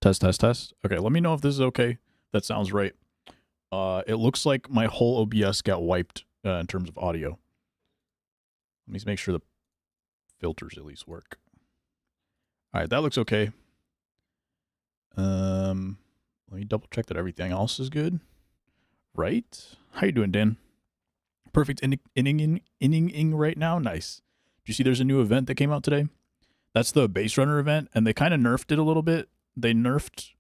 Test, test, test. Okay, let me know if this is okay. That sounds right. It looks like my whole OBS got wiped in terms of audio. Let me make sure the filters at least work. All right, that looks okay. Let me double check that everything else is good. Right? How you doing, Dan? Perfect inninging right now. Nice. Do you see there's a new event that came out today? That's the base runner event, and they kind of nerfed it a little bit. They nerfed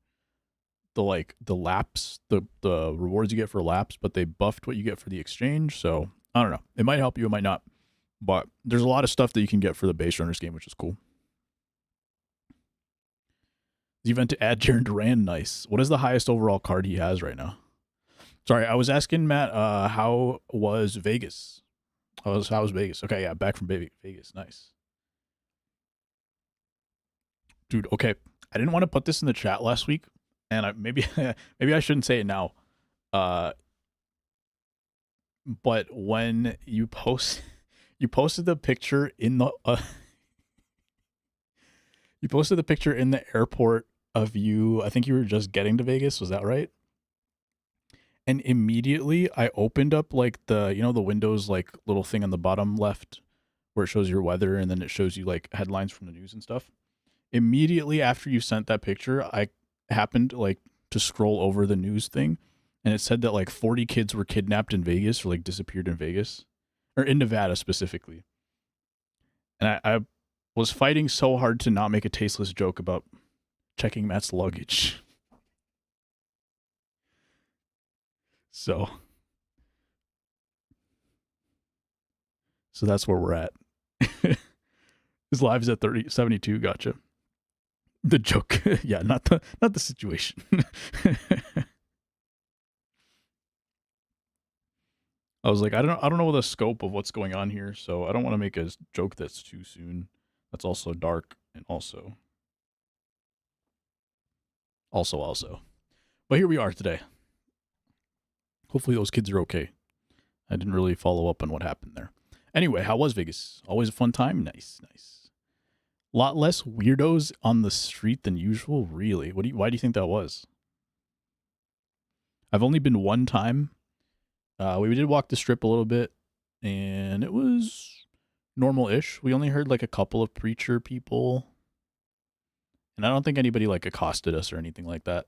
the laps, the rewards you get for laps, but they buffed what you get for the exchange. So I don't know. It might help you, it might not. But there's a lot of stuff that you can get for the base runners game, which is cool. The event to add Jaron Duran, nice. What is the highest overall card he has right now? Sorry, I was asking Matt, how was Vegas? How was Vegas? Okay, yeah, back from Vegas. Nice. Dude, okay. I didn't want to put this in the chat last week, and maybe I shouldn't say it now. But when you posted the picture in the you posted the picture in the airport of you. I think you were just getting to Vegas. Was that right? And immediately I opened up like the Windows like little thing on the bottom left where it shows your weather and then it shows you like headlines from the news and stuff. Immediately after you sent that picture, I happened like to scroll over the news thing, and it said that like 40 kids were kidnapped in Vegas or like disappeared in Vegas, or in Nevada specifically. And I was fighting so hard to not make a tasteless joke about checking Matt's luggage. So that's where we're at. His live's at 72. Gotcha. The joke. Yeah, not the situation. I was like, I don't know the scope of what's going on here, so I don't want to make a joke that's too soon. That's also dark and also. But here we are today. Hopefully those kids are okay. I didn't really follow up on what happened there. Anyway, how was Vegas? Always a fun time? Nice. A lot less weirdos on the street than usual, really. Why do you think that was? I've only been one time. We did walk the strip a little bit, and it was normal-ish. We only heard like a couple of preacher people, and I don't think anybody like accosted us or anything like that.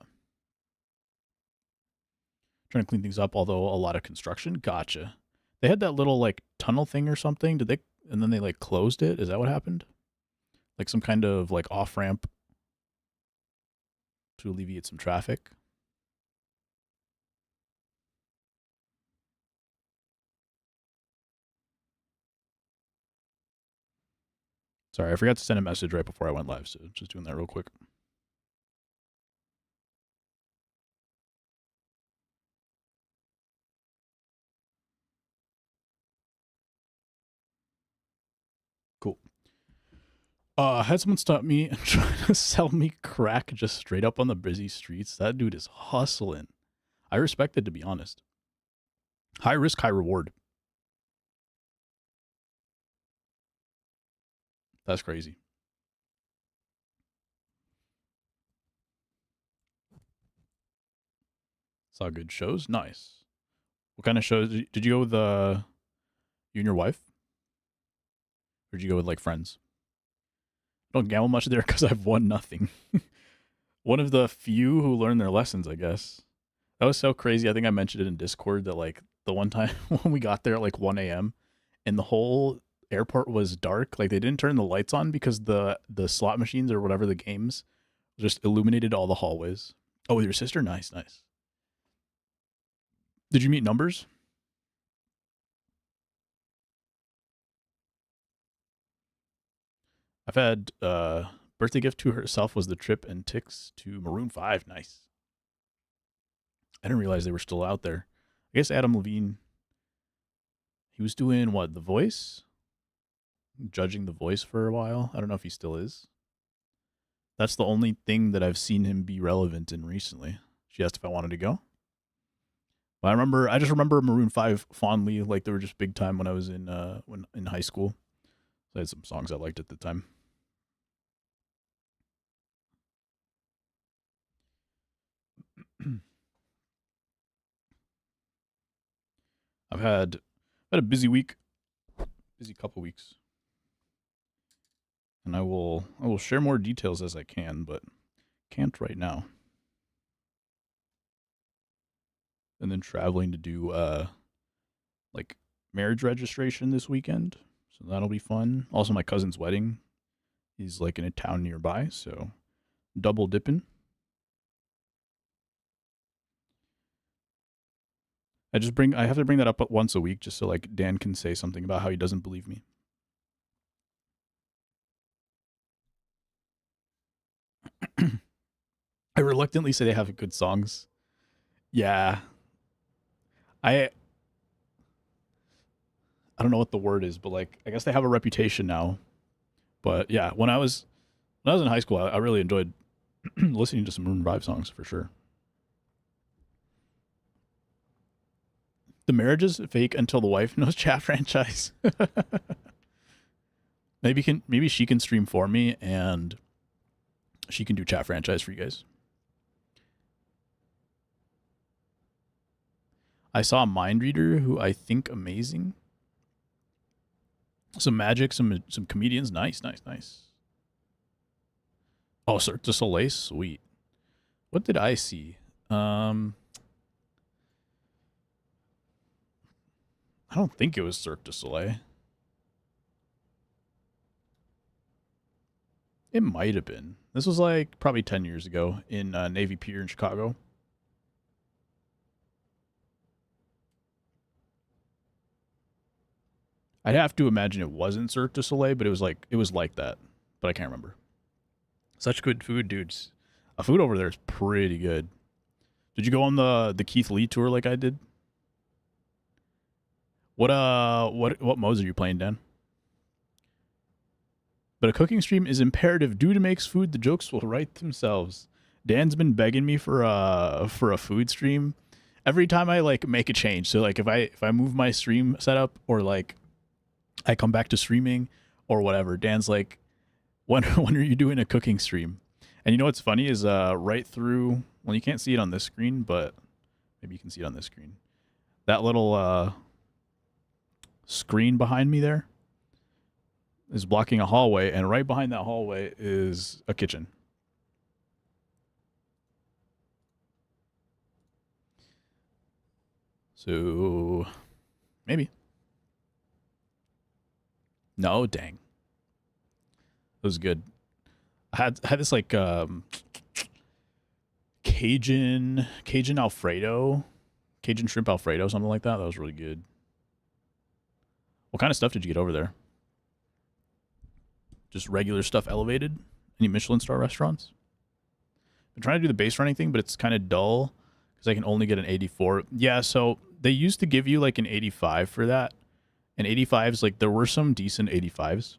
Trying to clean things up, although a lot of construction. Gotcha. They had that little like tunnel thing or something. Did they? And then they like closed it. Is that what happened? Like some kind of like off ramp to alleviate some traffic. Sorry, I forgot to send a message right before I went live, so just doing that real quick. Cool. Had someone stop me and try to sell me crack just straight up on the busy streets. That dude is hustling. I respect it, to be honest. High risk, high reward. That's crazy. Saw good shows. Nice. What kind of shows did you go with? You and your wife, or did you go with like friends? I don't gamble much there because I've won nothing. One of the few who learned their lessons, I guess. That was so crazy. I think I mentioned it in Discord that like the one time when we got there at like 1 a.m. and the whole airport was dark. Like they didn't turn the lights on because the slot machines or whatever the games just illuminated all the hallways. Oh, with your sister? Nice. Did you meet numbers? I've had birthday gift to herself was the trip and ticks to Maroon 5. Nice. I didn't realize they were still out there. I guess Adam Levine, he was doing what, The Voice? Judging The Voice for a while. I don't know if he still is. That's the only thing that I've seen him be relevant in recently. She asked if I wanted to go. But I just remember Maroon 5 fondly, like they were just big time when I was in high school. So I had some songs I liked at the time. I've had a busy week, busy couple weeks, and I will share more details as I can, but can't right now. And then traveling to do like marriage registration this weekend, so that'll be fun. Also, my cousin's wedding. He's like in a town nearby, so double dipping. I have to bring that up once a week just so like Dan can say something about how he doesn't believe me. I reluctantly say they have good songs. Yeah. I I don't know what the word is, but like I guess they have a reputation now. But yeah, when I was in high school, I really enjoyed listening to some Maroon 5 songs for sure. The marriage is fake until the wife knows chat franchise. Maybe she can stream for me and she can do chat franchise for you guys. I saw a mind reader who I think amazing. Some magic, some comedians. Nice, nice, nice. Oh, Cirque du Soleil, sweet. What did I see? I don't think it was Cirque du Soleil. It might have been. This was like probably 10 years ago in Navy Pier in Chicago. I'd have to imagine it wasn't Cirque du Soleil, but it was like that. But I can't remember. Such good food, dudes. Food over there is pretty good. Did you go on the Keith Lee tour like I did? What modes are you playing, Dan? But a cooking stream is imperative. Dude makes food, the jokes will write themselves. Dan's been begging me for a food stream every time I like make a change. So like if I move my stream setup or like I come back to streaming or whatever, Dan's like, when are you doing a cooking stream? And you know what's funny is right through, well, you can't see it on this screen, but maybe you can see it on this screen. That little screen behind me there is blocking a hallway, and right behind that hallway is a kitchen. So maybe. No, dang. It was good. I had this like Cajun Alfredo, Cajun shrimp Alfredo, something like that. That was really good. What kind of stuff did you get over there? Just regular stuff elevated? Any Michelin star restaurants? I'm trying to do the base running thing, but it's kind of dull because I can only get an 84. Yeah, so they used to give you like an 85 for that. And 85s, like there were some decent 85s.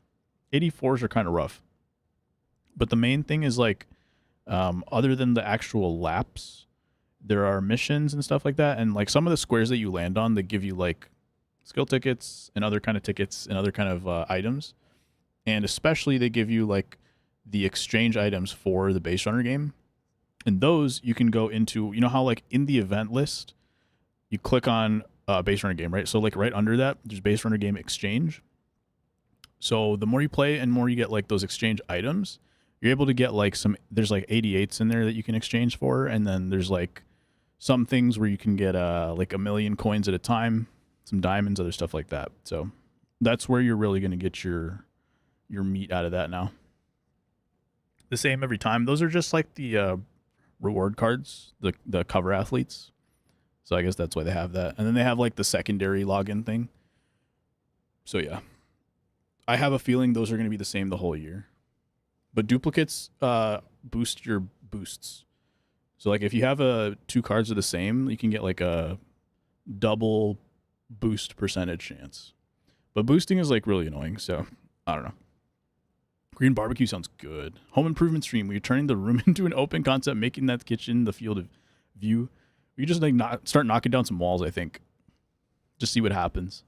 84s are kind of rough. But the main thing is like, other than the actual laps, there are missions and stuff like that. And like some of the squares that you land on, they give you like skill tickets and other kind of tickets and other kind of items. And especially they give you like the exchange items for the base runner game. And those you can go into, you know how like in the event list, you click on base runner game, right? So like right under that, there's base runner game exchange. So the more you play and more you get like those exchange items, you're able to get like there's like 88s in there that you can exchange for. And then there's like some things where you can get like 1,000,000 coins at a time, some diamonds, other stuff like that. So that's where you're really going to get your meat out of that now. The same every time. Those are just like the reward cards, the cover athletes. So I guess that's why they have that. And then they have like the secondary login thing. So yeah. I have a feeling those are going to be the same the whole year. But duplicates boost your boosts. So like if you have two cards are the same, you can get like a double boost percentage chance. But boosting is like really annoying, so I don't know. Green barbecue sounds good. Home improvement stream. We're turning the room into an open concept, making that kitchen the field of view. We just like start knocking down some walls, I think. Just see what happens.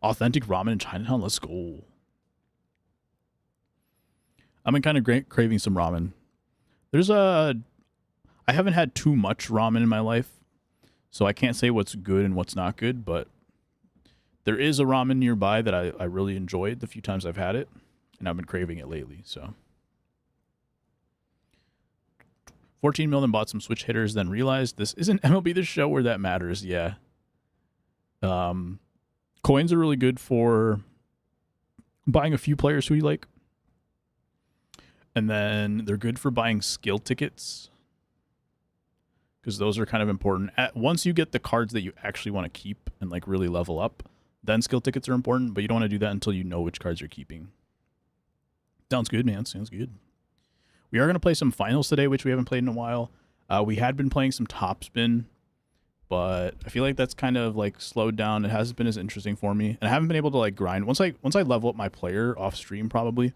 Authentic ramen in Chinatown. Let's go. I've been kind of craving some ramen. There's I haven't had too much ramen in my life, so I can't say what's good and what's not good, but there is a ramen nearby that I really enjoyed the few times I've had it, and I've been craving it lately, so. 14 million bought some Switch hitters, then realized this isn't MLB The Show where that matters. Yeah. Coins are really good for buying a few players who you like. And then they're good for buying skill tickets, because those are kind of important. Once you get the cards that you actually want to keep and like really level up, then skill tickets are important, but you don't want to do that until you know which cards you're keeping. Sounds good, man. Sounds good. We are going to play some finals today, which we haven't played in a while. We had been playing some topspin, but I feel like that's kind of like slowed down. It hasn't been as interesting for me, and I haven't been able to like grind. Once I level up my player off stream, probably,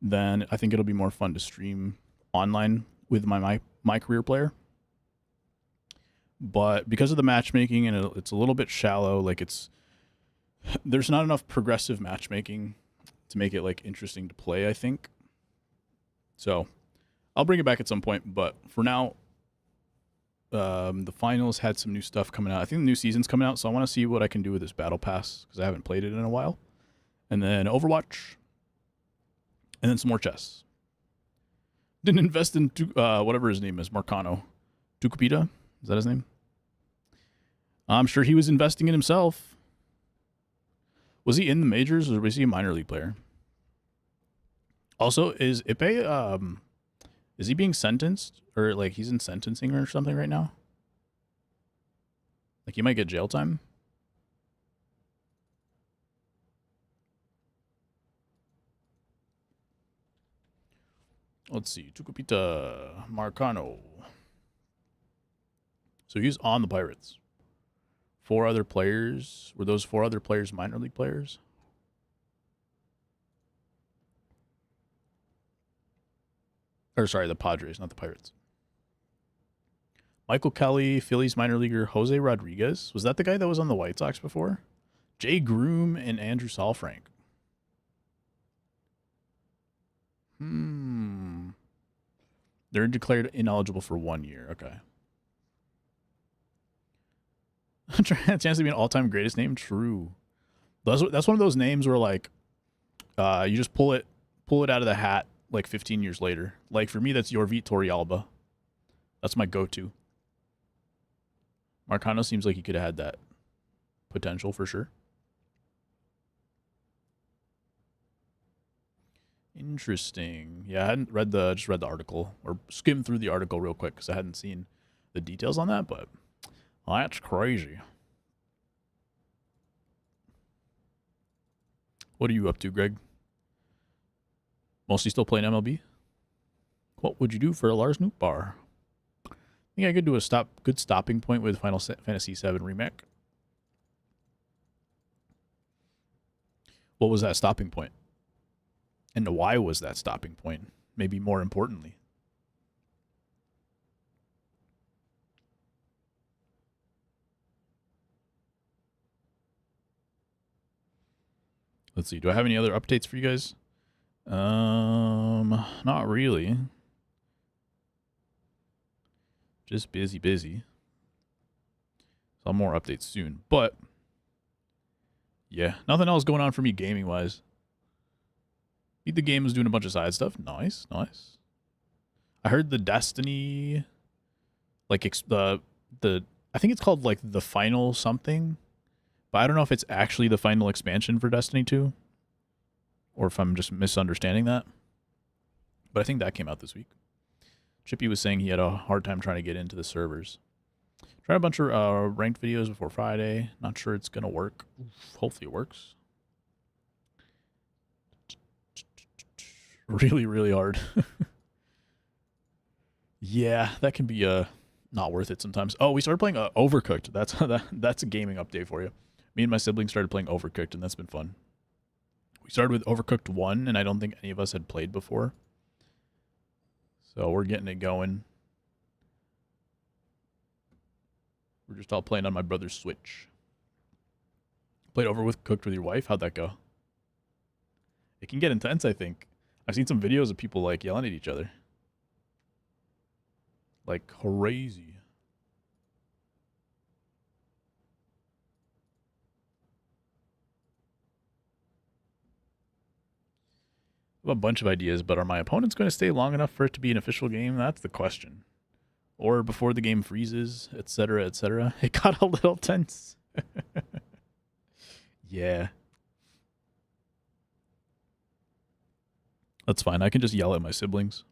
then I think it'll be more fun to stream online with my career player. But because of the matchmaking and it's a little bit shallow, like there's not enough progressive matchmaking to make it like interesting to play, I think. So I'll bring it back at some point, but for now, the finals had some new stuff coming out. I think the new season's coming out, so I want to see what I can do with this battle pass, because I haven't played it in a while. And then Overwatch, and then some more chess. Didn't invest in whatever his name is, Marcano. Tucupita? Is that his name? I'm sure he was investing in himself. Was he in the majors, or was he a minor league player? Also, is Ipe, is he being sentenced? Or, like, he's in sentencing or something right now? Like, he might get jail time? Let's see. Tucupita Marcano. So he's on the Pirates. 4 other players. Were those 4 other players minor league players? Or sorry, the Padres, not the Pirates. Michael Kelly, Phillies minor leaguer Jose Rodriguez. Was that the guy that was on the White Sox before? Jay Groom and Andrew Saalfrank. They're declared ineligible for 1 year. Okay. Chance to be an all-time greatest name. True. That's one of those names where like, you just pull it out of the hat like 15 years later. Like for me, that's Yorvit Torrealba. That's my go-to. Marcano seems like he could have had that potential for sure. Interesting. Yeah, I hadn't just read the article, or skimmed through the article real quick because I hadn't seen the details on that, but well, that's crazy. What are you up to, Greg? Mostly still playing MLB? What would you do for a Lars Noot bar? I think I could do a good stopping point with Final Fantasy VII Remake. What was that stopping point? And why was that stopping point? Maybe more importantly. Let's see. Do I have any other updates for you guys? Not really. Just busy. Some more updates soon. But yeah, nothing else going on for me gaming wise. Beat the Game was doing a bunch of side stuff. Nice. I heard the Destiny, like the I think it's called like the final something, but I don't know if it's actually the final expansion for Destiny 2, or if I'm just misunderstanding that. But I think that came out this week. Chippy was saying he had a hard time trying to get into the servers. Tried a bunch of ranked videos before Friday. Not sure it's gonna work. Hopefully it works. Really hard. Yeah, that can be not worth it sometimes. Oh, we started playing Overcooked. That's a gaming update for you. Me and my siblings started playing Overcooked, and that's been fun. We started with Overcooked 1, and I don't think any of us had played before. So we're getting it going. We're just all playing on my brother's Switch. Played Overcooked with your wife? How'd that go? It can get intense, I think. I've seen some videos of people like yelling at each other. Like crazy. I have a bunch of ideas, but are my opponents going to stay long enough for it to be an official game? That's the question. Or before the game freezes, etc., etc. It got a little tense. Yeah. That's fine. I can just yell at my siblings.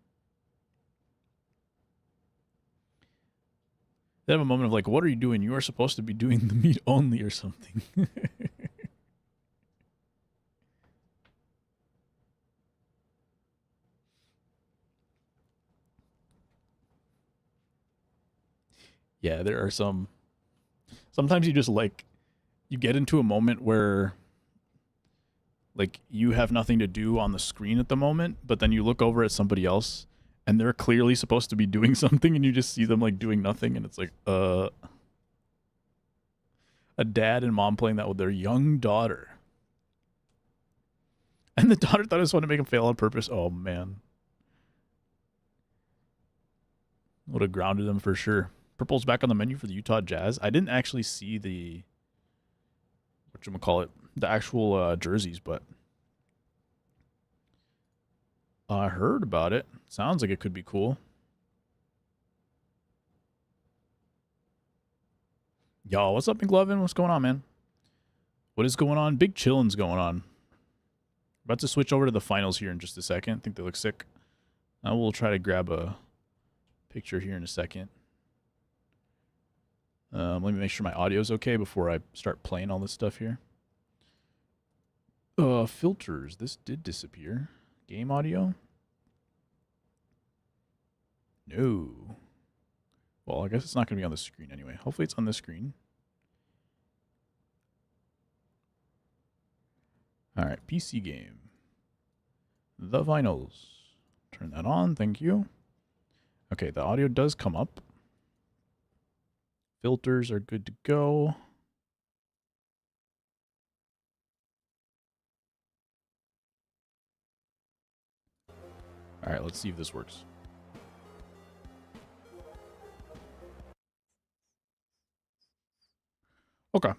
They have a moment of like, what are you doing? You are supposed to be doing the meat only or something. Yeah, there are some. Sometimes you just like, you get into a moment where like you have nothing to do on the screen at the moment, but then you look over at somebody else and they're clearly supposed to be doing something and you just see them like doing nothing and it's like, a dad and mom playing that with their young daughter. And the daughter thought I just wanted to make him fail on purpose. Oh, man. Would have grounded him for sure. Purple's back on the menu for the Utah Jazz. I didn't actually see the, whatchamacallit, the actual jerseys, but I heard about it. Sounds like it could be cool. Yo, what's up, McLovin? What's going on, man? What is going on? Big chillin's going on. About to switch over to the finals here in just a second. I think they look sick. I will try to grab a picture here in a second. Let me make sure my audio's okay before I start playing all this stuff here. Filters. This did disappear. Game audio? No. Well, I guess it's not going to be on the screen anyway. Hopefully it's on the screen. All right, PC game. The finals. Turn that on. Thank you. Okay, the audio does come up. Filters are good to go. All right, let's see if this works. Okay.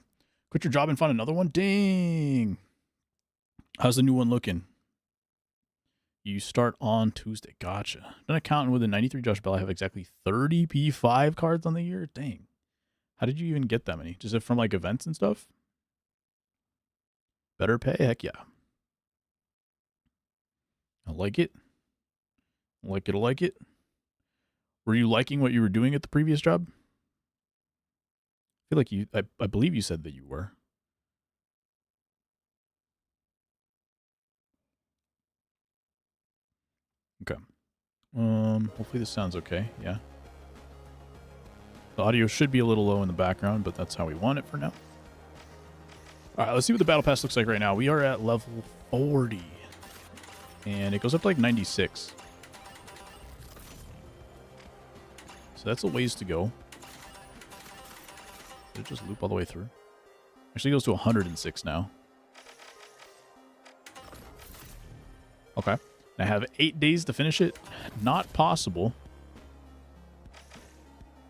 Quit your job and find another one? Dang. How's the new one looking? You start on Tuesday. Gotcha. An accountant with a 93 Josh Bell. I have exactly 30 P5 cards on the year. Dang. How did you even get that many? Just it from like events and stuff? Better pay? Heck yeah. I like it. I like it. I like it. Were you liking what you were doing at the previous job? I feel like you, I believe you said that you were. Okay. Hopefully this sounds okay. Yeah. The audio should be a little low in the background, but that's how we want it for now. All right, let's see what the battle pass looks like right now. We are at level 40, and it goes up to like 96. So that's a ways to go. Did it just loop all the way through? Actually, it goes to 106 now. Okay. I have 8 days to finish it. Not possible.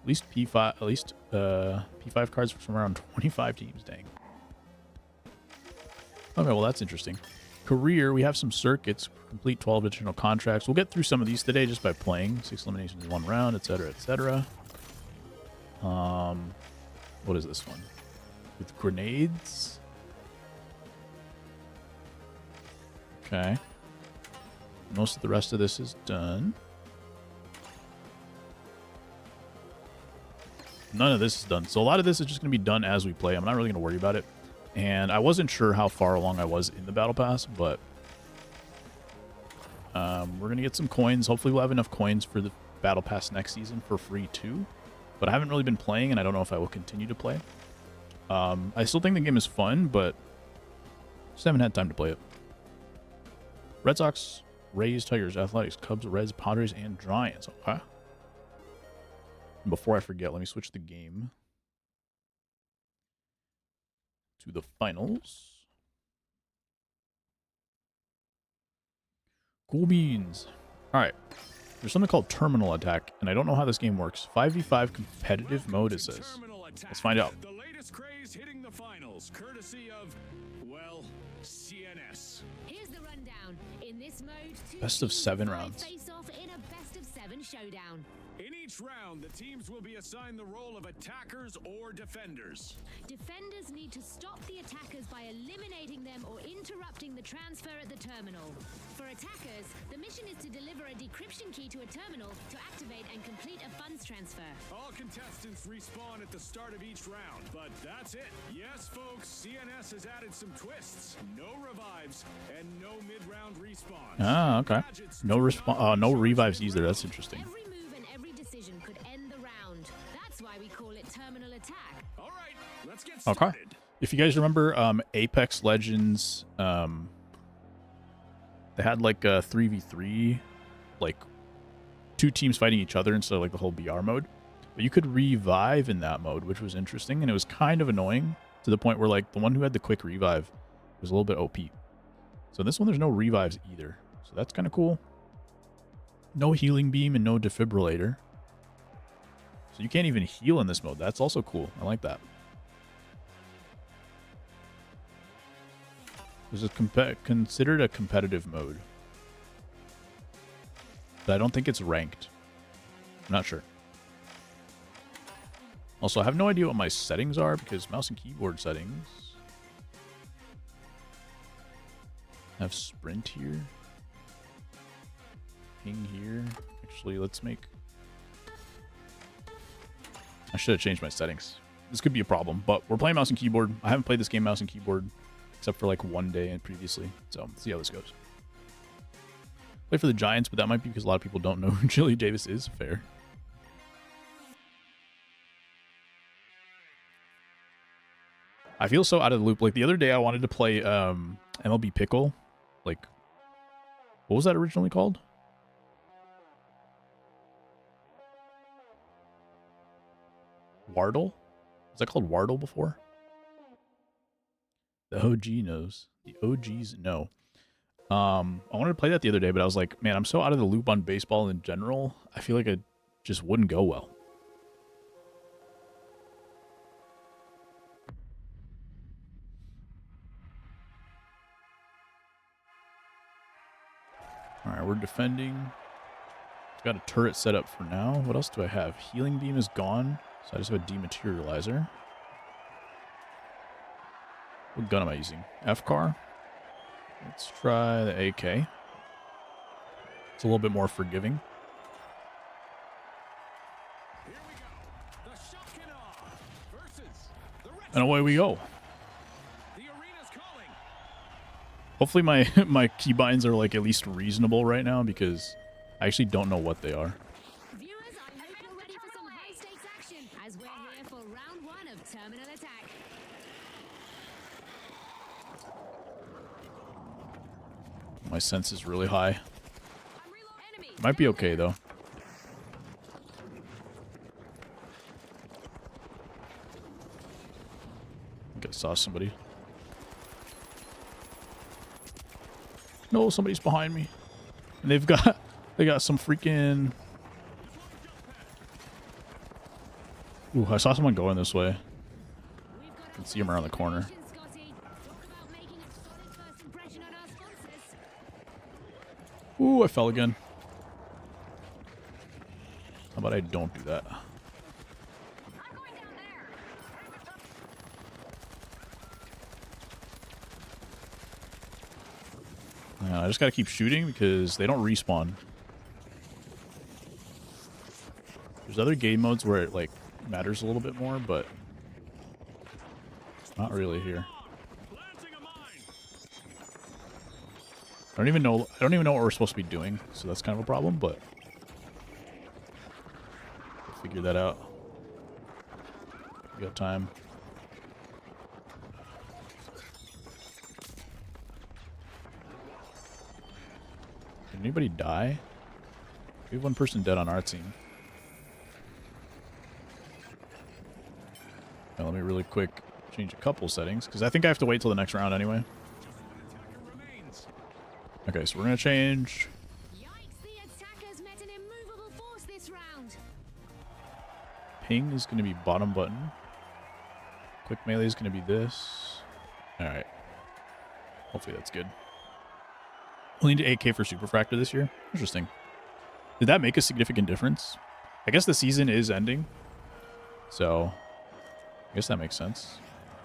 At least P5 cards from around 25 teams. Dang. Okay, well that's interesting. Career, we have some circuits. Complete 12 additional contracts. We'll get through some of these today just by playing. 6 eliminations in 1 round, etc., etc. What is this one? With grenades. Okay. Most of the rest of this is done. None of this is done. So a lot of this is just going to be done as we play. I'm not really going to worry about it. And I wasn't sure how far along I was in the Battle Pass, but we're going to get some coins. Hopefully we'll have enough coins for the Battle Pass next season for free too. But I haven't really been playing, and I don't know if I will continue to play. I still think the game is fun, but just haven't had time to play it. Red Sox, Rays, Tigers, Athletics, Cubs, Reds, Padres, and Giants. Okay. And before I forget, let me switch the game to the finals. Cool beans. All right. There's something called terminal attack, and I don't know how this game works. 5v5 competitive mode, it says. Let's find out. The latest craze hitting the finals, courtesy of, well, CNS. Here's the rundown. In this mode, Best of 7 rounds. face off in a best of 7 showdown. In each round, the teams will be assigned the role of attackers or defenders. Defenders need to stop the attackers by eliminating them or interrupting the transfer at the terminal. For attackers, the mission is to deliver a decryption key to a terminal to activate and complete a funds transfer. All contestants respawn at the start of each round, but that's it. Yes, folks, CNS has added some twists. No revives and no mid-round respawns. Ah, okay. No revives either. That's interesting. Every move and every decision could end the round. That's why we call it terminal attack. All right, let's get started. Okay. If you guys remember Apex Legends, they had like a 3v3, like 2 teams fighting each other instead of like the whole BR mode. But you could revive in that mode, which was interesting, and it was kind of annoying to the point where like the one who had the quick revive was a little bit OP. So this one, there's no revives either. So that's kind of cool. No healing beam and no defibrillator. So you can't even heal in this mode. That's also cool. I like that. This is considered a competitive mode. But I don't think it's ranked. I'm not sure. Also, I have no idea what my settings are because mouse and keyboard settings. I have sprint here. Ping here. Actually, let's make... I should have changed my settings. This could be a problem, but we're playing mouse and keyboard. I haven't played this game mouse and keyboard except for like one day and previously. So let's see how this goes. Play for the Giants, but that might be because a lot of people don't know who Chili Davis is. Fair. I feel so out of the loop. Like the other day I wanted to play MLB Pickle. Like, what was that originally called? Wardle? Was that called Wardle before? The OG knows. The OGs know. I wanted to play that the other day, but I was like, man, I'm so out of the loop on baseball in general. I feel like it just wouldn't go well. All right, we're defending. Got a turret set up for now. What else do I have? Healing beam is gone, so I just have a dematerializer. What gun am I using? FCAR. Let's try the AK. It's a little bit more forgiving. Here we go. The Shock versus the Red And away we go. The arena's calling. Hopefully my keybinds are like at least reasonable right now because I actually don't know what they are. Viewers, I hope you're ready for some high-stakes action as we're here for round 1 of terminal attack. My sense is really high. Might be okay though. I think I saw somebody. No, somebody's behind me. And they got some freaking... Ooh, I saw someone going this way. I can see him around the corner. Ooh, I fell again. How about I don't do that? I just gotta keep shooting because they don't respawn. There's other game modes where it like matters a little bit more, but not really here. I don't even know what we're supposed to be doing, so that's kind of a problem, but we'll figure that out. We got time. Did anybody die? We have one person dead on our team. Now, let me really quick change a couple settings, because I think I have to wait till the next round anyway. Okay, so we're going to change... Yikes, the attackers met an ping is going to be bottom button. Quick melee is going to be this. All right. Hopefully that's good. Only into 8K for Superfractor this year. Interesting. Did that make a significant difference? I guess the season is ending. So, I guess that makes sense.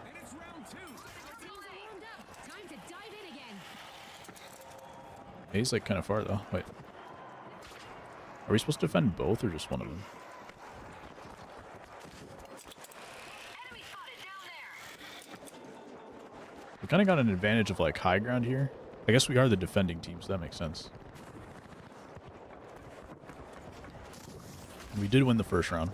And it's round 2. Our teams are warmed up. Time to dive in again. He's like kind of far though. Wait. Are we supposed to defend both or just one of them? Enemy spotted down there. We kind of got an advantage of like high ground here. I guess we are the defending team, so that makes sense. We did win the first round.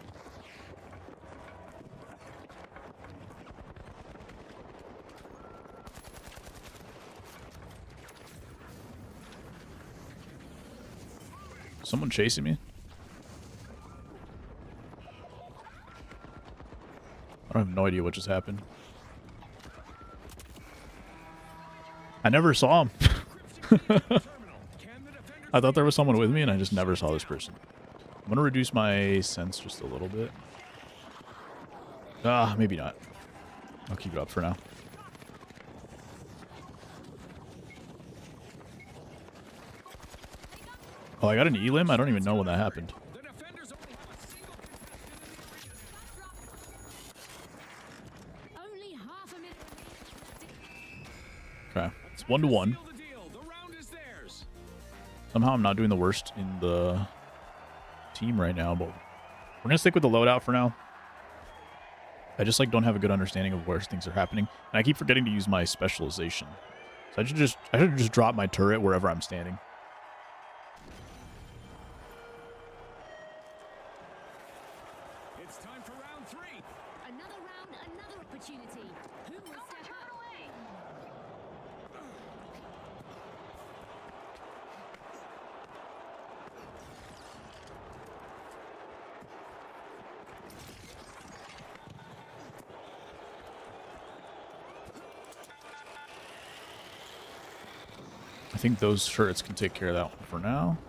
Someone chasing me? I have no idea what just happened. I never saw him. I thought there was someone with me and I just never saw this person. I'm gonna reduce my sense just a little bit. Ah, maybe not. I'll keep it up for now. Oh, I got an elim? I don't even know when that happened. The defenders only have a single Only half a minute. Okay. It's 1-1. seal the deal. The round is theirs. Somehow I'm not doing the worst in the team right now, but we're going to stick with the loadout for now. I just like don't have a good understanding of where things are happening. And I keep forgetting to use my specialization. So I should just drop my turret wherever I'm standing. It's time for round 3. Another round, another opportunity. Who will step up? I think those turrets can take care of that one for now.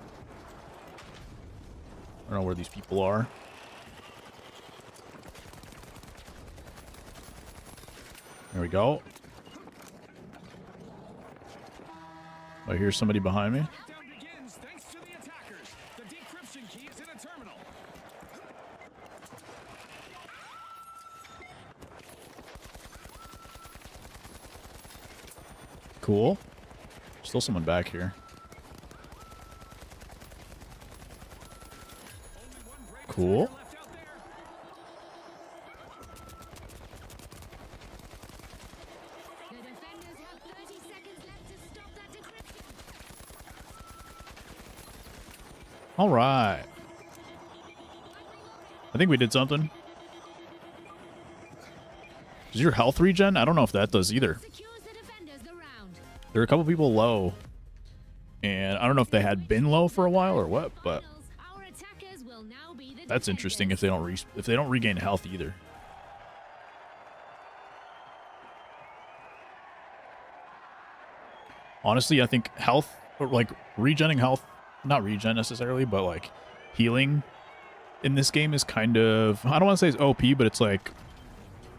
I don't know where these people are. There we go. I hear somebody behind me. Countdown begins thanks to the attackers. The decryption key is in a terminal. Cool. Still someone back here. Only one brave Cool. attacker left out there. The defenders have 30 seconds left to stop that decryption. All right. I think we did something. Does your health regen? I don't know if that does either. Secures the defenders the round. There are a couple people low. And I don't know if they had been low for a while or what, but Our attackers will now be the that's interesting if they don't regain health either. Honestly, I think health, or like regenning health, not regen necessarily, but like healing in this game is kind of, I don't want to say it's OP, but it's like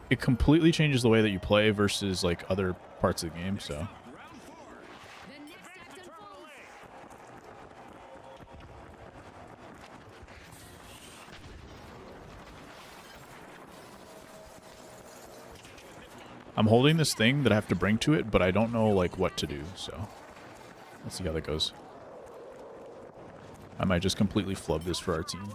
it completely changes the way that you play versus like other parts of the game. So Round 4. The next act unfolds. I'm holding this thing that I have to bring to it, but I don't know like what to do. So let's see how that goes. I might just completely flub this for our team.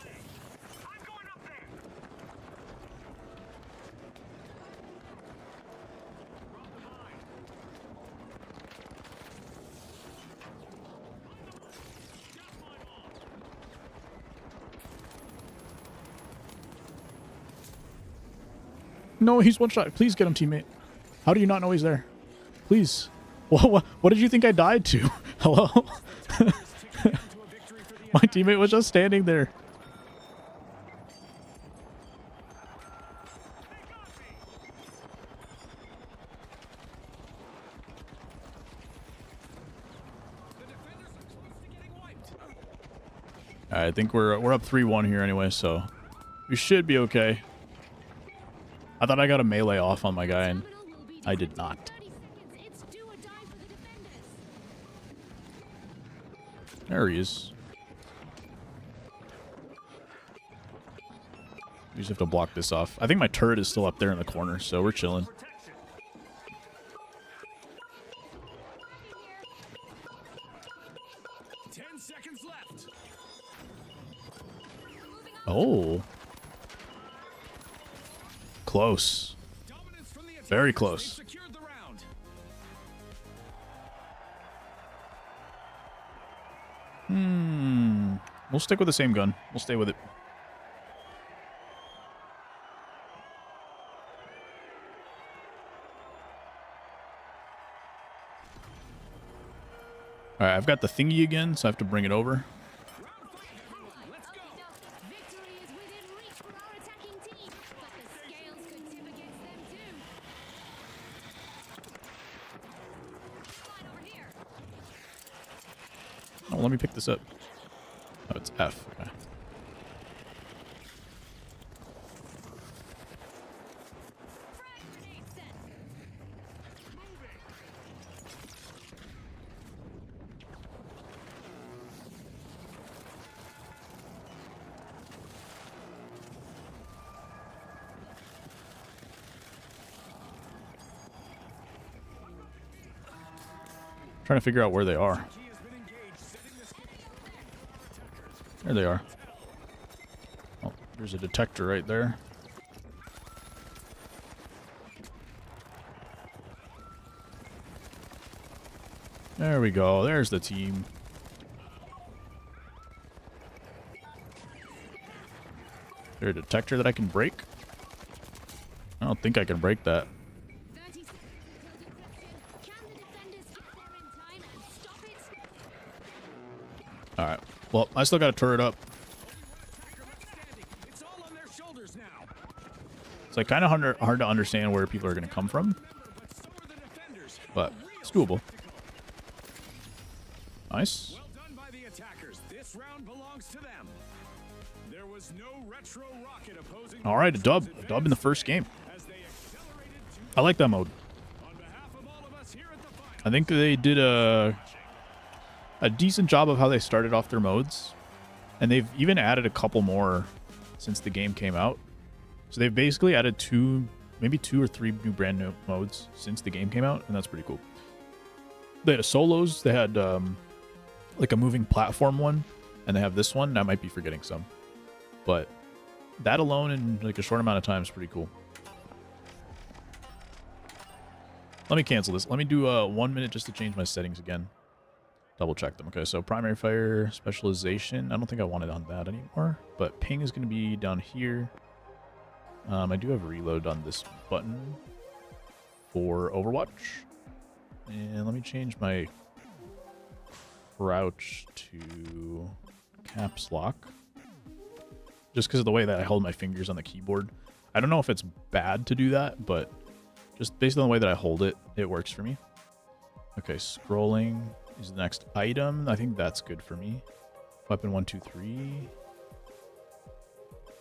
No, he's one shot. Please get him, teammate. How do you not know he's there? Please. What did you think I died to? Hello? My teammate was just standing there. The defenders are close to getting wiped. I think we're up 3-1 here anyway, so We should be okay. I thought I got a melee off on my guy, and I did not. There he is. We just have to block this off. I think my turret is still up there in the corner, so we're chilling. Oh. Close. Very close. We'll stick with the same gun. We'll stay with it. Alright, I've got the thingy again, so I have to bring it over. Oh, let me pick this up. Oh, it's F. Okay. Trying to figure out where they are. There they are. Oh, there's a detector right there. There we go. There's the team. Is there a detector that I can break? I don't think I can break that. Alright. Well, I still got a turret up. It's like kind of hard to understand where people are going to come from. But it's doable. Nice. Well done by the attackers. This round belongs to them. There was no retro rocket opposing. All right, a dub. A dub in the first game. I like that mode. I think they did a decent job of how they started off their modes, and they've even added a couple more since the game came out. So they've basically added maybe two or three new brand new modes since the game came out, and that's pretty cool. They had a solos, they had like a moving platform one, and they have this one. I might be forgetting some, but that alone in like a short amount of time is pretty cool. Let me cancel this. Let me do 1 minute just to change my settings again. Double check them. Okay, so primary fire specialization. I don't think I want it on that anymore, but ping is going to be down here. I do have reload on this button for Overwatch. And let me change my crouch to caps lock. Just because of the way that I hold my fingers on the keyboard. I don't know if it's bad to do that, but just based on the way that I hold it, it works for me. Okay, scrolling is the next item. I think that's good for me. Weapon 1, 2, 3. And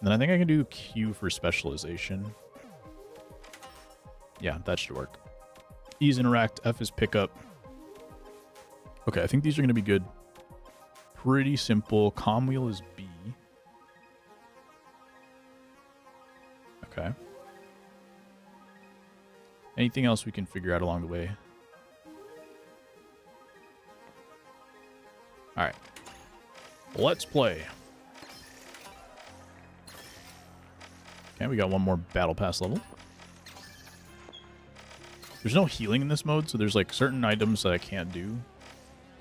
then I think I can do Q for specialization. Yeah, that should work. E is interact, F is pickup. Okay, I think these are going to be good. Pretty simple. Comm wheel is B. Okay. Anything else we can figure out along the way? Alright. Let's play. Okay, we got one more battle pass level. There's no healing in this mode, so there's like certain items that I can't do.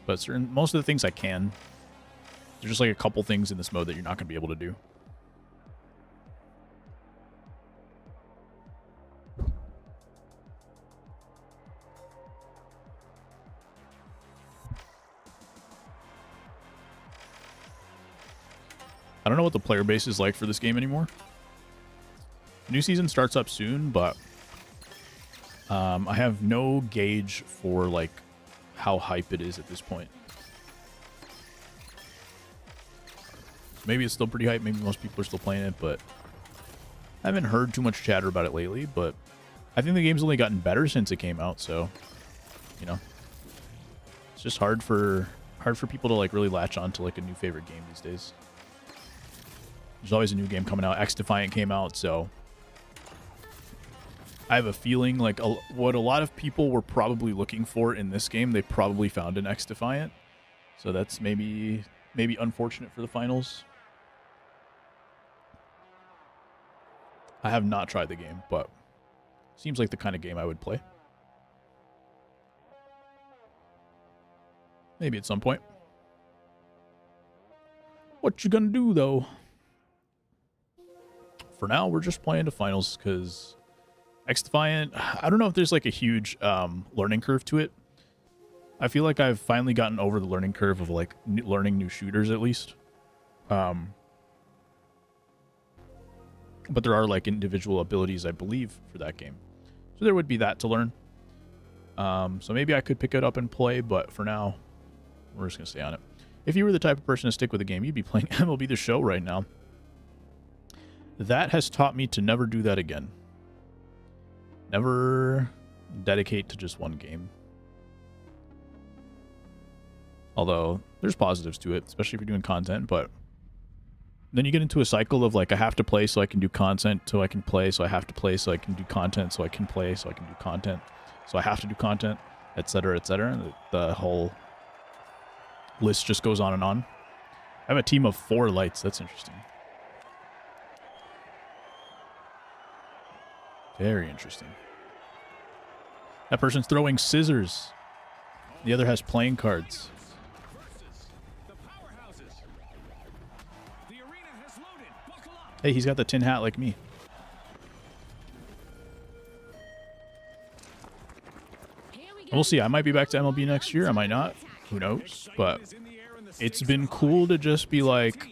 But most of the things I can. There's just like a couple things in this mode that you're not going to be able to do. I don't know what the player base is like for this game anymore. The new season starts up soon, but I have no gauge for like how hype it is at this point. Maybe it's still pretty hype. Maybe most people are still playing it, but I haven't heard too much chatter about it lately, but I think the game's only gotten better since it came out, so, you know. It's just hard for people to like really latch on to like a new favorite game these days. There's always a new game coming out. X Defiant came out, so I have a feeling like what a lot of people were probably looking for in this game, they probably found in X Defiant. So that's maybe unfortunate for the finals. I have not tried the game, but seems like the kind of game I would play. Maybe at some point. What you gonna do, though? For now, we're just playing the finals, because X Defiant, I don't know if there's like a huge learning curve to it. I feel like I've finally gotten over the learning curve of like learning new shooters, at least. But there are like individual abilities, I believe, for that game. So there would be that to learn. So maybe I could pick it up and play, but for now, we're just going to stay on it. If you were the type of person to stick with the game, you'd be playing MLB The Show right now. That has taught me to never do that again. Never dedicate to just one game. Although, there's positives to it, especially if you're doing content, but then you get into a cycle of like, I have to play so I can do content, so I can play, so I have to play so I can do content, so I can play, so I can do content, so I have to do content, etc., etc. The whole list just goes on and on. I have a team of 4 lights. That's interesting. Very interesting. That person's throwing scissors. The other has playing cards. Hey, he's got the tin hat like me. And we'll see. I might be back to MLB next year. I might not. Who knows? But it's been cool to just be like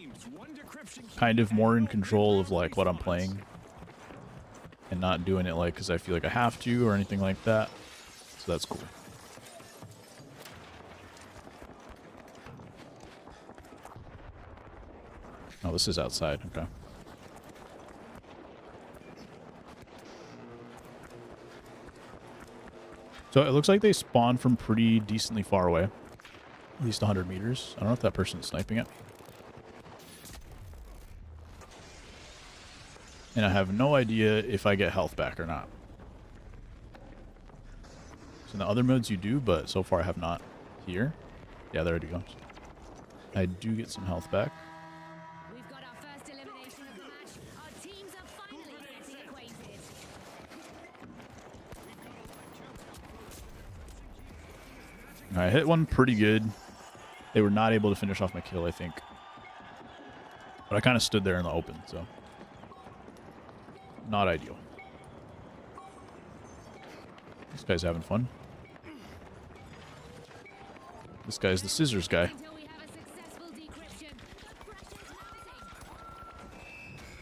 kind of more in control of like what I'm playing. And not doing it like because I feel like I have to or anything like that. So that's cool. Oh, this is outside. Okay. So it looks like they spawn from pretty decently far away. At least 100 meters. I don't know if that person's sniping at me. And I have no idea if I get health back or not. So in the other modes you do, but so far I have not. Here. Yeah, there it goes. I do get some health back. We've got our first elimination of the match. Our teams are finally getting acquainted. I hit one pretty good. They were not able to finish off my kill, I think. But I kind of stood there in the open, so not ideal. This guy's having fun. This guy's the scissors guy. Until we have a successful decryption. The pressure's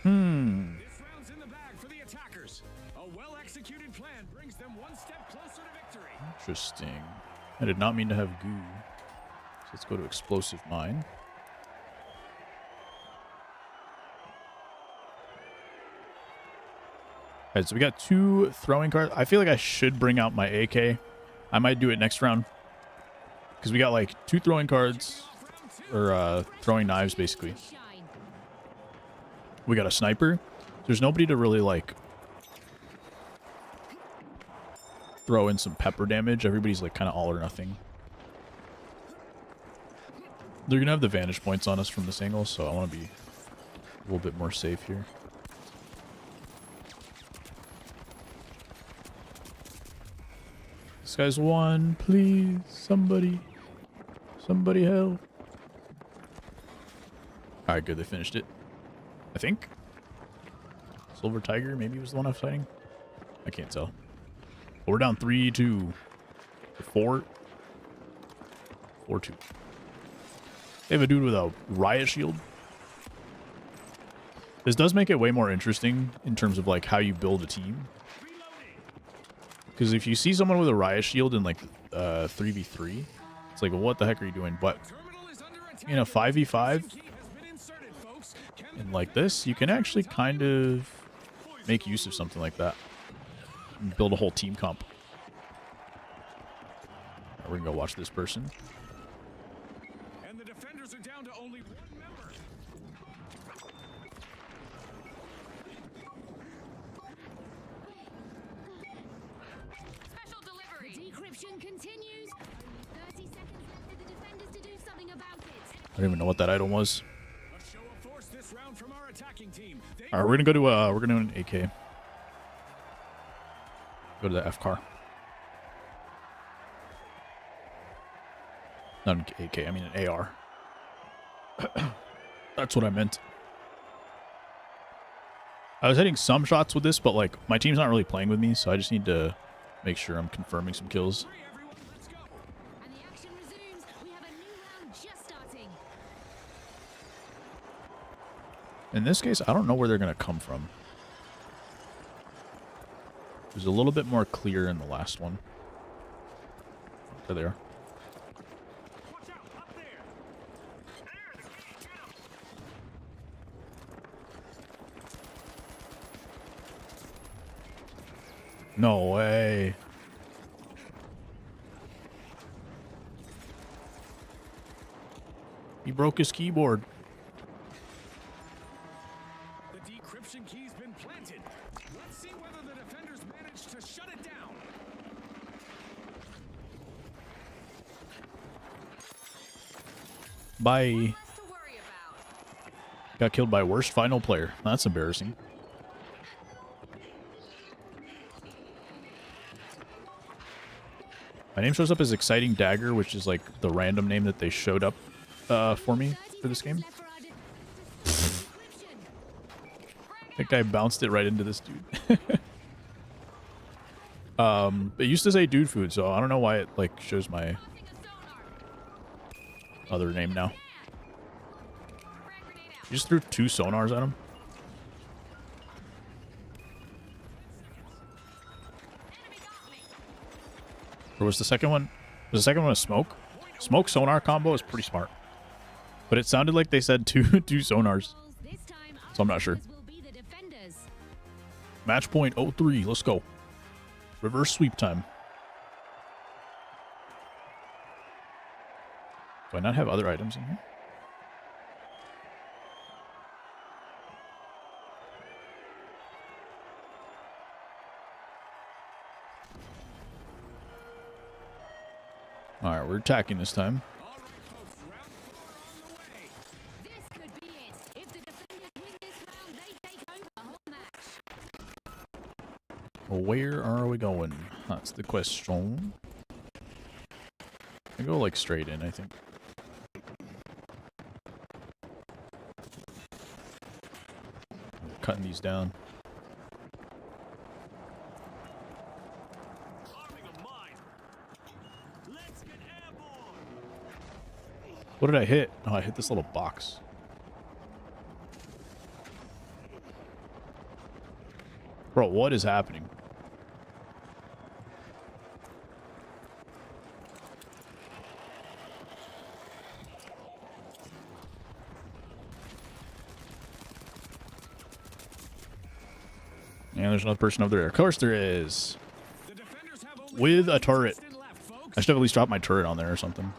mounting. This round's in the bag for the attackers. A well-executed plan brings them one step closer to victory. Interesting. I did not mean to have goo. So let's go to explosive mine. Alright, so we got 2 throwing cards. I feel like I should bring out my AK. I might do it next round. Because we got like 2 throwing cards. Or throwing knives, basically. Shine. We got a sniper. There's nobody to really like throw in some pepper damage. Everybody's like kind of all or nothing. They're gonna have the vantage points on us from this angle, so I want to be a little bit more safe here. This guy's 1, please, somebody help. All right, good, they finished it, I think. Silver Tiger maybe was the one I was fighting. I can't tell. But we're down 3-2. 4. 4-2. They have a dude with a riot shield. This does make it way more interesting in terms of like how you build a team. Because if you see someone with a riot shield in like 3v3, it's like, what the heck are you doing? But in a 5v5, and like this, you can actually kind of make use of something like that. And build a whole team comp. We're gonna go watch this person. And the defenders are down to only one member. Special delivery. The decryption continues. 30 seconds left for the defenders to do something about it. I don't even know what that item was. A show of force this round from our attacking team. All right, we're gonna go to we're gonna do an AK. Go to the F car. Not an AK, I mean an AR. That's what I meant. I was hitting some shots with this, but like my team's not really playing with me, so I just need to make sure I'm confirming some kills. Everyone, let's go. And the action resumes. We have a new round just starting. In this case, I don't know where they're gonna come from. It was a little bit more clear in the last one. There they are. Watch out, up there. No way. He broke his keyboard. The decryption key's been planted. Let's see whether the defenders manage to shut it down. Bye. Less to worry about. Got killed by worst final player. That's embarrassing. My name shows up as Exciting Dagger, which is like the random name that they showed up for me for this game. That guy bounced it right into this dude. It used to say dude food, so I don't know why it like shows my other name now. You just threw 2 sonars at him. Or was the second one? Was the second one a smoke? Smoke sonar combo is pretty smart, but it sounded like they said two sonars, so I'm not sure. Match point 03. Let's go. Reverse sweep time. Do I not have other items in here? Alright, we're attacking this time. All right, folks, round 4 on the way. This could be it. If the defenders win this round, they take home the whole match. Where are we going? That's the question. I go like straight in, I think. Cutting these down. Arming a mine. Let's get airborne. What did I hit? Oh, I hit this little box. Bro, what is happening? And there's another person over there. Of course there is. The defenders have only With a 1 turret. contestant left, folks. I should have at least dropped my turret on there or something.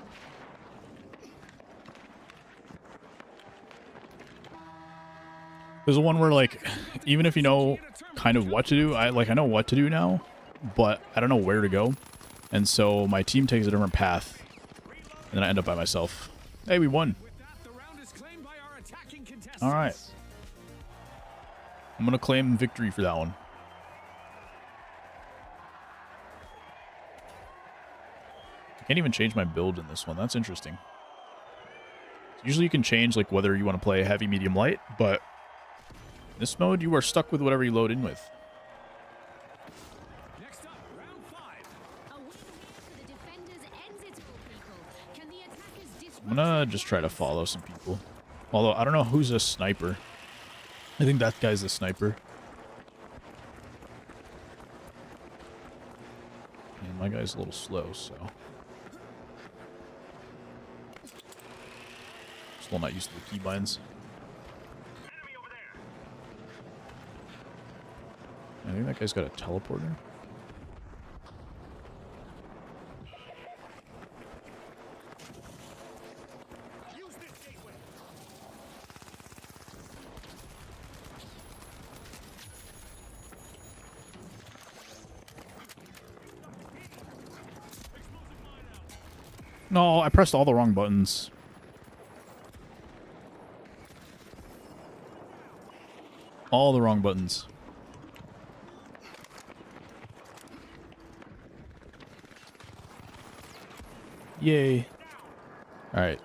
There's the one where, like, even if you know kind of what to do, I know what to do now, but I don't know where to go. And so my team takes a different path, and then I end up by myself. Hey, we won. With that, the round is claimed by our attacking contestants. All right. I'm going to claim victory for that one. I can't even change my build in this one. That's interesting. Usually you can change like whether you want to play heavy, medium, light, but in this mode you are stuck with whatever you load in with. Next up, round 5. A win here for the defenders ends it all, people. Can the attackers disrupt? I'm going to just try to follow some people. Although I don't know who's a sniper. I think that guy's the sniper. And my guy's a little slow, so. Still not used to the keybinds. Enemy over there. I think that guy's got a teleporter. No, I pressed all the wrong buttons. All the wrong buttons. Yay. Alright.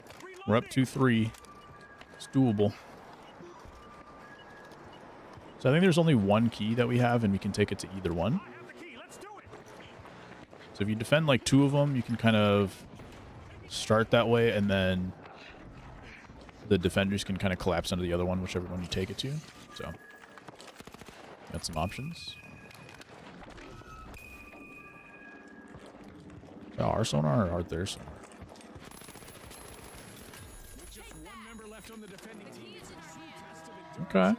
We're up 2-3. It's doable. So I think there's only one key that we have, and we can take it to either one. So if you defend like 2 of them, you can kind of start that way, and then the defenders can kind of collapse onto the other one, whichever one you take it to. So, got some options. Oh, our sonar or their sonar? Okay.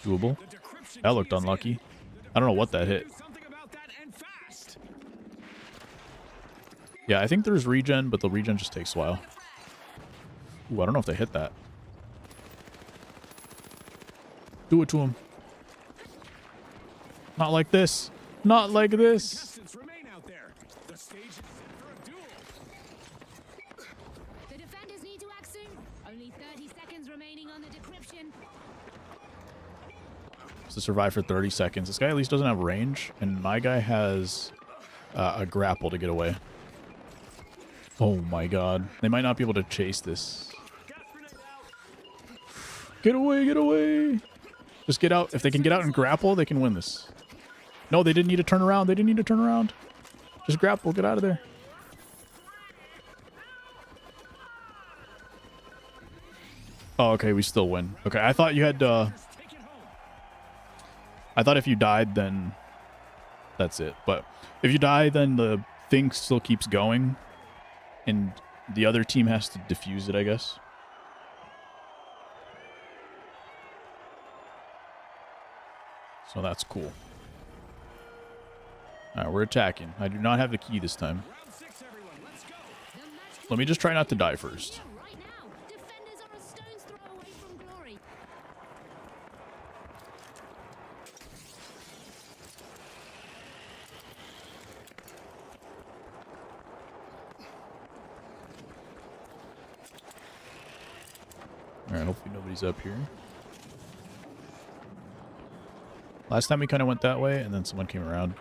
Doable. That looked unlucky. I don't know what that hit. Yeah, I think there's regen, but the regen just takes a while. Ooh, I don't know if they hit that. Do it to him. Not like this. Not like this. The defenders need to act soon. Only 30 seconds remaining on the decryption. To survive for 30 seconds. This guy at least doesn't have range, and my guy has a grapple to get away. Oh my god. They might not be able to chase this. Get away, get away. Just get out. If they can get out and grapple, they can win this. No, they didn't need to turn around. They didn't need to turn around. Just grapple. Get out of there. Oh, okay. We still win. Okay, I thought you had I thought if you died, then that's it. But if you die, then the thing still keeps going. And the other team has to defuse it, I guess. So that's cool. Alright, we're attacking. I do not have the key this time. Let me just try not to die first. Alright, hopefully nobody's up here. Last time we kind of went that way, and then someone came around.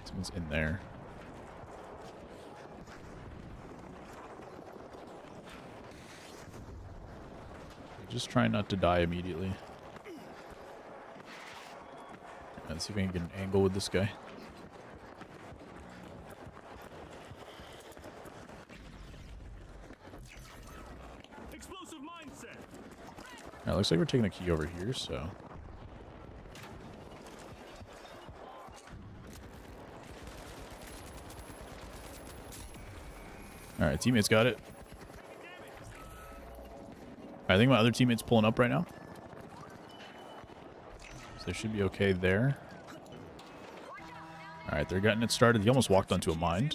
Someone's in there. Just trying not to die immediately. Let's see if I can get an angle with this guy. Explosive mindset. Alright, looks like we're taking a key over here, so. Alright, teammates got it. I think my other teammate's pulling up right now. So they should be okay there. Alright, they're getting it started. He almost walked onto a mine.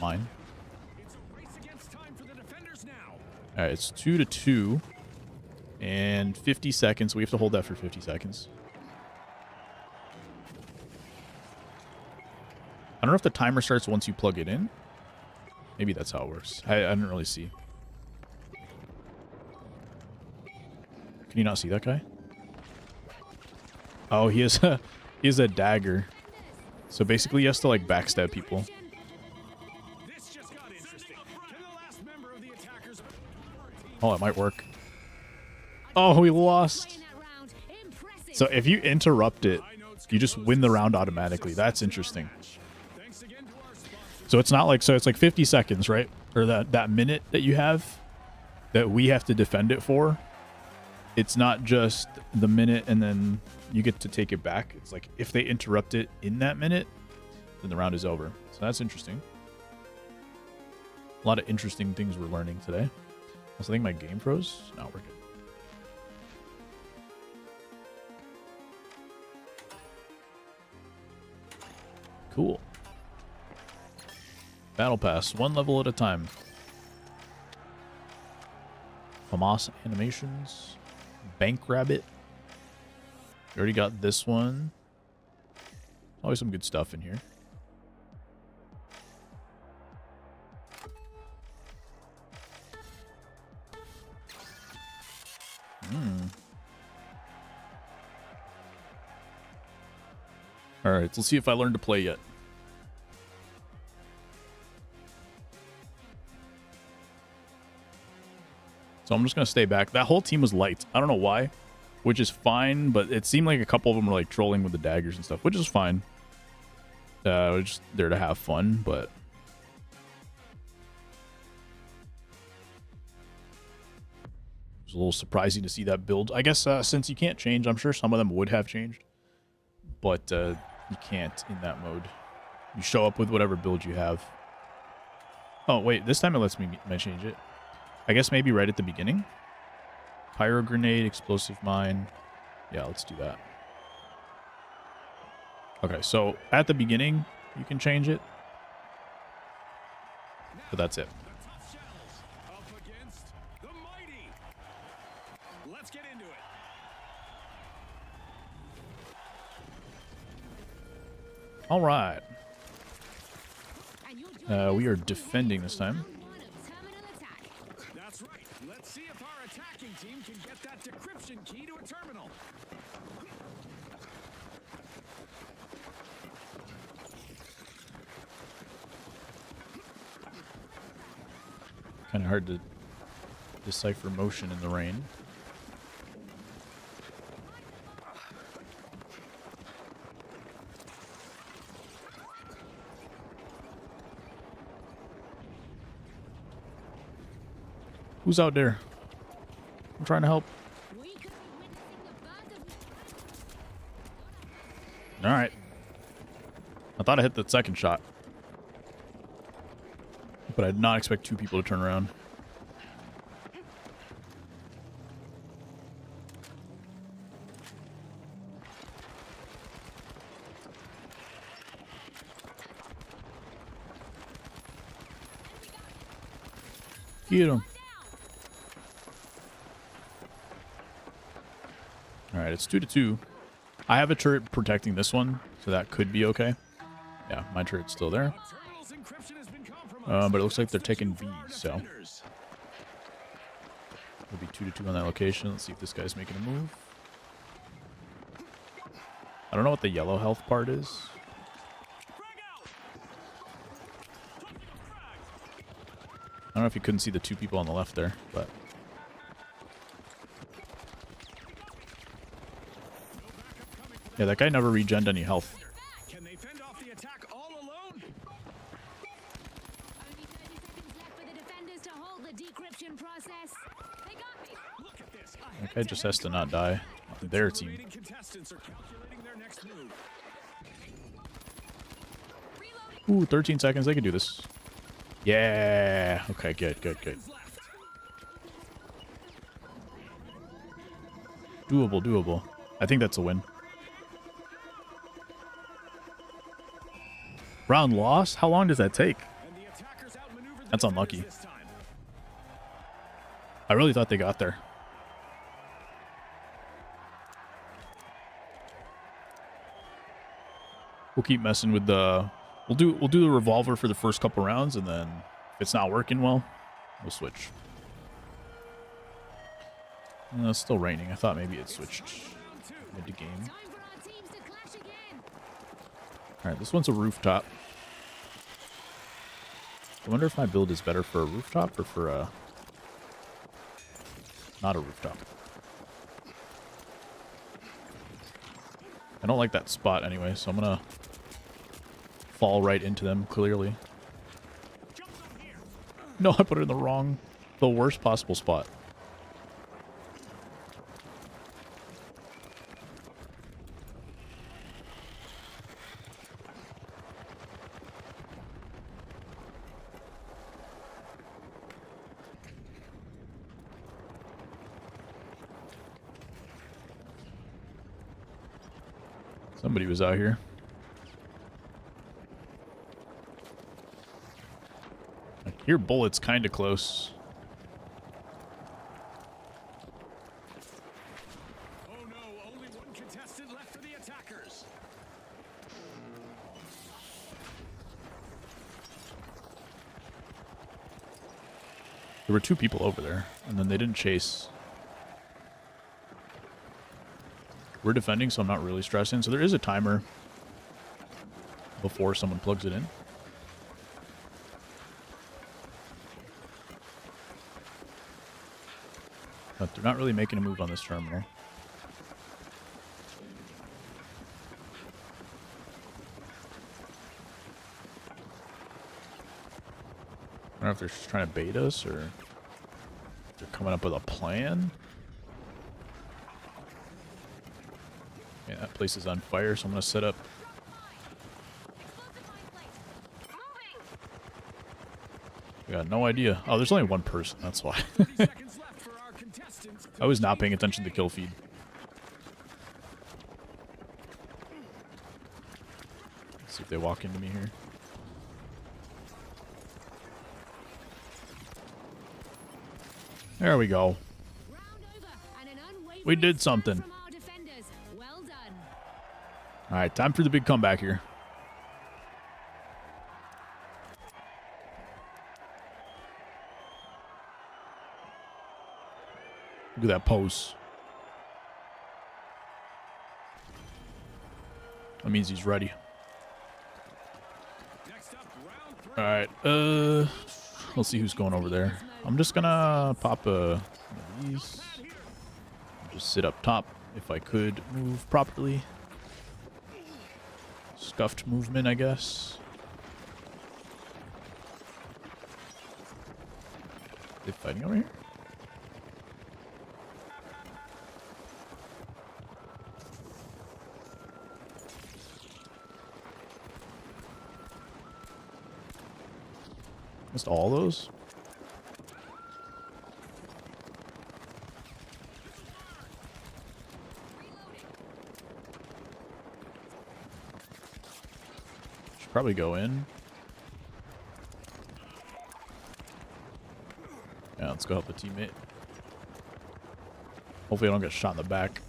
Alright, it's 2-2. And 50 seconds. We have to hold that for 50 seconds. I don't know if the timer starts once you plug it in. Maybe that's how it works. I didn't really see. Can you not see that guy? Oh, he has a dagger. So basically he has to like backstab people. Oh, it might work. Oh, we lost. So if you interrupt it, you just win the round automatically. That's interesting. So it's not like, so it's like 50 seconds, right? Or that minute that you have that we have to defend it for. It's not just the minute and then you get to take it back. It's like if they interrupt it in that minute, then the round is over. So that's interesting. A lot of interesting things we're learning today. Also, I think my game froze. No, we're good. Cool. Battle Pass, one level at a time. FAMAS animations. Bank Rabbit. We already got this one. Always some good stuff in here. Alright, let's see if I learned to play yet. So I'm just going to stay back. That whole team was light. I don't know why, which is fine, but it seemed like a couple of them were like trolling with the daggers and stuff, which is fine. We're just there to have fun, but... It was a little surprising to see that build. I guess since you can't change, I'm sure some of them would have changed, but you can't in that mode. You show up with whatever build you have. Oh, wait, this time it lets me change it. I guess maybe right at the beginning. Pyro grenade, explosive mine. Yeah, let's do that. Okay, so at the beginning, you can change it. But that's it. The tough shells up against the mighty. Let's get into it. All right. And you're We are defending this time. round one of terminal attack. That's right. Let's see if our attacking team can get that decryption key to a terminal. Kind of hard to decipher motion in the rain. Who's out there? I'm trying to help. We could be witnessing the birth of... All right. I thought I hit the second shot, but I did not expect two people to turn around. Get him. All right, it's 2-2. I have a turret protecting this one, so that could be okay. Yeah, my turret's still there. Terminal's encryption has been compromised. But it looks like they're That's taking the B, cue for our so defenders. it'll be 2-2 on that location. Let's see if this guy's making a move. I don't know what the yellow health part is. Frag out. Tossing a frag. I don't know if you couldn't see the two people on the left there, but yeah, that guy never regened any health. Can they fend off the attack all alone? Only 30 seconds left for the defenders to hold the decryption process. They got me. Look at this. That guy just has to not die on their team. Remaining contestants are calculating their next move. Reloading. Ooh, 13 seconds. They can do this. Yeah. Okay, good. Left. Doable. I think that's a win. Round lost? How long does that take? And the attackers outmaneuvered the That's defenders unlucky. this time. I really thought they got there. We'll keep messing with the... We'll do the revolver for the first couple rounds, and then if it's not working well, we'll switch. It's still raining. I thought maybe it switched Round two. mid to game. Time for our teams to clash again. All right, this one's a rooftop. I wonder if my build is better for a rooftop or for a... Not a rooftop. I don't like that spot anyway, so I'm gonna fall right into them, clearly. Jump zone here. No, I put it in the worst possible spot. Somebody was out here. Hear bullets kind of close. Oh no, only one contestant left for the attackers. There were 2 people over there, and then they didn't chase. We're defending, so I'm not really stressing. So there is a timer before someone plugs it in. But they're not really making a move on this terminal. I don't know if they're just trying to bait us or if they're coming up with a plan. Yeah, that place is on fire, so I'm going to set up. I got no idea. Oh, there's only one person, that's why. 30 seconds left for our contestants. I was not paying attention to the kill feed. Let's see if they walk into me here. There we go. We did something. Well done. All right, time for the big comeback here. Look at that pose. That means he's ready. Next up, round 3. All right, let's see who's going over there. I'm just gonna pop one of these. Just sit up top if I could move properly. Scuffed movement, I guess. They fighting over here? Missed all those? Should probably go in. Yeah, let's go help a teammate. Hopefully I don't get shot in the back.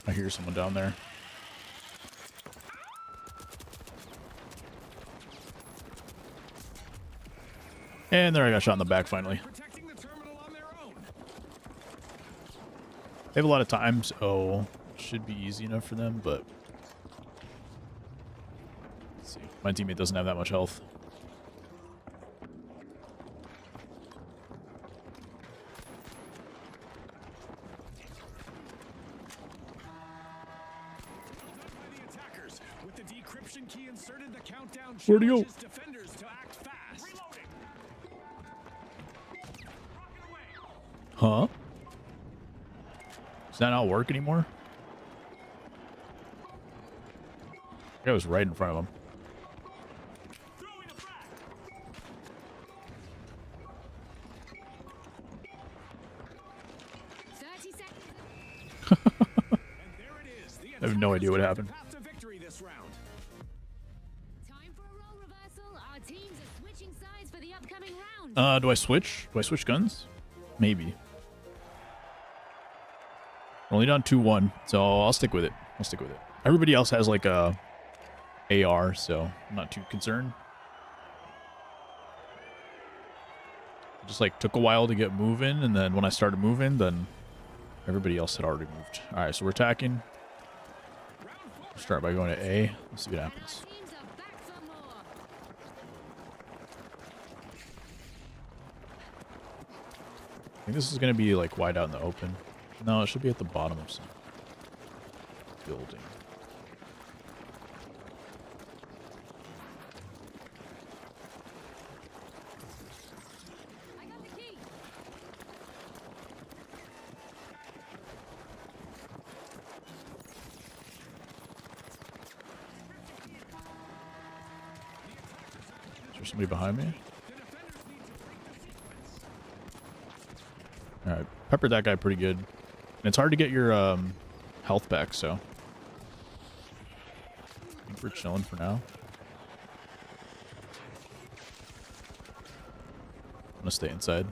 I hear someone down there. And there I got shot in the back finally. Protecting the terminal on their own. They have a lot of time, so it should be easy enough for them, but let's see. My teammate doesn't have that much health. By the attackers, with the decryption key inserted, the countdown Where'd he go? challenges defenders to act fast. Reloading. Rocket away. Huh? Does that not work anymore? I was right in front of him. Throwing a frag. 30 seconds. And there it is. The I have no idea what attackers happened. path to victory this round. Time for a role reversal. Our teams are switching sides for the upcoming round. Do I switch? Do I switch guns? Maybe. We're only down 2-1, so I'll stick with it. I'll stick with it. Everybody else has like a AR, so I'm not too concerned. It just like took a while to get moving, and then when I started moving, then everybody else had already moved. All right, so we're attacking. We'll start by going to A. Let's see what And happens. our teams are back for more. I think this is going to be like wide out in the open. No, it should be at the bottom of some building. I got the key. Is there somebody behind me? Alright, peppered that guy pretty good. And it's hard to get your health back, so I think we're chilling for now. I'm gonna stay inside.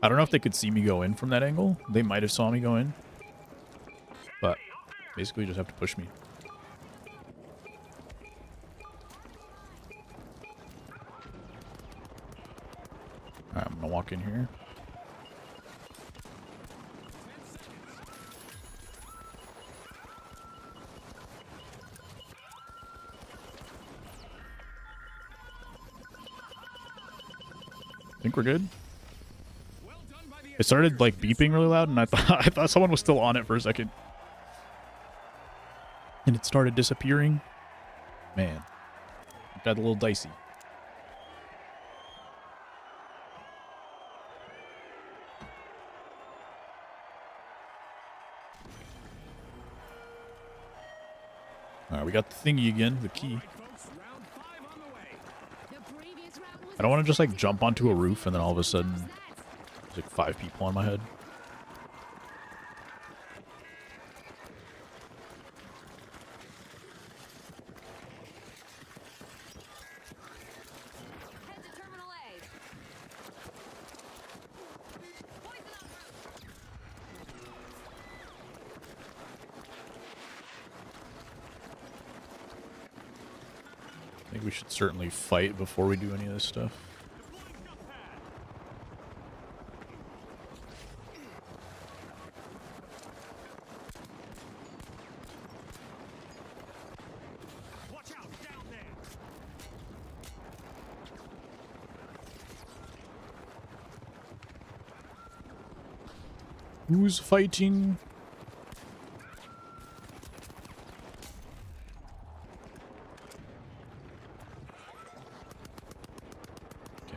I don't know if they could see me go in from that angle. They might have saw me go in. But basically just have to push me. Alright, I'm gonna walk in here. I think we're good. It started like beeping really loud, and I thought someone was still on it for a second, and it started disappearing. Man, it got a little dicey. All right, we got the thingy again, the key. I don't want to just like jump onto a roof and then all of a sudden there's like 5 people on my head. I think we should certainly fight before we do any of this stuff. Watch out down there. Who's fighting?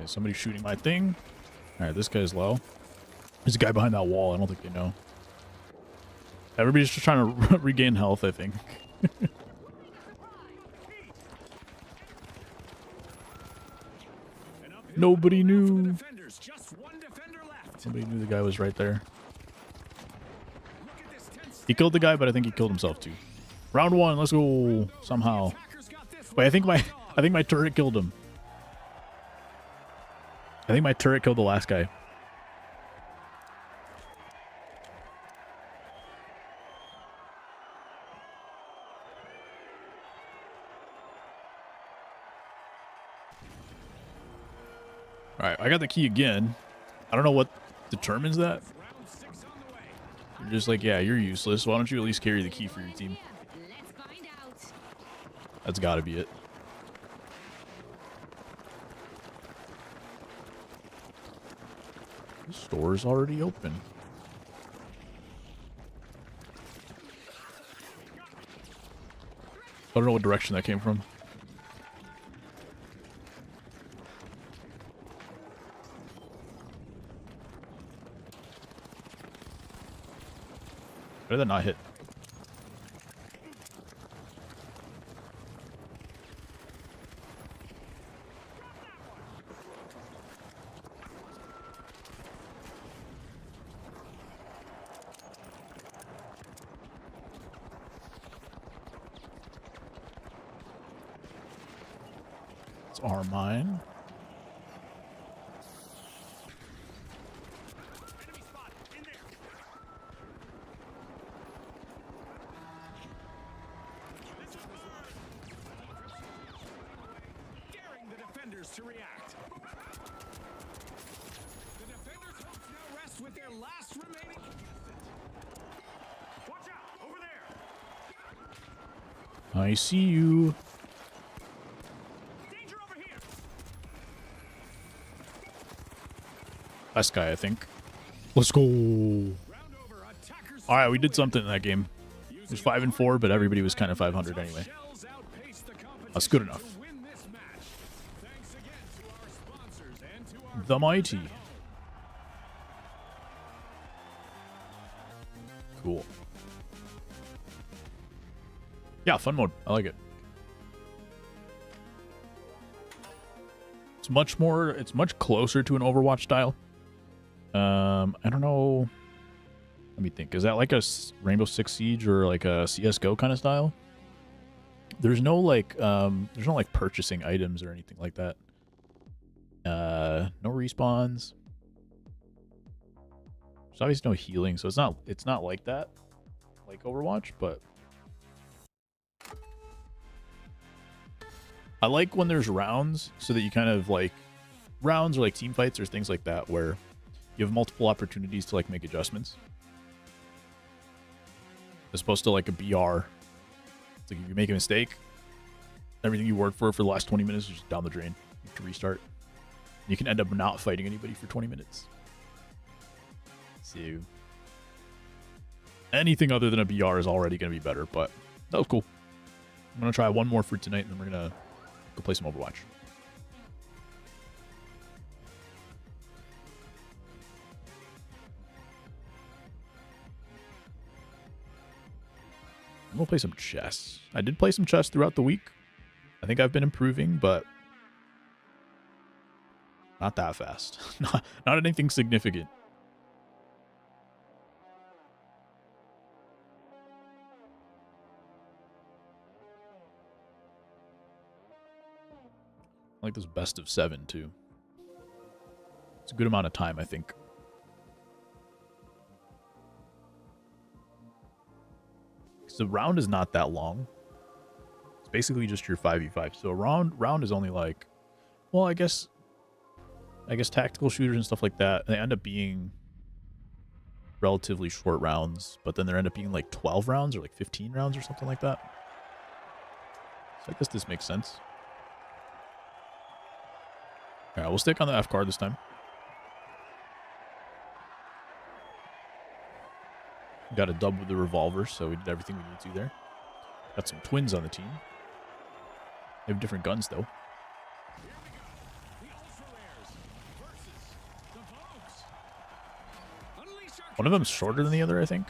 Somebody's shooting my thing. Alright, this guy's low. There's a guy behind that wall. I don't think they know. Everybody's just trying to regain health, I think. Nobody knew. Somebody knew the guy was right there. He killed the guy, but I think he killed himself too. Round 1, let's go. Somehow. Wait, I think my turret killed him. I think my turret killed the last guy. Alright, I got the key again. I don't know what determines that. You're just like, yeah, you're useless. Why don't you at least carry the key for your team? That's gotta be it. The store's already open. I don't know what direction that came from. Why did that not hit? Are mine. Daring the defenders to react. The defenders' hopes now rest with their last remaining. Watch out over there. I see you. Last guy, I think. Let's go. Alright, we did something in that game. It was 5-4, but everybody was kind of 500 anyway. That's good enough. The Mighty. Cool. Yeah, fun mode. I like it. It's much more. It's much closer to an Overwatch style. I don't know. Let me think. Is that like a Rainbow Six Siege or like a CS:GO kind of style? There's no like purchasing items or anything like that. No respawns. There's obviously no healing, so it's not like that, like Overwatch, but I like when there's rounds so that you kind of like rounds or like team fights or things like that where you have multiple opportunities to like make adjustments. As opposed to like a BR. It's like if you make a mistake, everything you worked for the last 20 minutes is just down the drain. You have to restart. You can end up not fighting anybody for 20 minutes. So anything other than a BR is already going to be better, but that was cool. I'm going to try one more for tonight, and then we're going to go play some Overwatch. I'm going to play some chess. I did play some chess throughout the week. I think I've been improving, but not that fast. Not anything significant. I like this best of 7 too. It's a good amount of time, I think. The round is not that long. It's basically just your 5v5. So a round is only like, well, I guess tactical shooters and stuff like that, they end up being relatively short rounds, but then there end up being like 12 rounds or like 15 rounds or something like that. So I guess this makes sense. All right, we'll stick on the F card this time. Got a dub with the revolver, so we did everything we need to there. Got some twins on the team. They have different guns, though. One of them's shorter than the other, I think.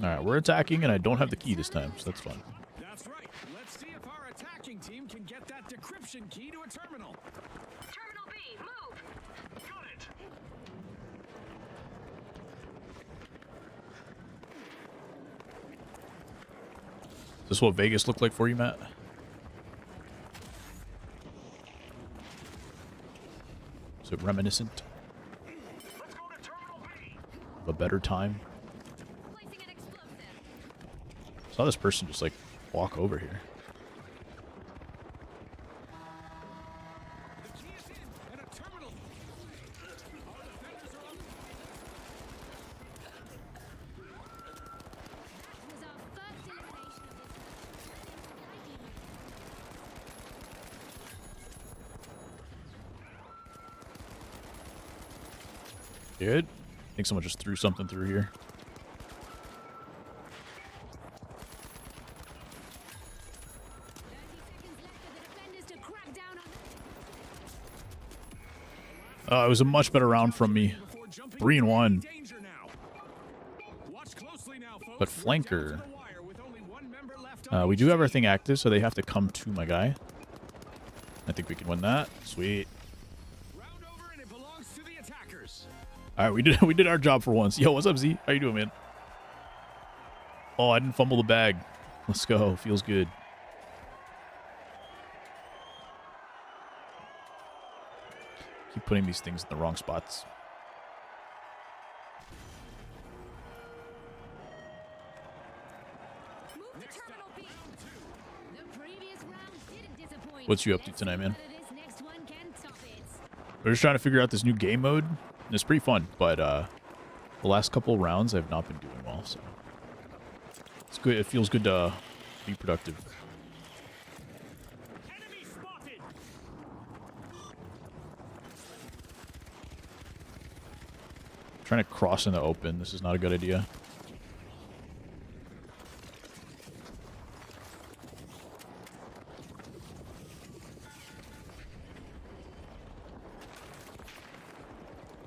Alright, we're attacking, and I don't have the key this time, so that's fun. That's right. Let's see if our attacking team can get that decryption key to a terminal. Terminal B, move! Got it. Is this what Vegas looked like for you, Matt? Is it reminiscent Let's go to terminal B. of a better time? Saw this person just like walk over here. The key is in at a terminal. Our defenders are up. Was our first elimination of this. Good. I think someone just threw something through here. It was a much better round from me. 3-1. But flanker. We do have our thing active, so they have to come to my guy. I think we can win that. Sweet. All right, we did our job for once. Yo, what's up, Z? How you doing, man? Oh, I didn't fumble the bag. Let's go. Feels good. Keep putting these things in the wrong spots. What's you up to tonight, man? We're just trying to figure out this new game mode. And it's pretty fun, but the last couple rounds I've not been doing well, so it's good. It feels good to be productive. Trying to cross in the open. This is not a good idea.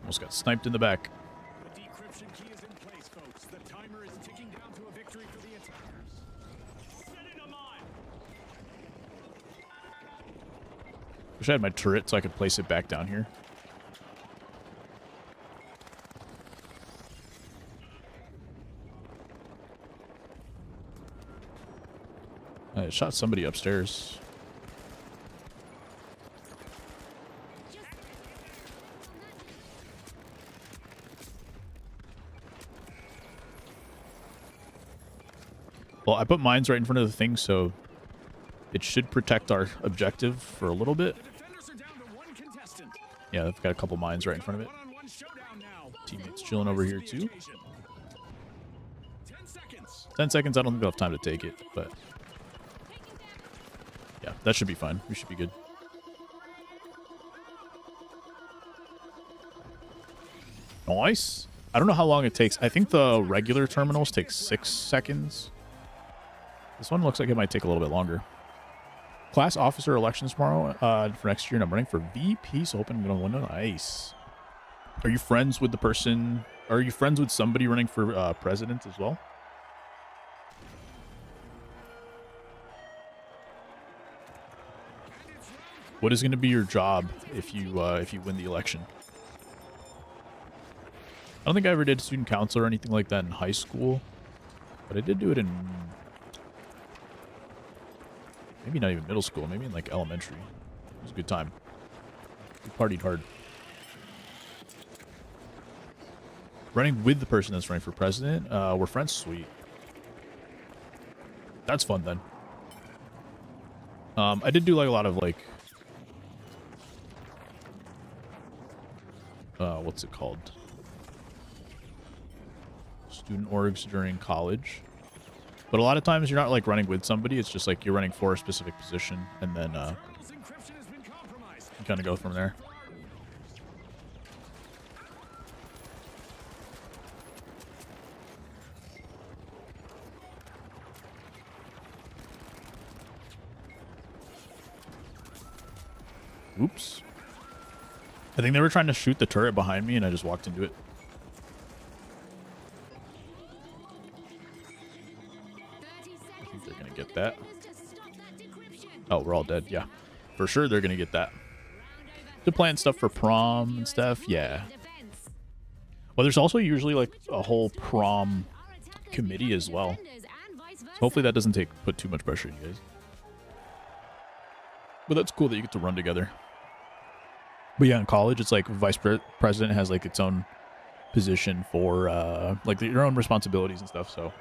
Almost got sniped in the back. The decryption key is in place, folks. The timer is ticking down to a victory for the attackers. Wish I had my turret so I could place it back down here. I shot somebody upstairs. Well, I put mines right in front of the thing, so it should protect our objective for a little bit. Yeah, I've got a couple mines right in front of it. Teammates chilling over here, too. 10 seconds, I don't think I'll have time to take it, but... yeah, that should be fine. We should be good. Nice. I don't know how long it takes. I think the regular terminals take 6 seconds. This one looks like it might take a little bit longer. Class officer elections tomorrow for next year, and I'm running for VP, so hoping I'm going to win. Nice. Are you friends with the person? Are you friends with somebody running for president as well? What is going to be your job if you win the election? I don't think I ever did student council or anything like that in high school, but I did do it in maybe not even middle school, maybe in like elementary. It was a good time. We partied hard. Running with the person that's running for president. We're friends. Sweet. That's fun then. I did do like a lot of like what's it called? Student orgs during college. But a lot of times you're not like running with somebody, it's just like you're running for a specific position, and then you kind of go from there. Oops. I think they were trying to shoot the turret behind me, and I just walked into it. I think they're going to get that. Oh, we're all dead. Yeah. For sure they're going to get that. They're playing stuff for prom and stuff. Yeah. Well, there's also usually like a whole prom committee as well. So hopefully that doesn't put too much pressure on you guys. But that's cool that you get to run together. But yeah, in college, it's like vice president has like its own position for like your own responsibilities and stuff. So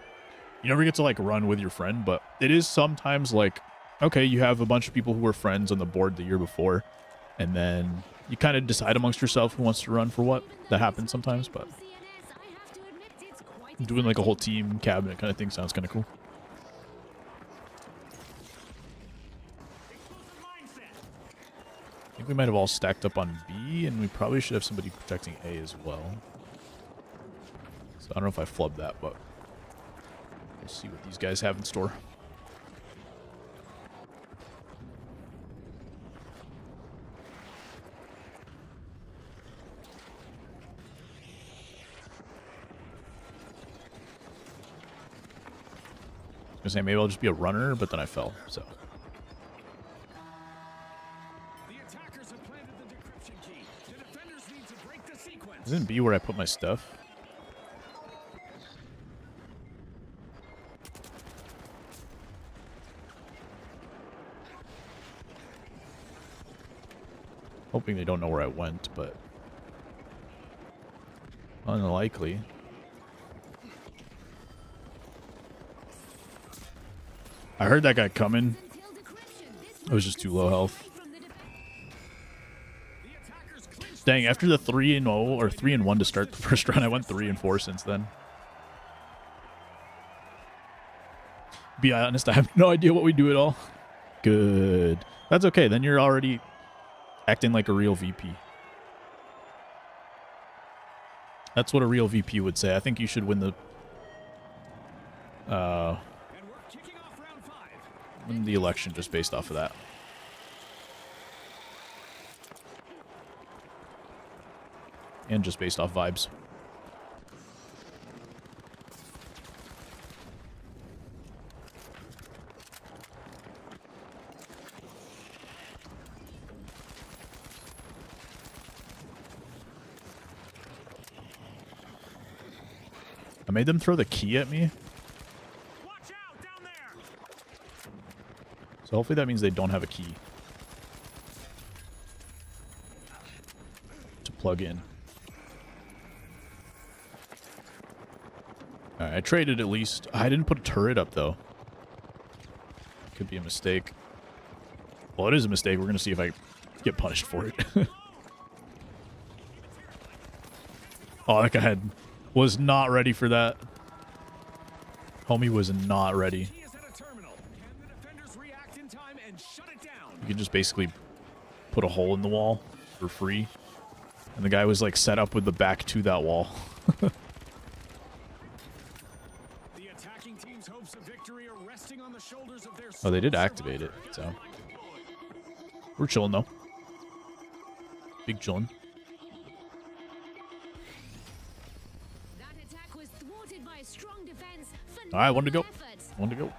you never get to like run with your friend, but it is sometimes like, okay, you have a bunch of people who were friends on the board the year before, and then you kind of decide amongst yourself who wants to run for what. That happens sometimes, but doing like a whole team cabinet kind of thing sounds kind of cool. I think we might have all stacked up on B, and we probably should have somebody protecting A as well. So I don't know if I flubbed that, but we'll see what these guys have in store. I was gonna say maybe I'll just be a runner, but then I fell, so. Isn't B where I put my stuff? Hoping they don't know where I went, but unlikely. I heard that guy coming. I was just too low health. Dang, after the 3-0 or 3-1 to start the first round, I went 3-4 since then. Be honest, I have no idea what we do at all. Good. That's okay. Then you're already acting like a real VP. That's what a real VP would say. I think you should win the election just based off of that. And just based off vibes. made them throw the key at me. Watch out down there. So hopefully that means they don't have a key to plug in. Alright, I traded at least. I didn't put a turret up though. Could be a mistake. Well, it is a mistake. We're going to see if I get punished for it. Oh, that guy was not ready for that. Homie was not ready. Key is at a terminal. Can the defenders react in time and shut it down? You can just basically put a hole in the wall for free. And the guy was like set up with the back to that wall. The attacking team's hopes of victory are resting on the shoulders of their Oh, they did activate it, so we're chilling though. Big chilling. That attack was thwarted by a strong defense. All right, one to go. Efforts. One to go.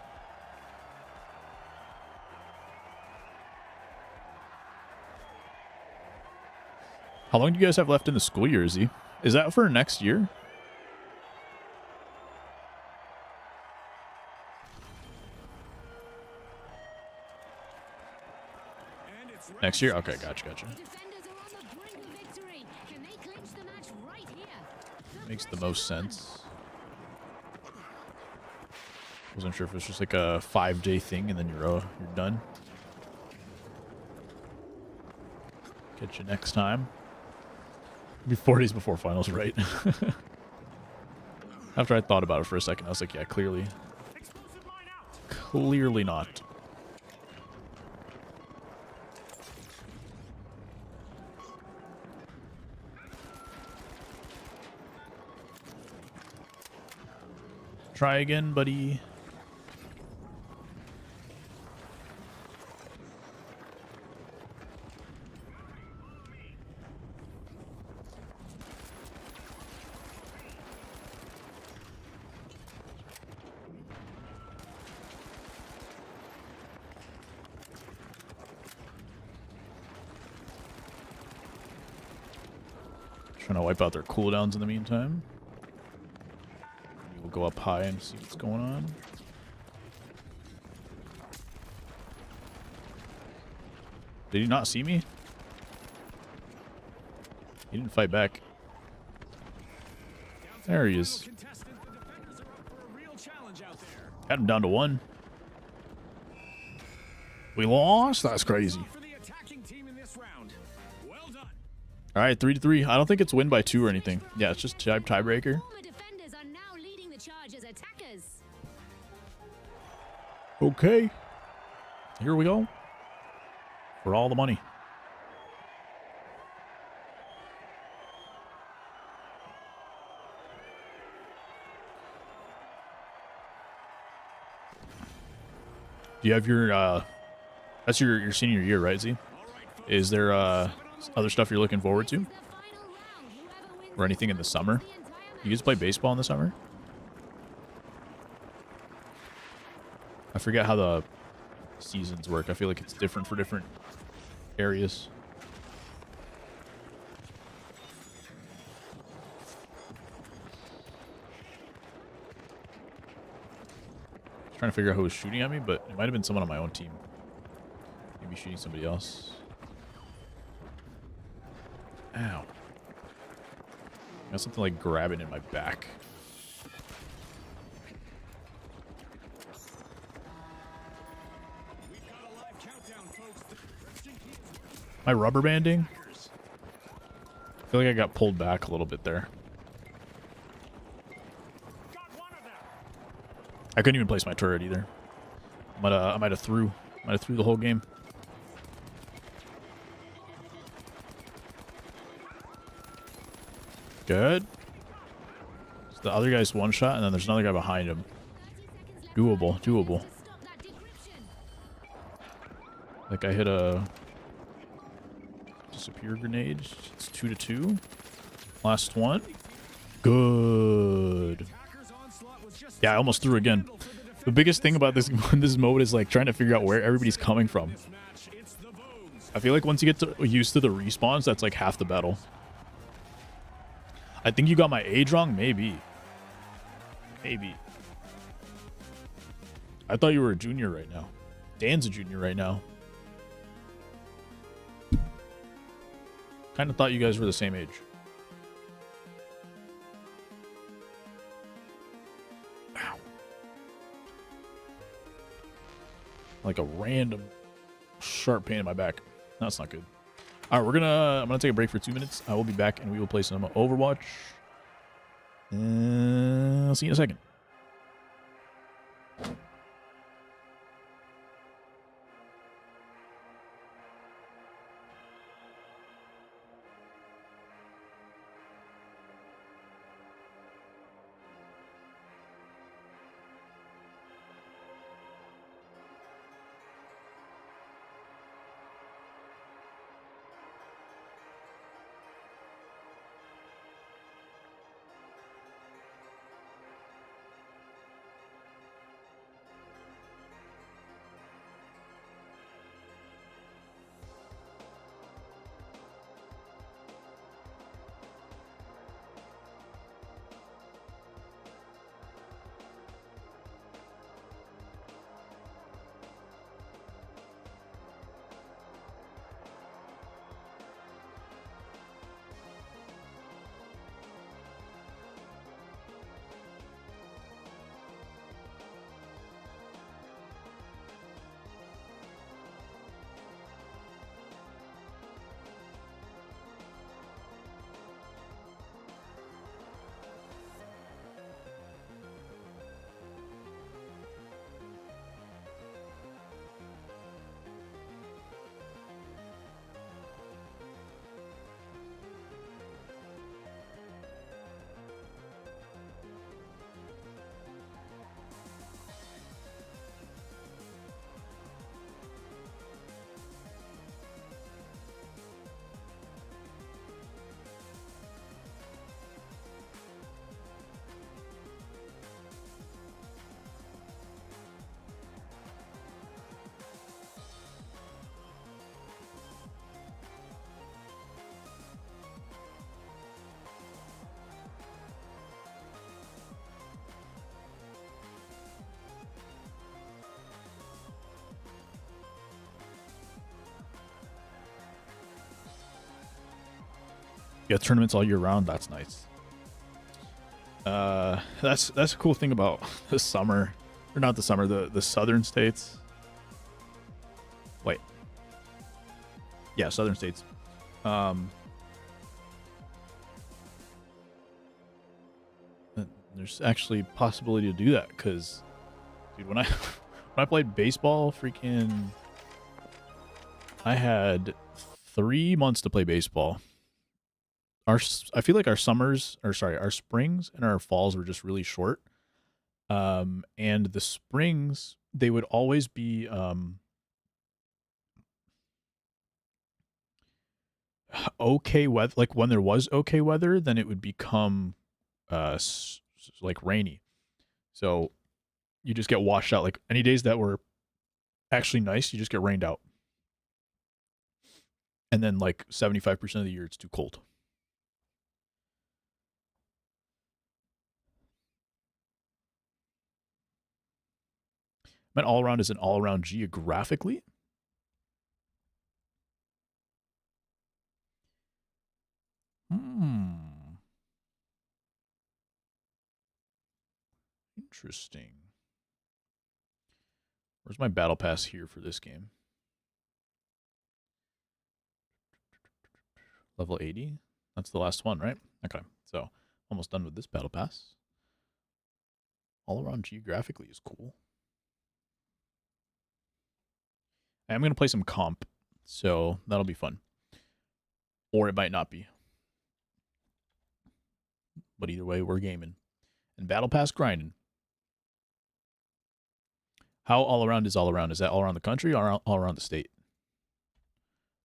How long do you guys have left in the school year, Izzy? Is that for next year? And it's Next year? Okay, gotcha. Defenders are on the brink of victory. Can they clinch the match right here? Makes the most sense. Wasn't sure if it was just like a 5-day thing and then you're done. Catch you next time. Be 4 days before finals, right? After I thought about it for a second, I was like, yeah, clearly explosive mine out. clearly not. Try again, buddy. Trying to wipe out their cooldowns in the meantime. We'll go up high and see what's going on. Did he not see me? He didn't fight back. There he is. Contestant, the defenders are up for a real challenge out there. Had him down to 1. We lost? That's crazy. For the attacking team in this round. Well done. All right, 3-3. I don't think it's win by 2 or anything. Yeah, it's just tiebreaker. Former defenders are now leading the charge as attackers. Okay. Here we go. For all the money. Do you have your that's your senior year, right, Z? Is there other stuff you're looking forward to? The final round. Whoever wins Or anything in the summer? the entire You guys play baseball in the summer? I forget how the seasons work. I feel like it's different for different areas. Trying to figure out who was shooting at me, but it might have been someone on my own team. Maybe shooting somebody else. Ow. I got something like grabbing in my back. We've got a live countdown, folks. The Christian key is Am I rubber banding? I feel like I got pulled back a little bit there. got one of them. I couldn't even place my turret either. I might have threw the whole game. Good. So the other guy's one shot, and then there's another guy behind him. 30 seconds left. Doable. To stop that decryption. Like I hit a disappear grenade. It's 2-2. Last one. Good. Attacker's onslaught was just Yeah, I almost threw again. for the defense. The biggest thing about this mode is like trying to figure out where everybody's coming from. This match, it's the Vogues. I feel like once you get used to the respawns, that's like half the battle. I think you got my age wrong, maybe. Maybe. I thought you were a junior right now. Dan's a junior right now. Kind of thought you guys were the same age. Ow. Like a random sharp pain in my back. That's not good. All right, I'm gonna take a break for 2 minutes. I will be back and we will play some Overwatch. I'll see you in a second. Yeah, tournaments all year round. That's nice. That's a cool thing about the summer, or not the summer, the southern states. Wait, yeah, southern states. There's actually possibility to do that because, dude, when I when I played baseball, freaking, I had 3 months to play baseball. I feel like our springs and our falls were just really short. And the springs, they would always be okay weather. Like when there was okay weather, then it would become like rainy. So you just get washed out. Like any days that were actually nice, you just get rained out. And then like 75% of the year, it's too cold. I meant all around is an all around geographically. Interesting. Where's my battle pass here for this game? Level 80? That's the last one, right? Okay, so almost done with this battle pass. All around geographically is cool. I'm going to play some comp, so that'll be fun. Or it might not be. But either way, we're gaming. And battle pass grinding. How all around is all around? Is that all around the country or all around the state?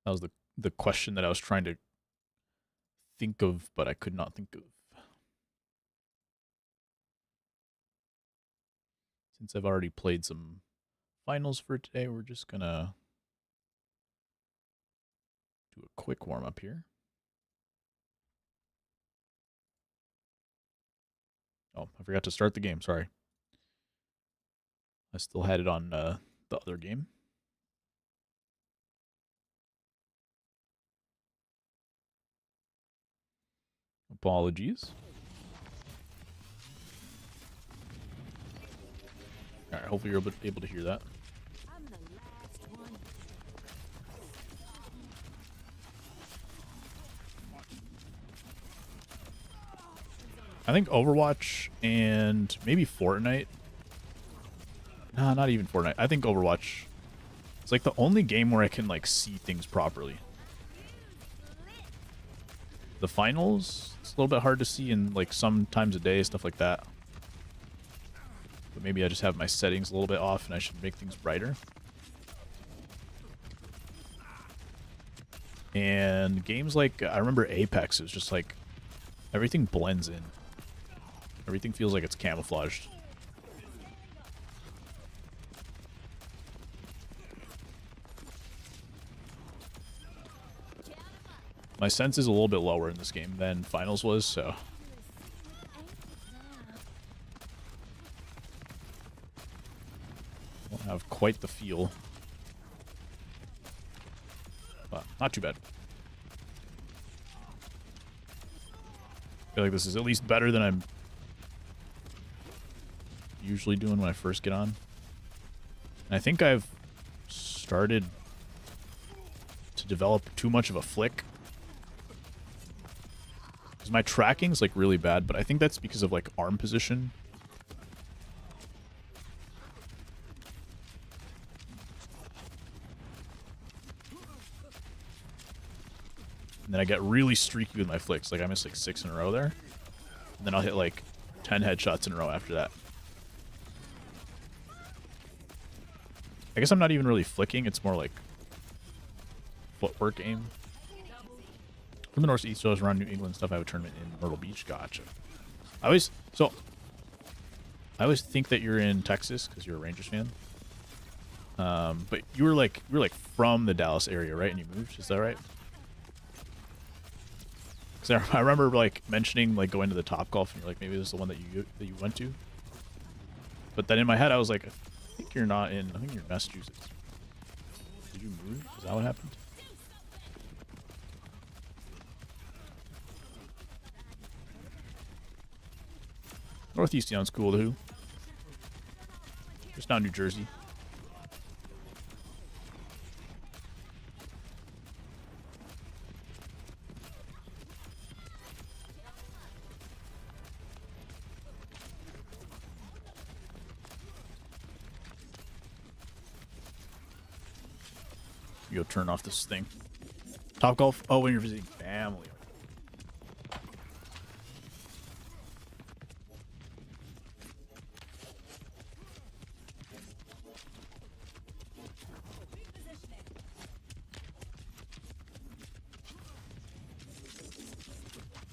That was the question that I was trying to think of, but I could not think of. Since I've already played some finals for today, we're just going to do a quick warm-up here. Oh, I forgot to start the game. Sorry. I still had it on the other game. Apologies. All right, hopefully you're able to hear that. I'm the last one. I think Overwatch and maybe Fortnite. Nah, not even Fortnite. I think Overwatch. It's like the only game where I can like see things properly. The finals, it's a little bit hard to see in like some times a day, stuff like that. But maybe I just have my settings a little bit off and I should make things brighter. And games like, I remember Apex, is just like, everything blends in. Everything feels like it's camouflaged. My sense is a little bit lower in this game than finals was, so. Don't have quite the feel. But not too bad. I feel like this is at least better than I'm usually doing when I first get on. And I think I've started to develop too much of a flick. Because my tracking's like really bad, but I think that's because of like arm position. And then I get really streaky with my flicks. Like I missed like 6 in a row there. And then I'll hit like 10 headshots in a row after that. I guess I'm not even really flicking. It's more like footwork aim. From the northeast, so I was around New England stuff. I have a tournament in Myrtle Beach. Gotcha. I always think that you're in Texas because you're a Rangers fan. But you were like from the Dallas area, right? And you moved. Is that right? Because I remember like mentioning like going to the Topgolf, and you're like, maybe this is the one that you went to. But then in my head, I was like, I think you're not in. I think you're in Massachusetts. Did you move? Is that what happened? Northeast sounds cool too. Just not New Jersey. You go turn off this thing. Topgolf? Oh, when you're visiting family.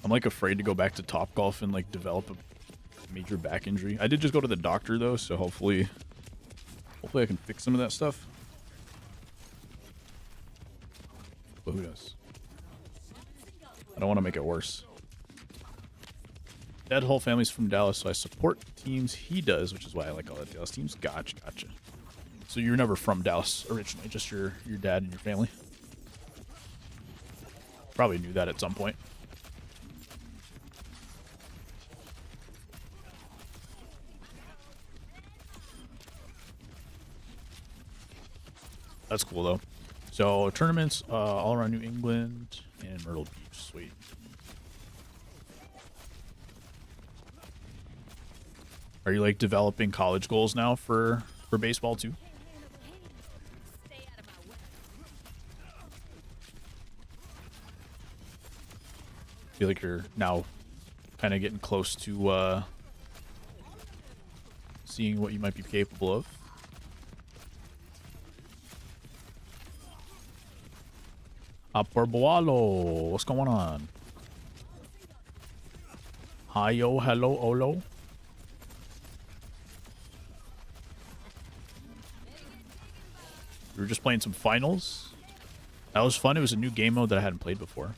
I'm like afraid to go back to Topgolf and like develop a major back injury. I did just go to the doctor though, so hopefully I can fix some of that stuff. But who knows? I don't want to make it worse. Dad whole family's from Dallas, so I support the teams he does, which is why I like all the Dallas teams. Gotcha. So you're never from Dallas originally, just your dad and your family. Probably knew that at some point. That's cool though. So tournaments all around New England and Myrtle Beach. Sweet. Are you like developing college goals now for baseball too? Feel like you're now kind of getting close to seeing what you might be capable of. Aporboalo, what's going on? Hi yo, hello, olo. We were just playing some finals. That was fun. It was a new game mode that I hadn't played before.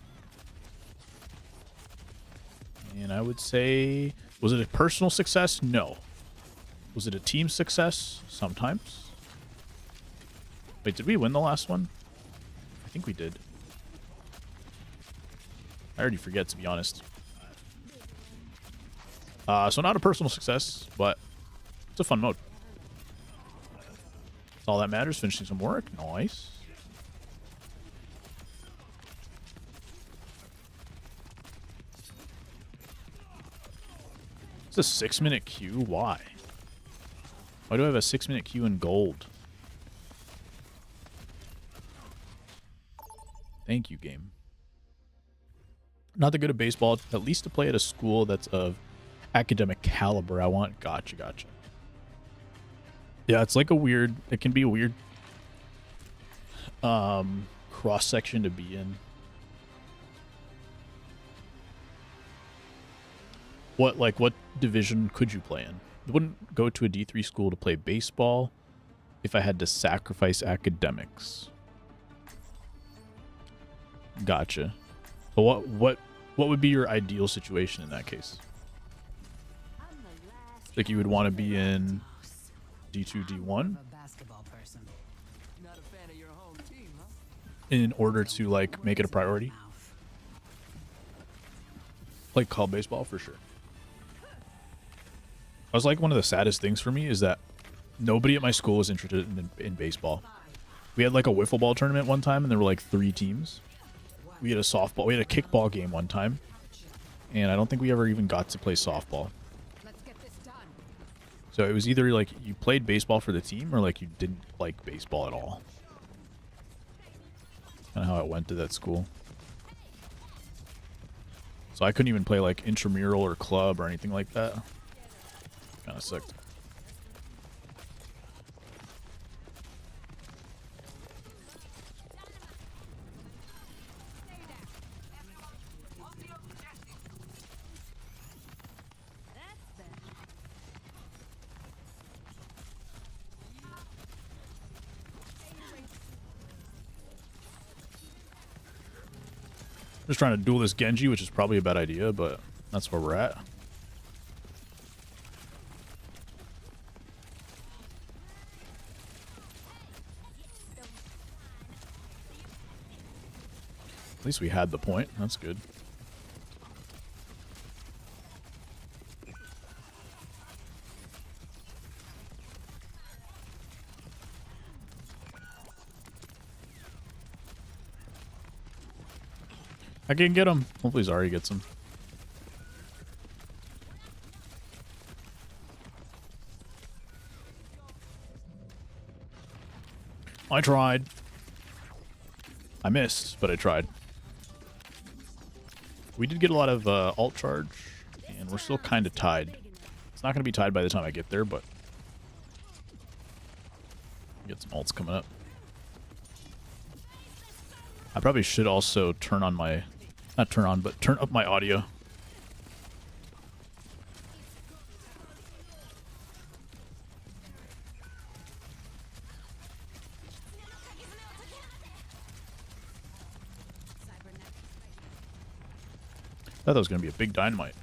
And I would say Was it a personal success? No. Was it a team success? Sometimes. Wait, did we win the last one? I think we did. I already forget, to be honest. So not a personal success, but it's a fun mode. That's all that matters. Finishing some work. Nice. It's a 6-minute queue? Why? Why do I have a 6-minute queue in gold? Thank you, game. Not that good at baseball, at least to play at a school that's of academic caliber I want. Gotcha, gotcha. Yeah, it's like a weird, it can be a weird cross-section to be in. What division could you play in? I wouldn't go to a D3 school to play baseball if I had to sacrifice academics. Gotcha. But what would be your ideal situation in that case? Like you would want to be in D2, D1 in order to like make it a priority? Like call baseball for sure. I was like, one of the saddest things for me is that nobody at my school was interested in baseball. We had like a wiffle ball tournament one time and there were like 3 teams. We had a softball, we had a kickball game one time. And I don't think we ever even got to play softball. So it was either like you played baseball for the team or like you didn't like baseball at all. Kind of how it went to that school. So I couldn't even play like intramural or club or anything like that. Kind of sucked. Just trying to duel this Genji, which is probably a bad idea, but that's where we're at. At least we had the point. That's good. I can get him. Hopefully Zari gets him. I tried. I missed, but I tried. We did get a lot of alt charge, and we're still kind of tied. It's not going to be tied by the time I get there, but get some alts coming up. I probably should also turn on my, not turn on, but turn up my audio. I thought that was going to be a big dynamite.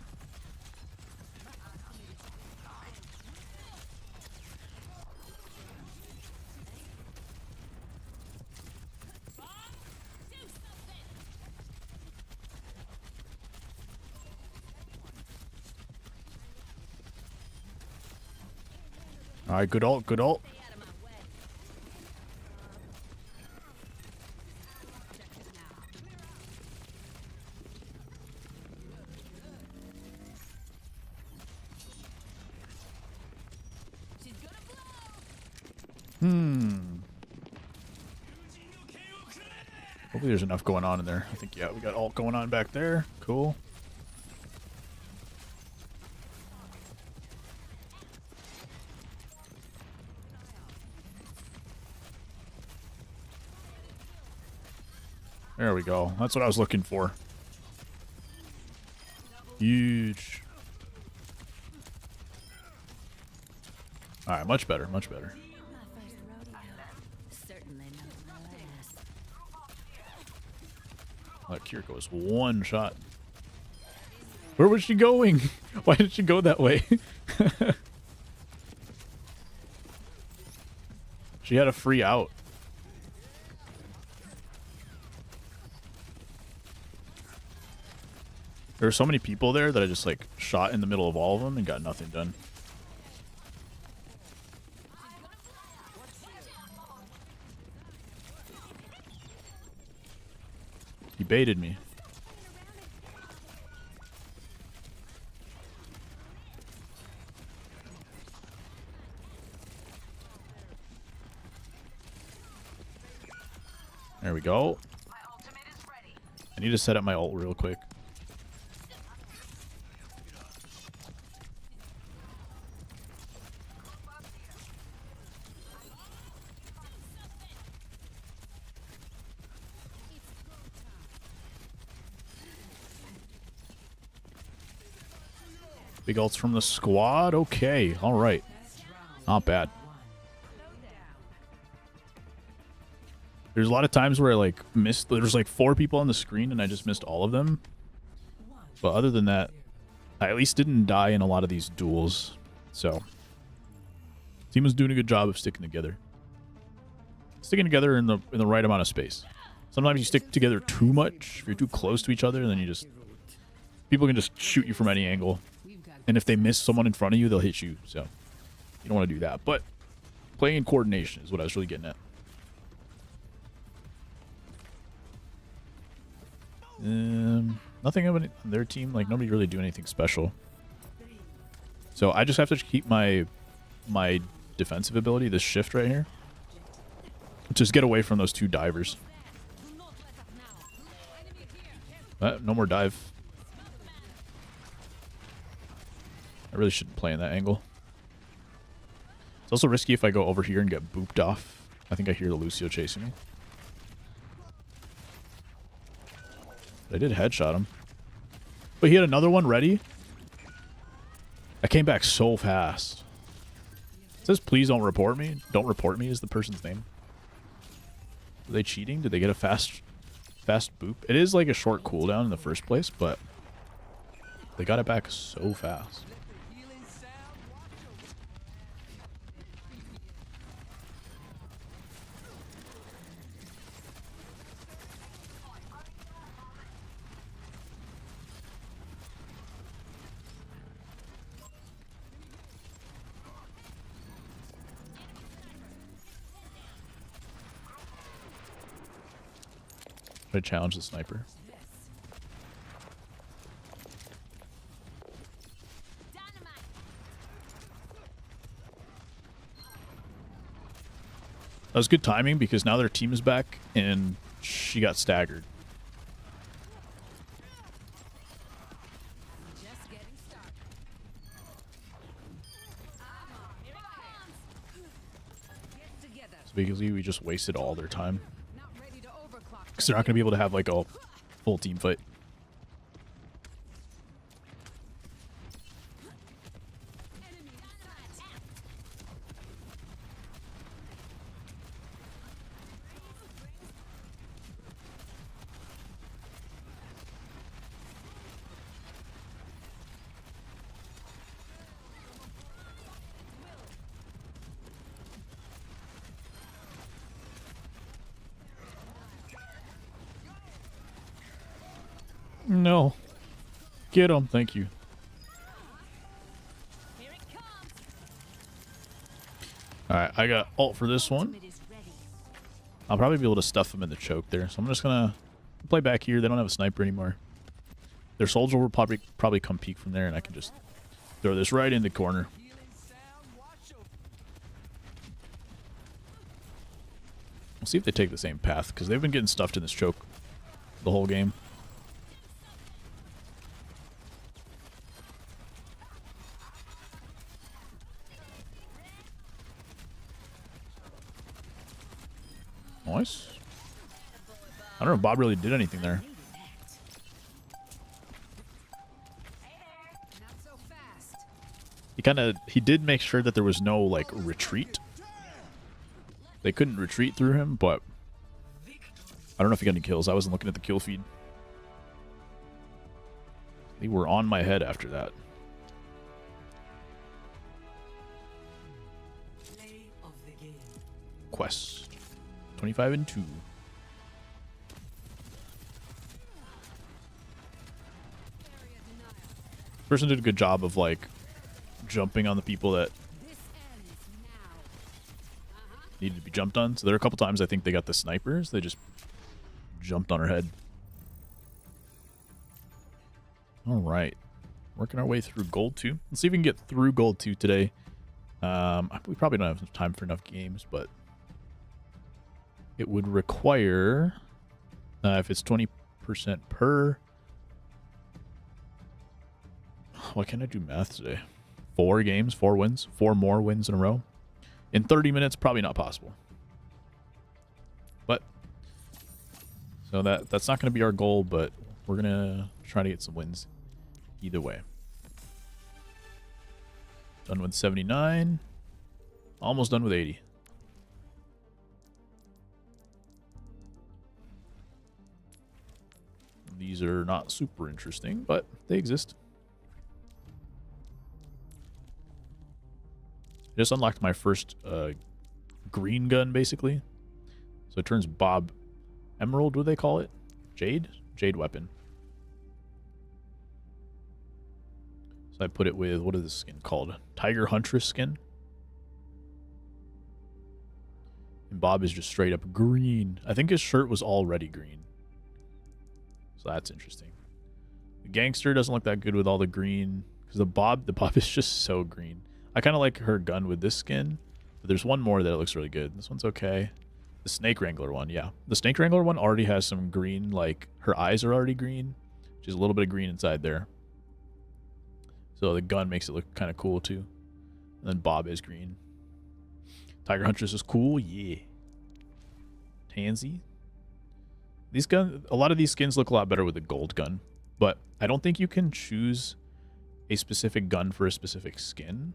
Alright, good ult, good ult. Hopefully there's enough going on in there. I think, yeah, we got ult going on back there. Cool. There we go. That's what I was looking for. Huge. Alright, much better, much better. That Kiriko is one shot. Where was she going? Why did she go that way? She had a free out. There were so many people there that I just like shot in the middle of all of them and got nothing done. He baited me. There we go. I need to set up my ult real quick. Big ults from the squad. Okay. All right. Not bad. There's a lot of times where I like missed. There's like 4 people on the screen and I just missed all of them. But other than that, I at least didn't die in a lot of these duels. So team was doing a good job of sticking together. Sticking together in the right amount of space. Sometimes you stick together too much. If you're too close to each other, and then you just people can just shoot you from any angle. And if they miss someone in front of you, they'll hit you. So you don't want to do that. But playing in coordination is what I was really getting at. Nothing on their team. Like nobody really do anything special. So I just have to keep my defensive ability, this shift right here. Just get away from those 2 divers. No more dive. I really shouldn't play in that angle. It's also risky if I go over here and get booped off. I think I hear the Lucio chasing me. But I did headshot him. But he had another one ready. I came back so fast. It says please don't report me. Don't report me is the person's name. Are they cheating? Did they get a fast boop? It is like a short cooldown in the first place, but they got it back so fast. Try to challenge the sniper. That was good timing because now their team is back and she got staggered. So basically we just wasted all their time. Because they're not going to be able to have like a full team fight. No. Get him. Thank you. Alright, I got ult for this one. I'll probably be able to stuff him in the choke there. So I'm just going to play back here. They don't have a sniper anymore. Their soldier will probably come peek from there, and I can just throw this right in the corner. We'll see if they take the same path, because they've been getting stuffed in this choke the whole game. Nice. I don't know if Bob really did anything there. He did make sure that there was no like retreat. They couldn't retreat through him, but I don't know if he got any kills. I wasn't looking at the kill feed. They were on my head after that. Quest 25 and 2. Person did a good job of like jumping on the people that needed to be jumped on. So there are a couple times I think they got the snipers. They just jumped on her head. All right. Working our way through gold 2. Let's see if we can get through gold 2 today. We probably don't have time for enough games, but it would require, if it's 20% per, why can't I do math today? 4 games, 4 wins, 4 more wins in a row. In 30 minutes, probably not possible. But, so that's not going to be our goal, but we're going to try to get some wins either way. Done with 79. Almost done with 80. These are not super interesting, but they exist. I just unlocked my first green gun, basically. So it turns Bob Emerald, what do they call it? Jade? Jade weapon. So I put it with, what is this skin called? Tiger Huntress skin. And Bob is just straight up green. I think his shirt was already green. So that's interesting. The gangster doesn't look that good with all the green. Because the Bob is just so green. I kind of like her gun with this skin. But there's one more that looks really good. This one's okay. The Snake Wrangler one, yeah. The Snake Wrangler one already has some green, like, her eyes are already green. Just a little bit of green inside there. So the gun makes it look kind of cool, too. And then Bob is green. Tiger Huntress is cool, yeah. Tansy. A lot of these skins look a lot better with the gold gun. But I don't think you can choose a specific gun for a specific skin.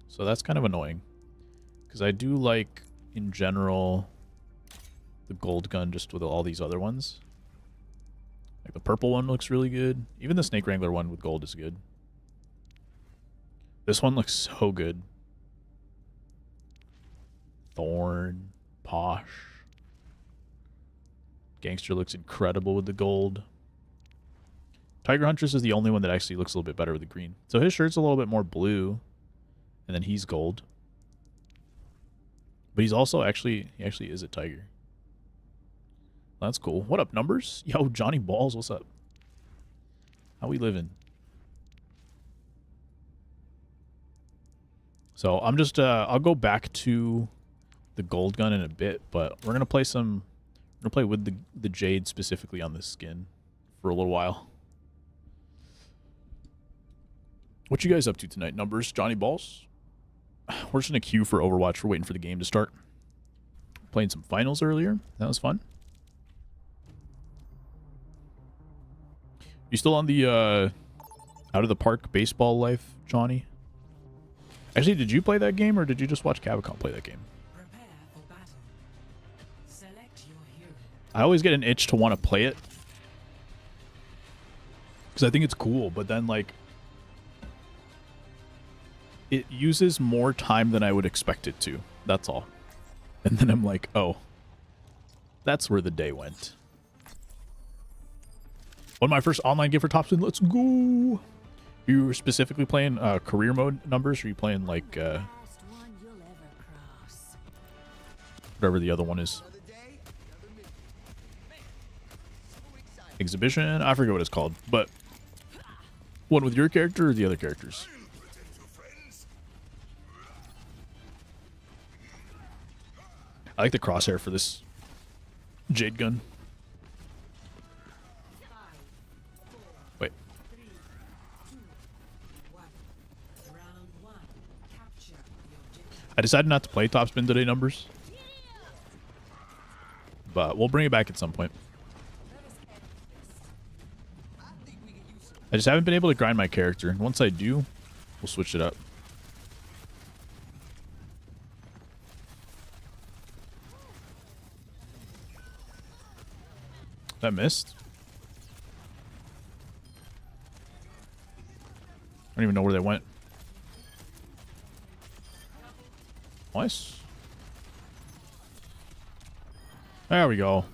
So that's kind of annoying. Because I do like, in general, the gold gun just with all these other ones. Like the purple one looks really good. Even the Snake Wrangler one with gold is good. This one looks so good. Thorn. Posh. Gangster looks incredible with the gold. Tiger Huntress is the only one that actually looks a little bit better with the green. So his shirt's a little bit more blue. And then he's gold. But he's also he actually is a tiger. That's cool. What up, numbers? Yo, Johnny Balls, what's up? How we living? So I'm just, I'll go back to the gold gun in a bit, but we're going to play with the Jade specifically on this skin for a little while. What you guys up to tonight, numbers? Johnny Balls? We're just in a queue for Overwatch. We're waiting for the game to start. Playing some finals earlier. That was fun. You still on the out of the park baseball life, Johnny? Actually, did you play that game or did you just watch Cavicon play that game? Prepare for battle. Select your hero. I always get an itch to want to play it. Because I think it's cool, but then like it uses more time than I would expect it to. That's all. And then I'm like, oh, that's where the day went. One of my first online game for top spin. Let's go. You were specifically playing career mode numbers, or are you playing like whatever the other one is? Exhibition? I forget what it's called, but one with your character or the other characters? I like the crosshair for this Jade gun. Wait. I decided not to play Topspin today, numbers. But we'll bring it back at some point. I just haven't been able to grind my character. And once I do, we'll switch it up. That missed. don't even know where they went. Nice. There we go.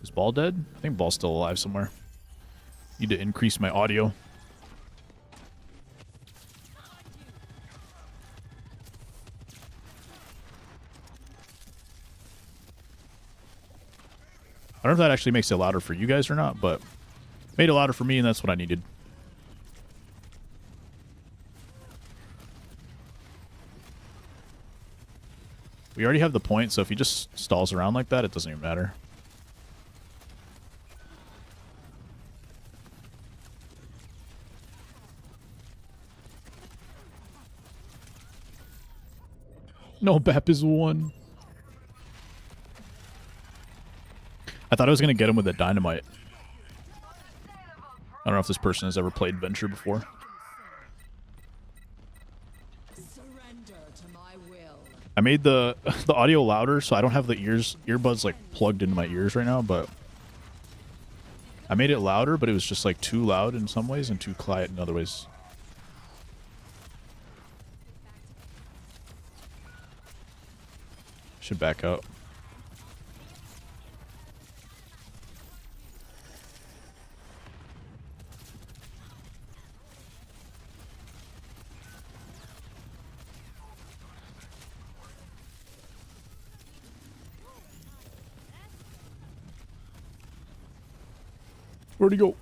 Is Ball dead? I think Ball's still alive somewhere. Need to increase my audio. I don't know if that actually makes it louder for you guys or not, but it made it louder for me, and that's what I needed. We already have the point, so if he just stalls around like that, it doesn't even matter. No, Bap is one. I thought I was going to get him with a dynamite. I don't know if this person has ever played Venture before. I made the audio louder, so I don't have the earbuds like plugged into my ears right now, but I made it louder, but it was just like too loud in some ways and too quiet in other ways. Should back out. Where'd he go?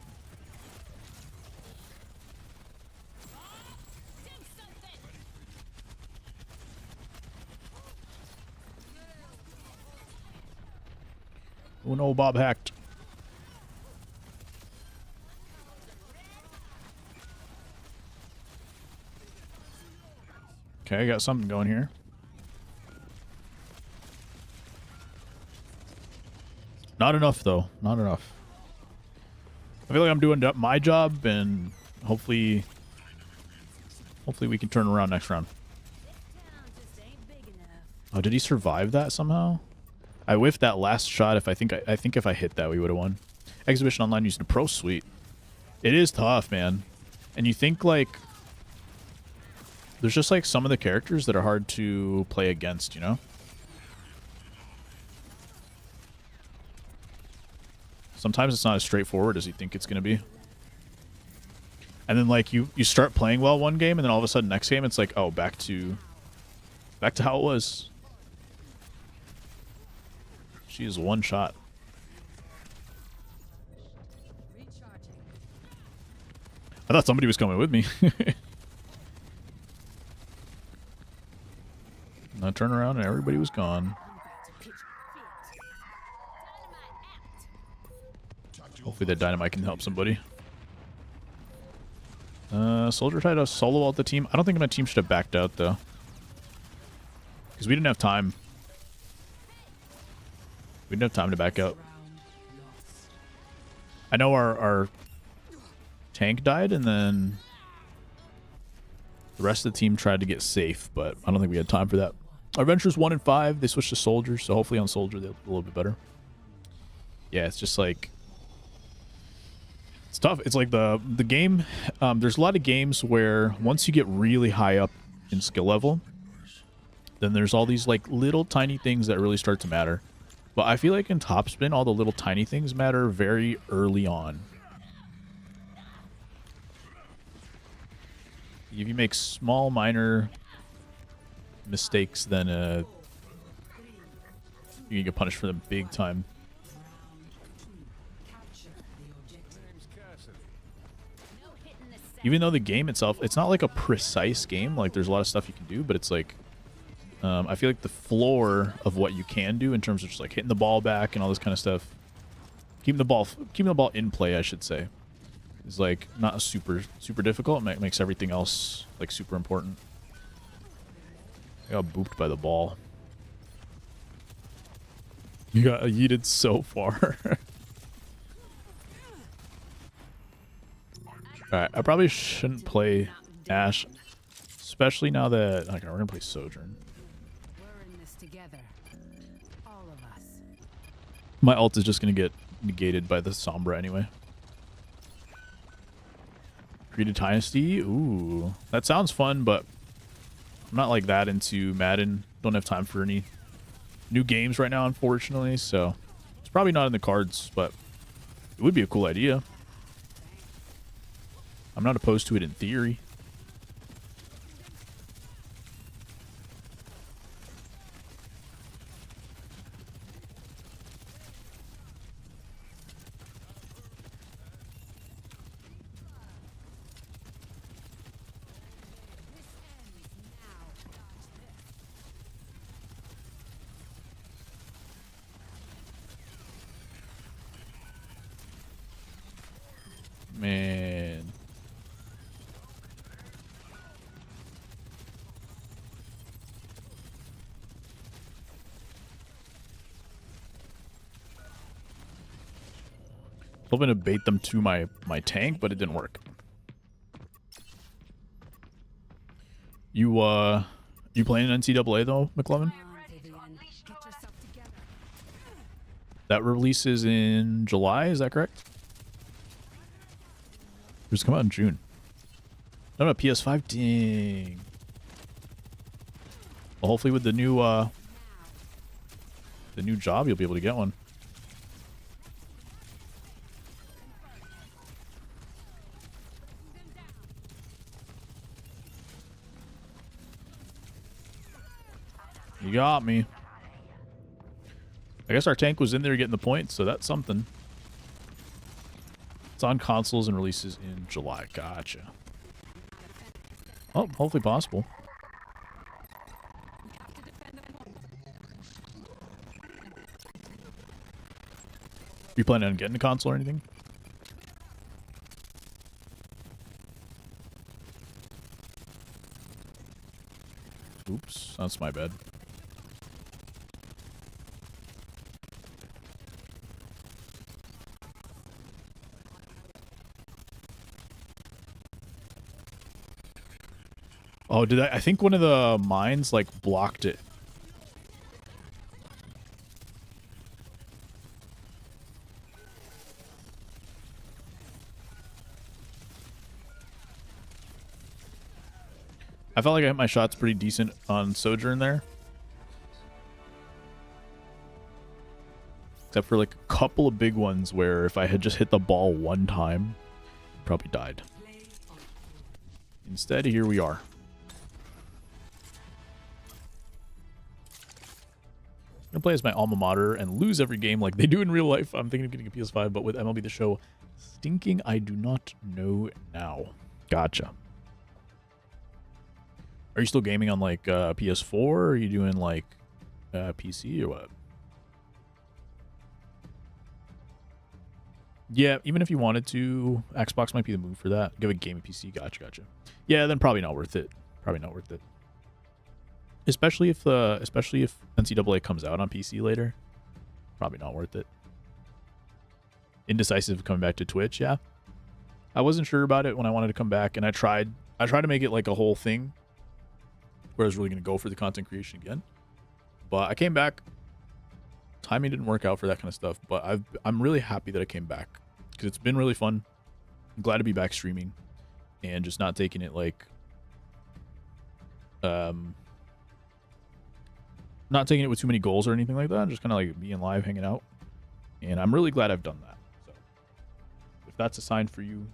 Oh no, Bob hacked. Okay, I got something going here. Not enough, though. Not enough. I feel like I'm doing my job, and hopefully we can turn around next round. Oh, did he survive that somehow? I whiffed that last shot. I think if I hit that, we would have won. Exhibition Online using a pro suite. It is tough, man. And you think like there's just like some of the characters that are hard to play against, you know? Sometimes it's not as straightforward as you think it's going to be. And then like you start playing well one game, and then all of a sudden next game it's like, oh, back to how it was. She is one shot. I thought somebody was coming with me. And I turned around and everybody was gone. Hopefully that dynamite can help somebody. Soldier tried to solo out the team. I don't think my team should have backed out though, because we didn't have time. We didn't have time to back out. I know our tank died, and then the rest of the team tried to get safe, but I don't think we had time for that. Our Venture's 1 and 5. They switched to Soldier, so hopefully on Soldier they'll a little bit better. Yeah, it's just like it's tough. It's like the game. There's a lot of games where once you get really high up in skill level, then there's all these like little tiny things that really start to matter. But I feel like in Topspin, all the little tiny things matter very early on. If you make small, minor mistakes, then you can get punished for them big time. Even though the game itself, it's not like a precise game. Like there's a lot of stuff you can do, but it's like I feel like the floor of what you can do in terms of just like hitting the ball back and all this kind of stuff, keeping the ball in play, I should say, is like not super difficult. It makes everything else like super important. I got booped by the ball. You got yeeted so far. Alright, I probably shouldn't play Ashe, especially now that okay, we're gonna play Sojourn. We're in this together. All of us. My ult is just gonna get negated by the Sombra anyway. Created Dynasty. Ooh, that sounds fun, but I'm not like that into Madden. Don't have time for any new games right now, unfortunately. So it's probably not in the cards, but it would be a cool idea. I'm not opposed to it in theory. Man. Hoping to bait them to my tank, but it didn't work. You playing NCAA though, McLovin? That releases in July, is that correct? It's come out in June. No, PS5. Dang. Well, hopefully with the new job, you'll be able to get one. You got me. I guess our tank was in there getting the points, so that's something. It's on consoles and releases in July. Gotcha. Oh, hopefully possible. You planning on getting a console or anything? Oops, that's my bad. Oh, did I think one of the mines like blocked it. I felt like I hit my shots pretty decent on Sojourn there. Except for like a couple of big ones where if I had just hit the ball one time, probably died. Instead, here we are. I'm gonna play as my alma mater and lose every game like they do in real life. I'm thinking of getting a PS5, but with MLB The Show stinking, I do not know now. Gotcha. Are you still gaming on like PS4? Or are you doing like PC or what? Yeah, even if you wanted to, Xbox might be the move for that. Give a gaming PC. Gotcha. Yeah, then probably not worth it. Probably not worth it. Especially if NCAA comes out on PC later. Probably not worth it. Indecisive coming back to Twitch, yeah. I wasn't sure about it when I wanted to come back, and I tried to make it like a whole thing where I was really going to go for the content creation again. But I came back. Timing didn't work out for that kind of stuff, but I'm really happy that I came back because it's been really fun. I'm glad to be back streaming and just not taking it like not taking it with too many goals or anything like that. Just kind of like being live, hanging out. And I'm really glad I've done that. So if that's a sign for you,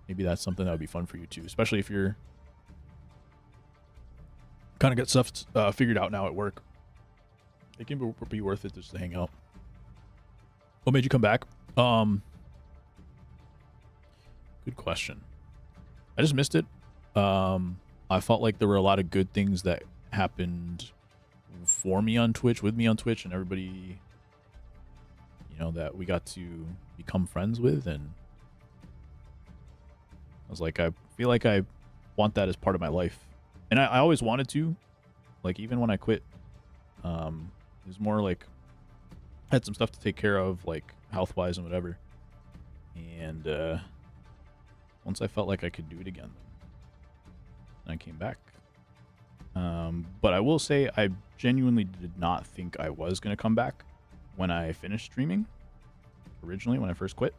maybe that's something that would be fun for you too, especially if you're kind of got stuff figured out now at work. It can be worth it just to hang out. What made you come back? Good question. I just missed it. I felt like there were a lot of good things that happened for me on Twitch, with me on Twitch, and everybody, you know, that we got to become friends with. And I was like, I feel like I want that as part of my life. And I always wanted to, like, even when I quit, it was more like I had some stuff to take care of, like health-wise and whatever. And once I felt like I could do it again, I came back. But I will say I genuinely did not think I was going to come back when I finished streaming originally, when I first quit.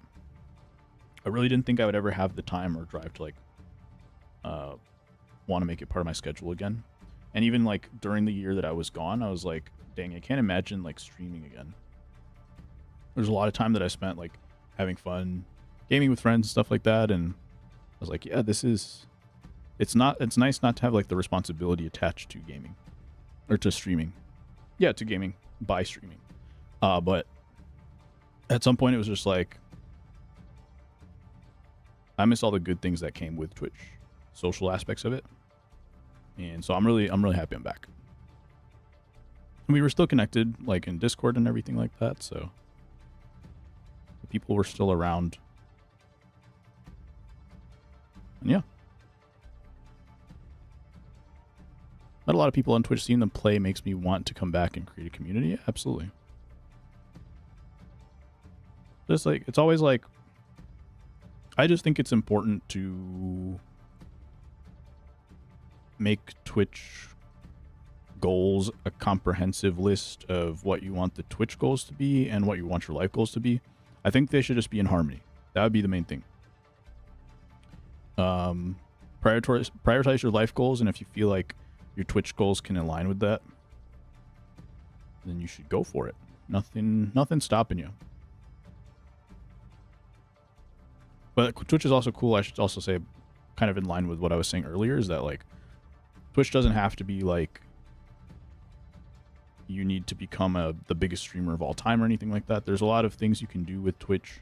I really didn't think I would ever have the time or drive to like want to make it part of my schedule again. And even like during the year that I was gone, I was like, dang, I can't imagine like streaming again. There's a lot of time that I spent like having fun, gaming with friends, stuff like that, and I was like, yeah, it's nice not to have like the responsibility attached to gaming or to streaming. Yeah, to gaming by streaming. But at some point it was just like I miss all the good things that came with Twitch, social aspects of it. And so I'm really happy I'm back. And we were still connected like in Discord and everything like that, so the people were still around. And yeah. Met a lot of people on Twitch. Seeing them play makes me want to come back and create a community. Yeah, absolutely. Just like, it's always like, I just think it's important to make Twitch goals a comprehensive list of what you want the Twitch goals to be and what you want your life goals to be. I think they should just be in harmony. That would be the main thing. Prioritize your life goals, and if you feel like your Twitch goals can align with that, then you should go for it. Nothing's stopping you. But Twitch is also cool. I should also say, kind of in line with what I was saying earlier, is that like Twitch doesn't have to be like you need to become the biggest streamer of all time or anything like that. There's a lot of things you can do with Twitch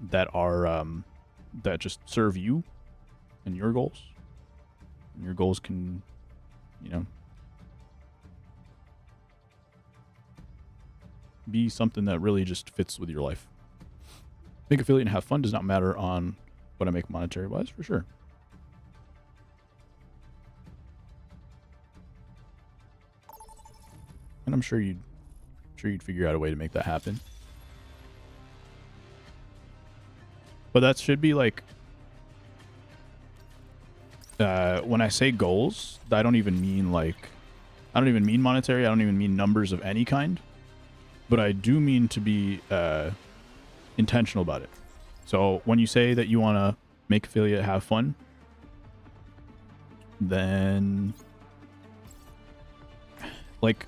that are that just serve you and your goals. And your goals can, you know, be something that really just fits with your life. Make affiliate and have fun does not matter on what I make monetary wise, for sure. And I'm sure you'd figure out a way to make that happen. But that should be like when I say goals, I don't even mean monetary, I don't even mean numbers of any kind. But I do mean to be intentional about it. So when you say that you want to make affiliate have fun, then like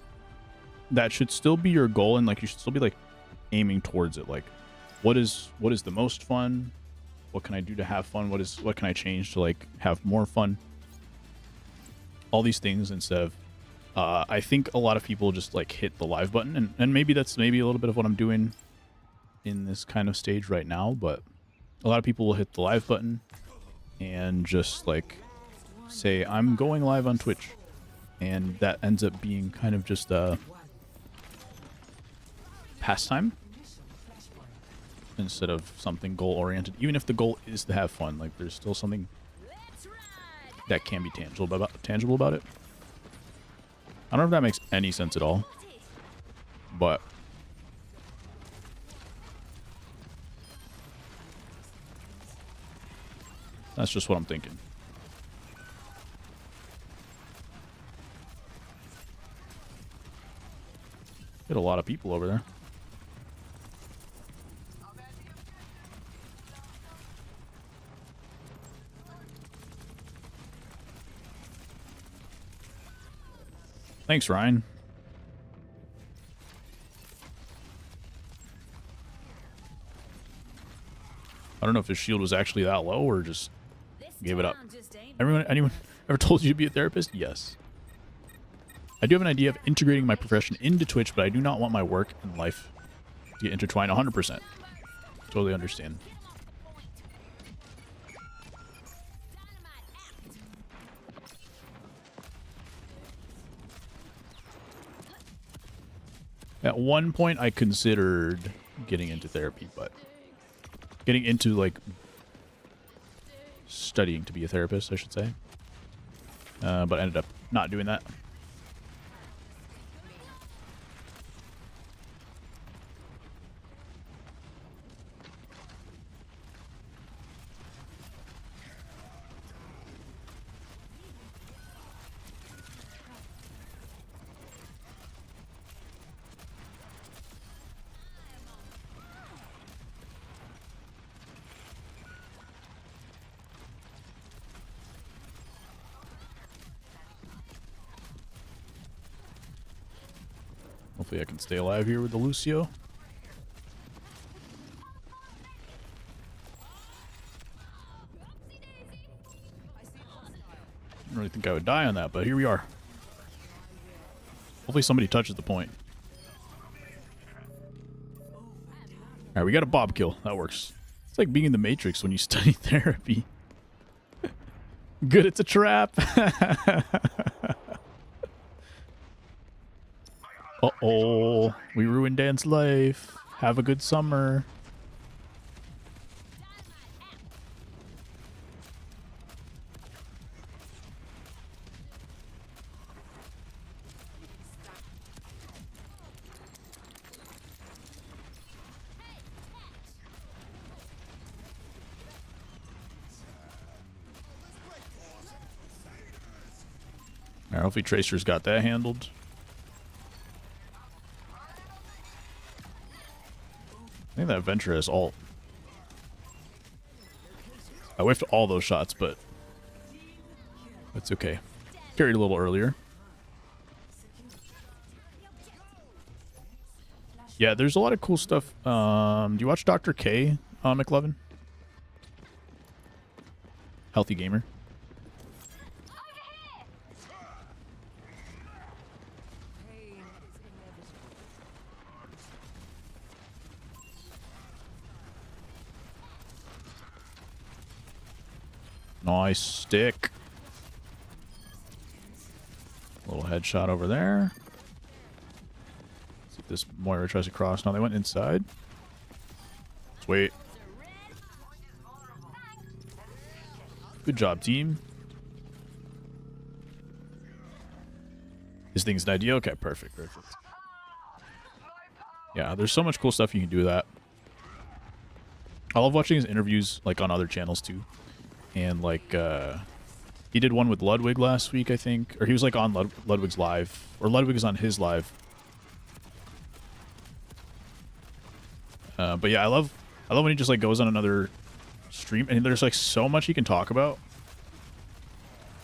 that should still be your goal, and like you should still be like aiming towards it. Like what is the most fun? What can I do to have fun? What can I change to like have more fun? All these things instead of I think a lot of people just like hit the live button, and maybe that's a little bit of what I'm doing in this kind of stage right now, but a lot of people will hit the live button and just like say I'm going live on Twitch, and that ends up being kind of just a pastime instead of something goal oriented. Even if the goal is to have fun, like there's still something that can be tangible about it. I don't know if that makes any sense at all, but that's just what I'm thinking. Hit a lot of people over there. Thanks, Ryan. I don't know if his shield was actually that low or just gave it up. Anyone ever told you to be a therapist? Yes. I do have an idea of integrating my profession into Twitch, but I do not want my work and life to get intertwined 100%. Totally understand. At one point, I considered getting into therapy, but getting into, like, studying to be a therapist, I should say. But I ended up not doing that. Hopefully I can stay alive here with the Lucio. I didn't really think I would die on that, but here we are. Hopefully somebody touches the point. Alright, we got a Bob kill. That works. It's like being in the Matrix when you study therapy. Good, it's a trap. Uh-oh. We ruined Dan's life. Have a good summer. Alright, hopefully Tracer's got that handled. I think that Venture has ult. I whiffed all those shots, but that's okay. Carried a little earlier. Yeah, there's a lot of cool stuff. Do you watch Dr. K on McLovin? Healthy gamer. Nice stick. Little headshot over there. See if this Moira tries to cross. No, they went inside. Sweet. Good job, team. This thing's an idea? Okay, perfect, perfect. Yeah, there's so much cool stuff you can do with that. I love watching his interviews, like, on other channels, too. And, like, he did one with Ludwig last week, I think. Or he was, like, on Ludwig's live. Or Ludwig is on his live. But, yeah, I love when he just, like, goes on another stream. And there's, like, so much he can talk about.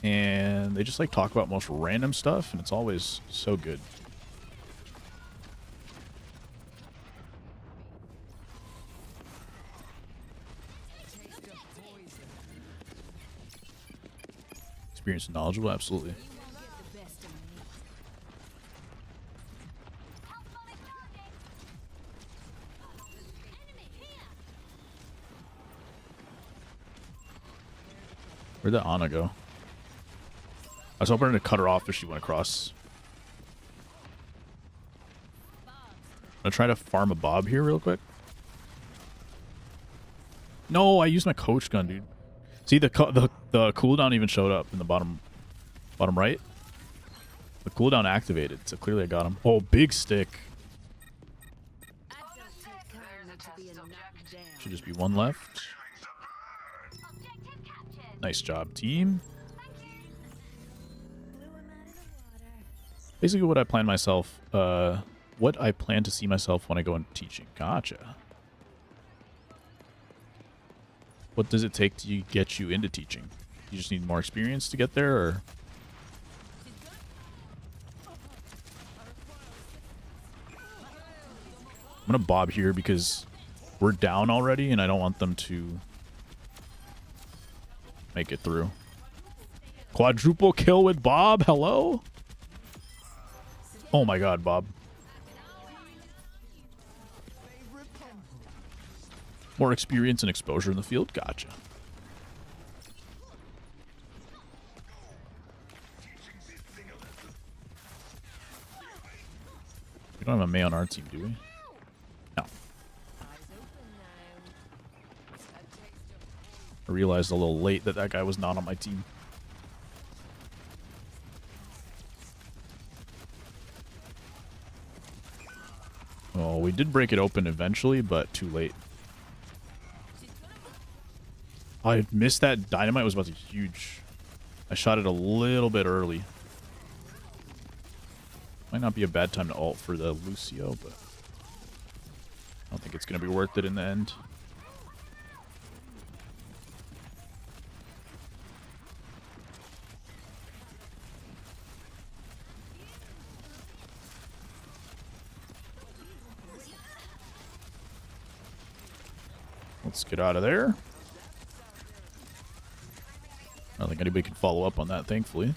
And they just, like, talk about most random stuff. And it's always so good. Experienced and knowledgeable, absolutely. Where'd that Ana go? I was hoping to cut her off if she went across. I'm gonna try to farm a Bob here real quick. No, I used my coach gun, dude. See, the cooldown even showed up in the bottom right. The cooldown activated, so clearly I got him. Oh, big stick. Should just be one left. Nice job, team. Basically what I plan myself, what I plan to see myself when I go into teaching. Gotcha. What does it take to get you into teaching? You just need more experience to get there, or? I'm gonna Bob here because we're down already and I don't want them to make it through. Quadruple kill with Bob? Hello? Oh my god, Bob. More experience and exposure in the field? Gotcha. We don't have a May on our team, do we? No. I realized a little late that that guy was not on my team. Oh, we did break it open eventually, but too late. I missed that dynamite. Was about to huge. I shot it a little bit early. Might not be a bad time to ult for the Lucio, but I don't think it's going to be worth it in the end. Let's get out of there. I don't think anybody can follow up on that, thankfully.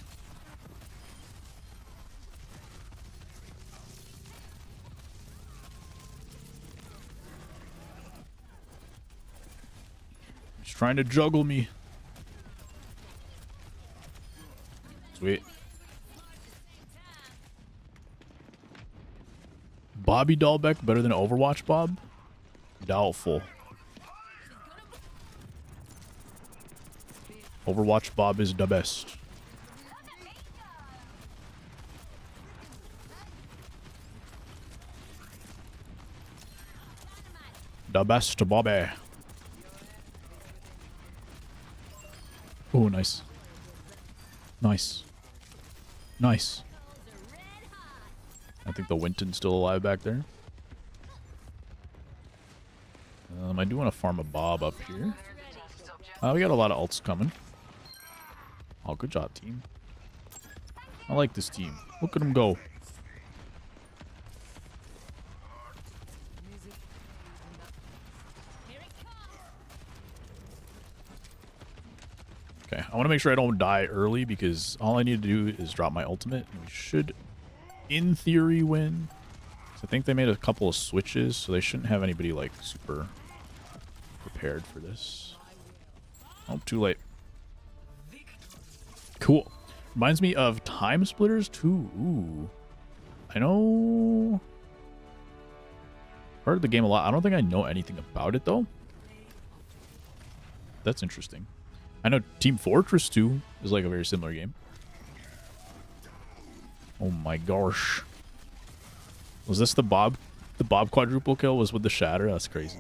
He's trying to juggle me. Sweet. Bobby Dahlbeck better than Overwatch Bob? Doubtful. Overwatch Bob is the best. The best Bobby. Oh, nice. Nice. Nice. I think the Winton's still alive back there. I do want to farm a Bob up here. We got a lot of ults coming. Oh, good job, team. I like this team. Look at them go. Okay, I want to make sure I don't die early because all I need to do is drop my ultimate. And we should, in theory, win. So I think they made a couple of switches, so they shouldn't have anybody, like, super prepared for this. Oh, too late. Cool. Reminds me of Time Splitters 2. Ooh. I know... heard the game a lot. I don't think I know anything about it, though. That's interesting. I know Team Fortress 2 is like a very similar game. Oh my gosh. Was this the Bob? The Bob quadruple kill was with the Shatter? That's crazy.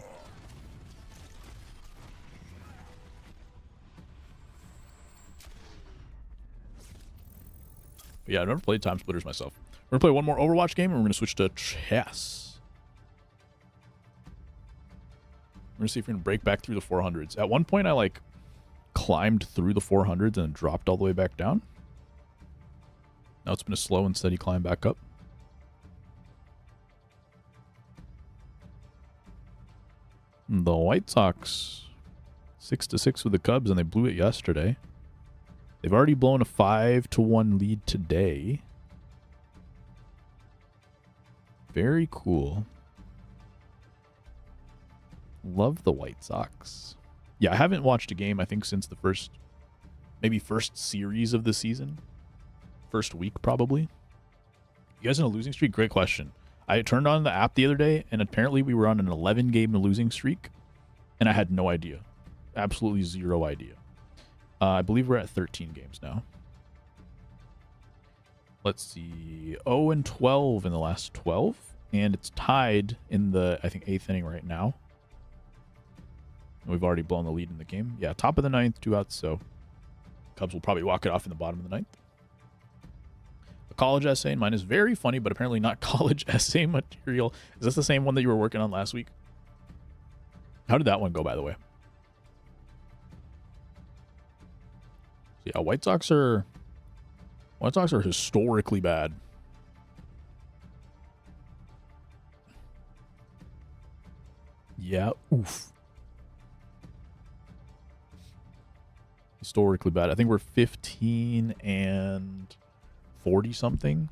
But yeah, I've never played Time Splitters myself. We're going to play one more Overwatch game, and we're going to switch to chess. We're going to see if we can break back through the 400s. At one point, I, like, climbed through the 400s and dropped all the way back down. Now it's been a slow and steady climb back up. The White Sox 6-6 with the Cubs, and they blew it yesterday. They've already blown a 5-1 lead today. Very cool. Love the White Sox. Yeah, I haven't watched a game, I think, since the first series of the season. First week, probably. You guys in a losing streak? Great question. I turned on the app the other day, and apparently we were on an 11-game losing streak, and I had no idea. Absolutely zero idea. I believe we're at 13 games now. Let's see. 0-12 in the last 12, and it's tied in the, I think, 8th inning right now. We've already blown the lead in the game. Yeah, top of the 9th, 2 outs, so Cubs will probably walk it off in the bottom of the 9th. A college essay, and mine is very funny, but apparently not college essay material. Is this the same one that you were working on last week? How did that one go, by the way? Yeah, White Sox are historically bad. Yeah, oof. Historically bad. I think we're 15 and 40 something.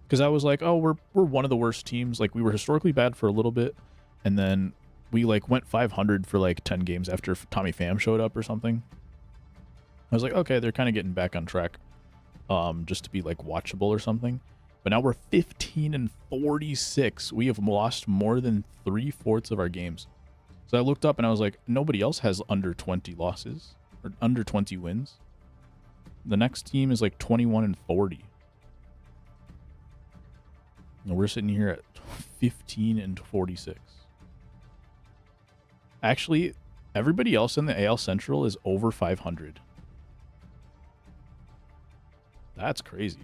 Because I was like, oh, we're one of the worst teams. Like, we were historically bad for a little bit, and then we like went 500 for like 10 games after Tommy Pham showed up or something. I was like, okay, they're kind of getting back on track, just to be like watchable or something. But now we're 15 and 46. We have lost more than 3/4 of our games. So I looked up and I was like, nobody else has under 20 losses or under 20 wins. The next team is like 21 and 40. And we're sitting here at 15 and 46. Actually, everybody else in the AL Central is over 500. That's crazy.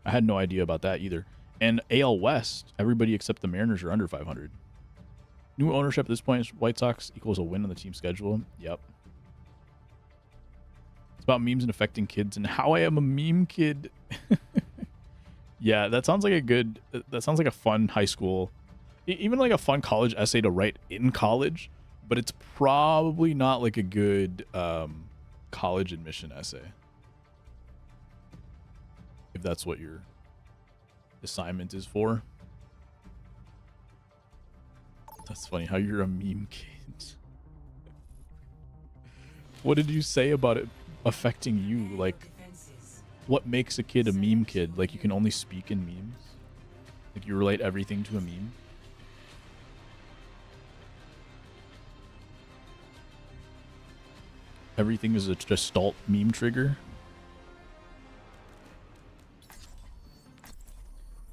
I had no idea about that either. And AL West, everybody except the Mariners are under 500. New ownership at this point is White Sox equals a win on the team schedule. Yep. It's about memes and affecting kids and how I am a meme kid. Yeah, that sounds like a fun high school. Even like a fun college essay to write in college, but it's probably not like a good college admission essay. If that's what your assignment is for. That's funny how you're a meme kid. What did you say about it affecting you? Like, what makes a kid a meme kid? Like, you can only speak in memes? Like, you relate everything to a meme? Everything is a gestalt meme trigger?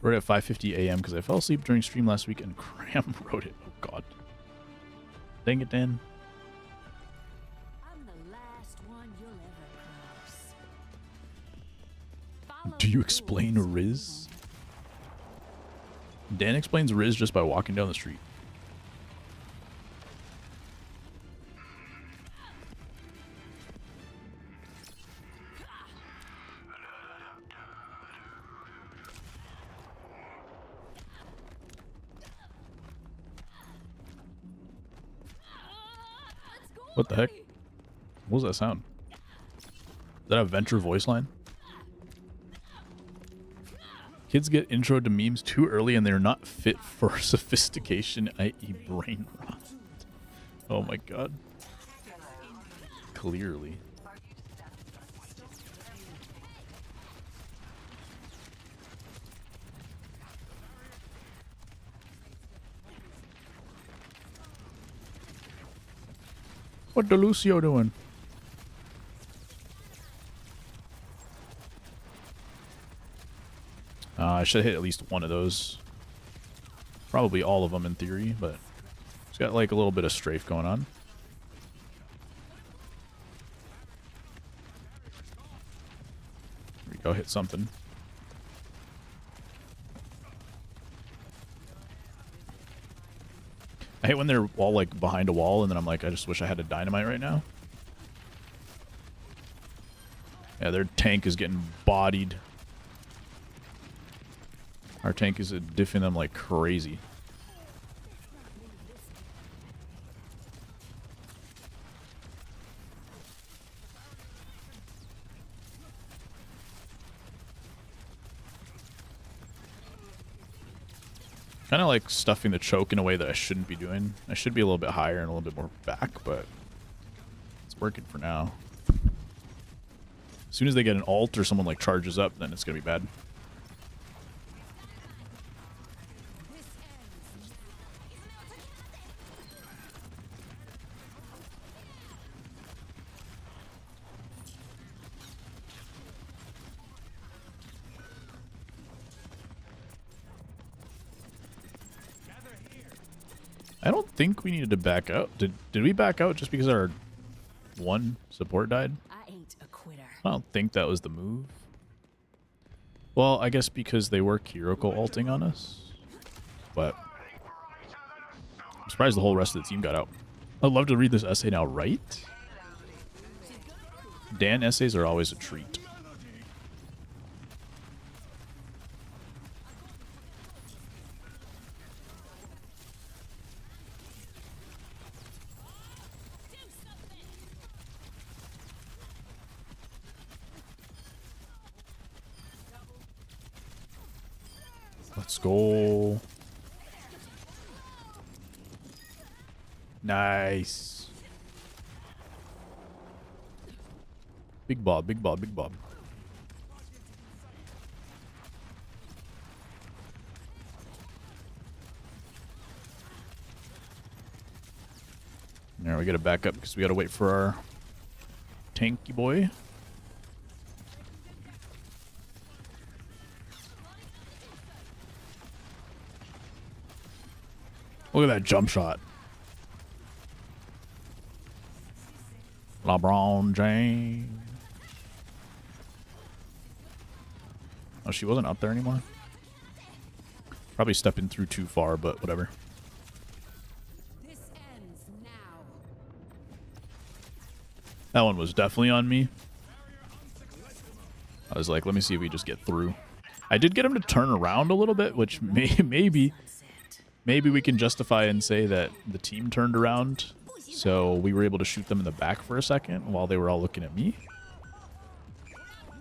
Wrote it at 5:50 a.m. because I fell asleep during stream last week and Cram wrote it. Oh, God. Dang it, Dan. I'm the last one you'll ever cross. Follow Do you the explain rules. Riz? Dan explains Riz just by walking down the street. What the heck? What was that sound? Is that a Venture voice line? Kids get intro to memes too early and they're not fit for sophistication, i.e. brain rot. Oh my god. Clearly. What the Lucio doing? I should hit at least one of those. Probably all of them in theory, but it's got like a little bit of strafe going on. Here we go, hit something. I hate when they're all like behind a wall and then I'm like, I just wish I had a dynamite right now. Yeah, their tank is getting bodied. Our tank is diffing them like crazy. Kind of like stuffing the choke in a way that I shouldn't be doing. I should be a little bit higher and a little bit more back, but it's working for now. As soon as they get an ult or someone like charges up, then it's gonna be bad. I don't think we needed to back out. Did we back out just because our one support died? I ain't a quitter. I don't think that was the move. Well, I guess because they were Kiriko ulting on us. But I'm surprised the whole rest of the team got out. I'd love to read this essay now, right? Dan essays are always a treat. Let's go. Nice. Big Bob, Big Bob, Big Bob. There, we gotta back up because we gotta wait for our tanky boy. Look at that jump shot. LeBron James. Oh, she wasn't up there anymore? Probably stepping through too far, but whatever. This ends now. That one was definitely on me. I was like, let me see if we just get through. I did get him to turn around a little bit, which maybe maybe we can justify and say that the team turned around, so we were able to shoot them in the back for a second while they were all looking at me.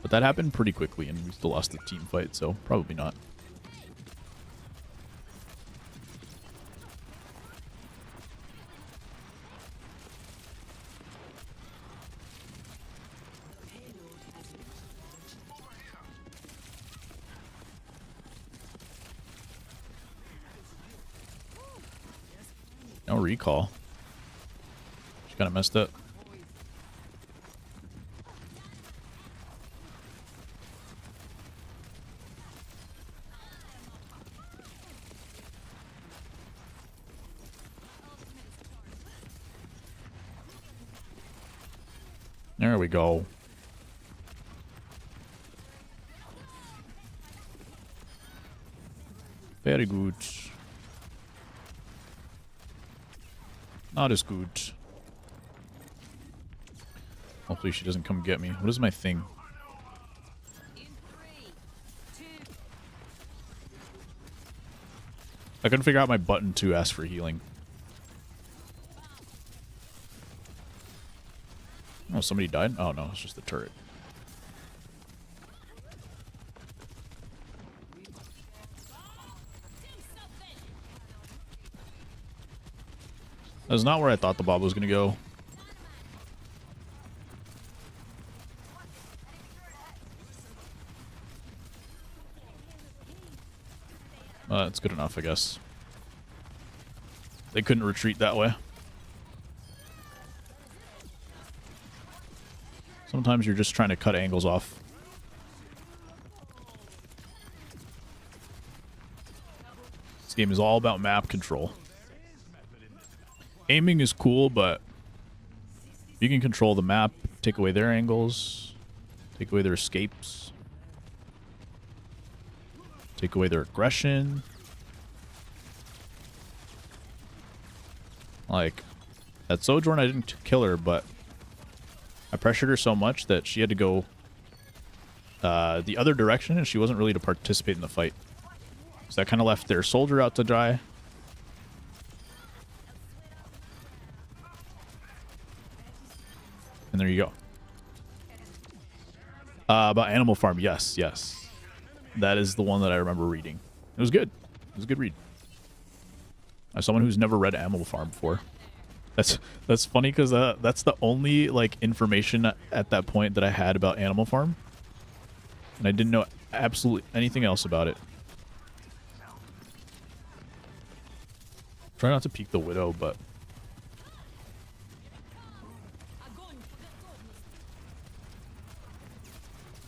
But that happened pretty quickly, and we still lost the team fight, so probably not. No recall. She kind of messed up. There we go. Very good. Not as good. Hopefully she doesn't come get me. What is my thing? I couldn't figure out my button to ask for healing. Oh, somebody died? Oh no, it's just the turret. That's not where I thought the bob was going to go. That's good enough, I guess. They couldn't retreat that way. Sometimes you're just trying to cut angles off. This game is all about map control. Aiming is cool, but you can control the map, take away their angles, take away their escapes, take away their aggression. Like, at Sojourn, I didn't kill her, but I pressured her so much that she had to go the other direction, and she wasn't really to participate in the fight. So that kind of left their soldier out to dry. And there you go. About Animal Farm, yes. That is the one that I remember reading. It was good. It was a good read. As someone who's never read Animal Farm before. That's funny because that's the only like information at that point that I had about Animal Farm. And I didn't know absolutely anything else about it. Try not to peek the Widow, but...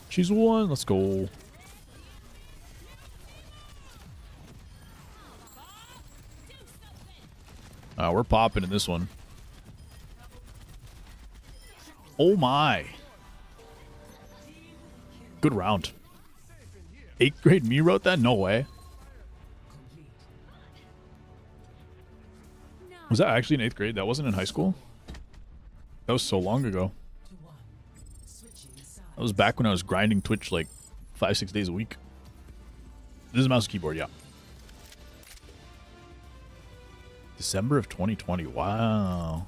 She's one. Let's go. We're popping in this one. Oh my. Good round. 8th grade me wrote that? No way. Was that actually in 8th grade? That wasn't in high school? That was so long ago. That was back when I was grinding Twitch like 5-6 days a week. This is a mouse and keyboard, yeah. December of 2020. Wow.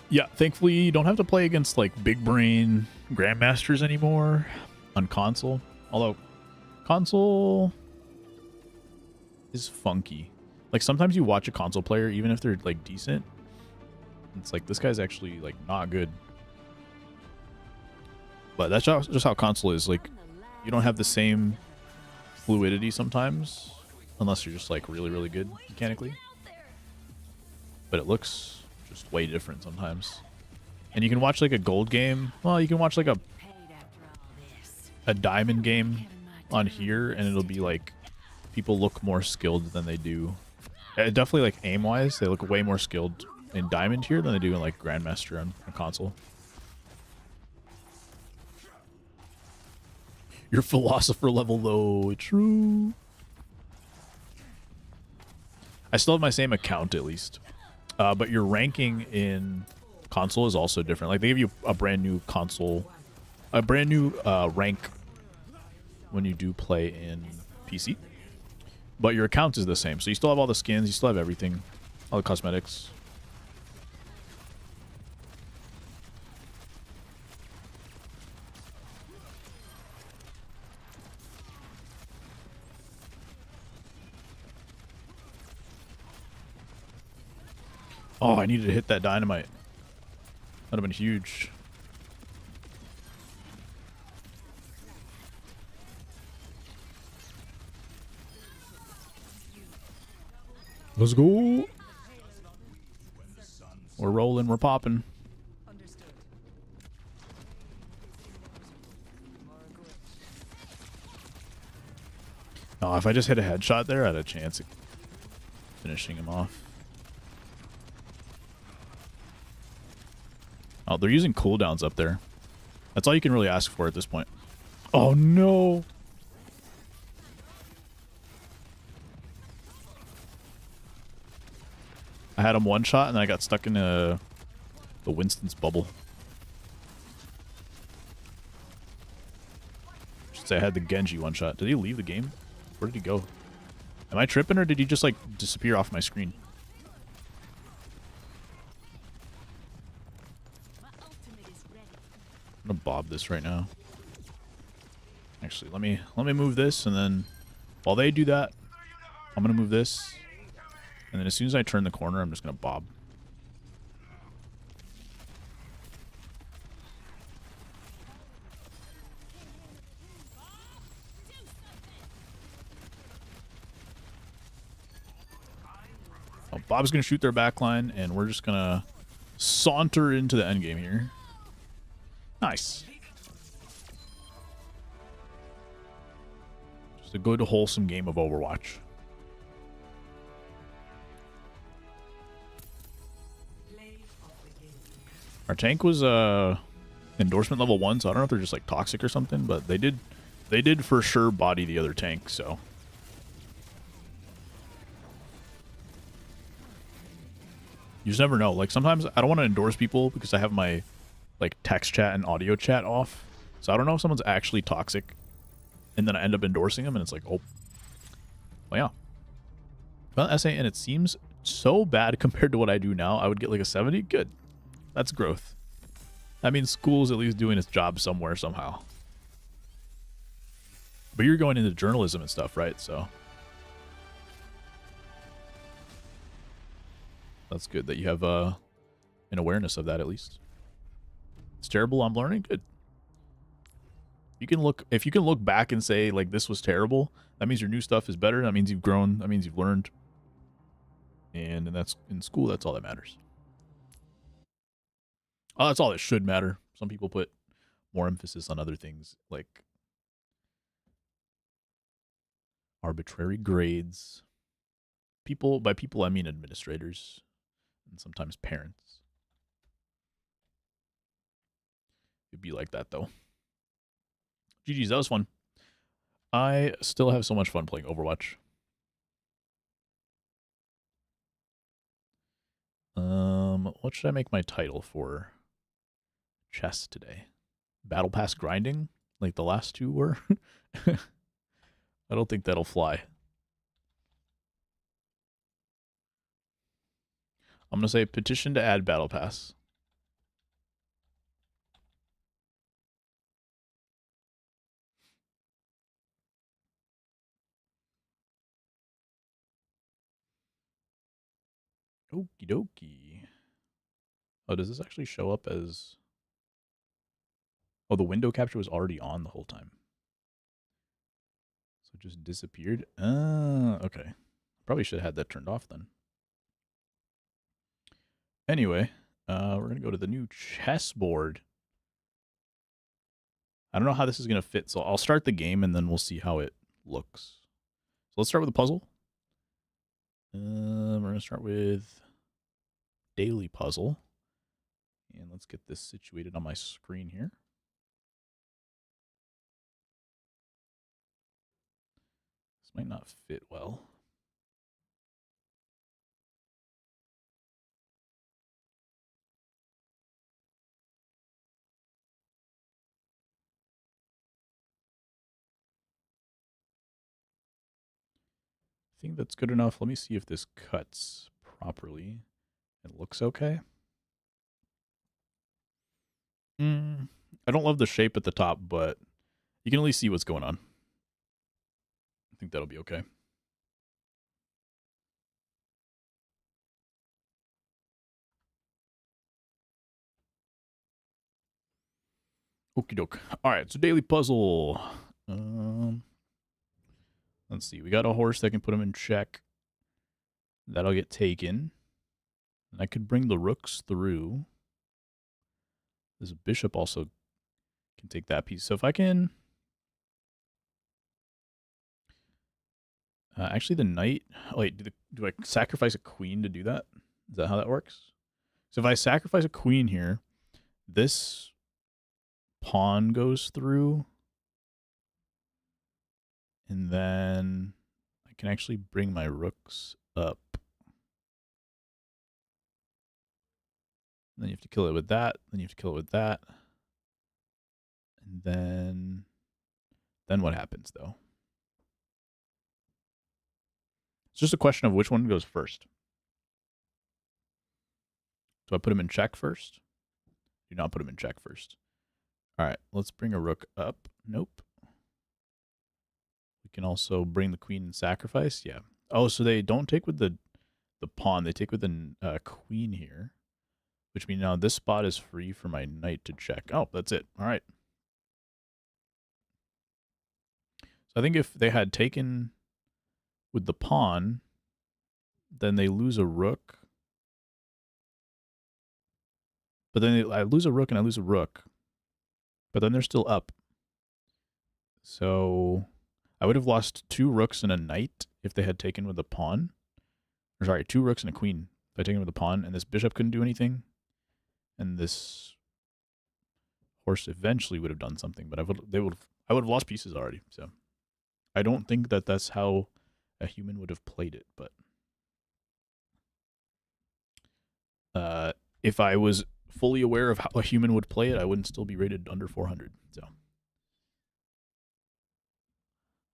Yeah, thankfully you don't have to play against like big brain grandmasters anymore on console. Although console is funky. Like sometimes you watch a console player, even if they're like decent, it's like this guy's actually like not good. But that's just how console is. Like you don't have the same fluidity sometimes, unless you're just like really, really good mechanically. But it looks just way different sometimes. And you can watch like a gold game. Well, you can watch like a diamond game on here, and it'll be like people look more skilled than they do. Definitely like aim wise, they look way more skilled in diamond here than they do in like grandmaster on a console. Your philosopher level though, true. I still have my same account at least. But your ranking in console is also different. Like they give you a brand new console, a brand new rank when you do play in PC. But your account is the same. So you still have all the skins, you still have everything. All the cosmetics. Oh, I needed to hit that dynamite. That'd have been huge. Let's go. We're rolling, we're popping. Oh, if I just hit a headshot there, I had a chance of finishing him off. Oh, they're using cooldowns up there. That's all you can really ask for at this point. Oh, no. I had him one shot, and then I got stuck in the Winston's bubble. I should say I had the Genji one shot. Did he leave the game? Where did he go? Am I tripping, or did he just, like, disappear off my screen? I'm gonna bob this right now. Actually, let me move this, and then while they do that, I'm gonna move this. And then as soon as I turn the corner, I'm just going to bob. Oh, Bob's going to shoot their backline, and we're just going to saunter into the endgame here. Nice. Just a good, wholesome game of Overwatch. Our tank was endorsement level 1, so I don't know if they're just like toxic or something, but they did for sure body the other tank, so you just never know. Like sometimes I don't want to endorse people because I have my like text chat and audio chat off. So I don't know if someone's actually toxic and then I end up endorsing them and it's like, oh. Well, yeah. Well, essay, and it seems so bad compared to what I do now. I would get like a 70. Good. That's growth. That means school's at least doing its job somewhere, somehow. But you're going into journalism and stuff, right? So that's good that you have an awareness of that at least. It's terrible, I'm learning. Good. You can look if you can look back and say like this was terrible, that means your new stuff is better. That means you've grown. That means you've learned. And that's in school, that's all that matters. Oh, that's all that should matter. Some people put more emphasis on other things like arbitrary grades. People, by people I mean administrators and sometimes parents. It'd be like that though. GG's, that was fun. I still have so much fun playing Overwatch. What should I make my title for chess today? Battle Pass grinding, like the last two were? I don't think that'll fly. I'm gonna say petition to add Battle Pass. Okie dokie. Oh, does this actually show up as... Oh, the window capture was already on the whole time. So it just disappeared? Okay. Probably should have had that turned off then. Anyway, we're going to go to the new chessboard. I don't know how this is going to fit, so I'll start the game and then we'll see how it looks. So let's start with a puzzle. We're going to start with daily puzzle. And let's get this situated on my screen here. This might not fit well. I think that's good enough. Let me see if this cuts properly. It looks okay. I don't love the shape at the top, but you can at least see what's going on. I think that'll be okay. Okie doke. All right, so daily puzzle. Let's see. We got a horse that can put him in check. That'll get taken. And I could bring the rooks through. This bishop also can take that piece. So if I can... actually, the knight... Oh, wait, do I sacrifice a queen to do that? Is that how that works? So if I sacrifice a queen here, this pawn goes through. And then I can actually bring my rooks up. Then you have to kill it with that. Then you have to kill it with that. And then what happens, though? It's just a question of which one goes first. Do I put him in check first? Do not put him in check first. All right, let's bring a rook up. Nope. We can also bring the queen and sacrifice. Yeah. Oh, so they don't take with the pawn. They take with the queen here, which means now this spot is free for my knight to check. Oh, that's it. All right. So I think if they had taken with the pawn, then they lose a rook. But then I lose a rook and I lose a rook. But then they're still up. So I would have lost 2 rooks and a knight if they had taken with the pawn. Or sorry, 2 rooks and a queen if I had taken with the pawn, and this bishop couldn't do anything. And this horse eventually would have done something, but I would have lost pieces already. So I don't think that that's how a human would have played it, but if I was fully aware of how a human would play it, I wouldn't still be rated under 400. So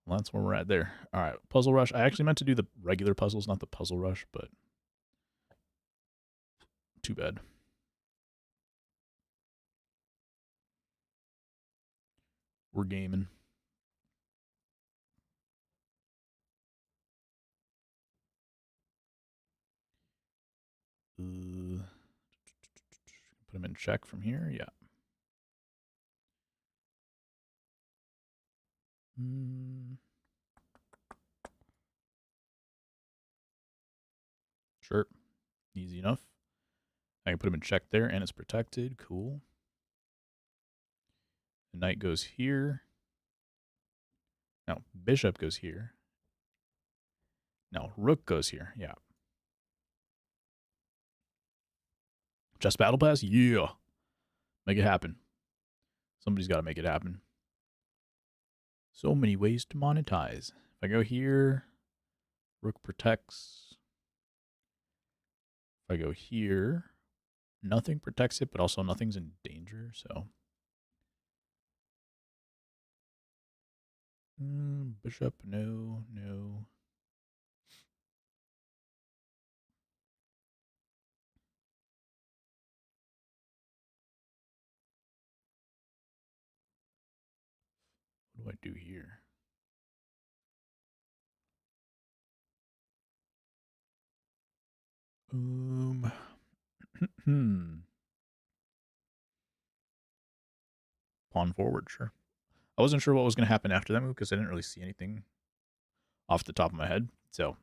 well, that's where we're at there. All right, puzzle rush. I actually meant to do the regular puzzles, not the puzzle rush, but too bad. We're gaming. Put him in check from here. Yeah. Sure. Easy enough. I can put him in check there, and it's protected. Cool. The knight goes here. Now, bishop goes here. Now, rook goes here. Yeah. Just battle pass? Yeah. Make it happen. Somebody's got to make it happen. So many ways to monetize. If I go here, rook protects. If I go here, nothing protects it, but also nothing's in danger, so. Bishop, no, no. What do I do here? Pawn forward, sure. I wasn't sure what was going to happen after that move because I didn't really see anything off the top of my head. So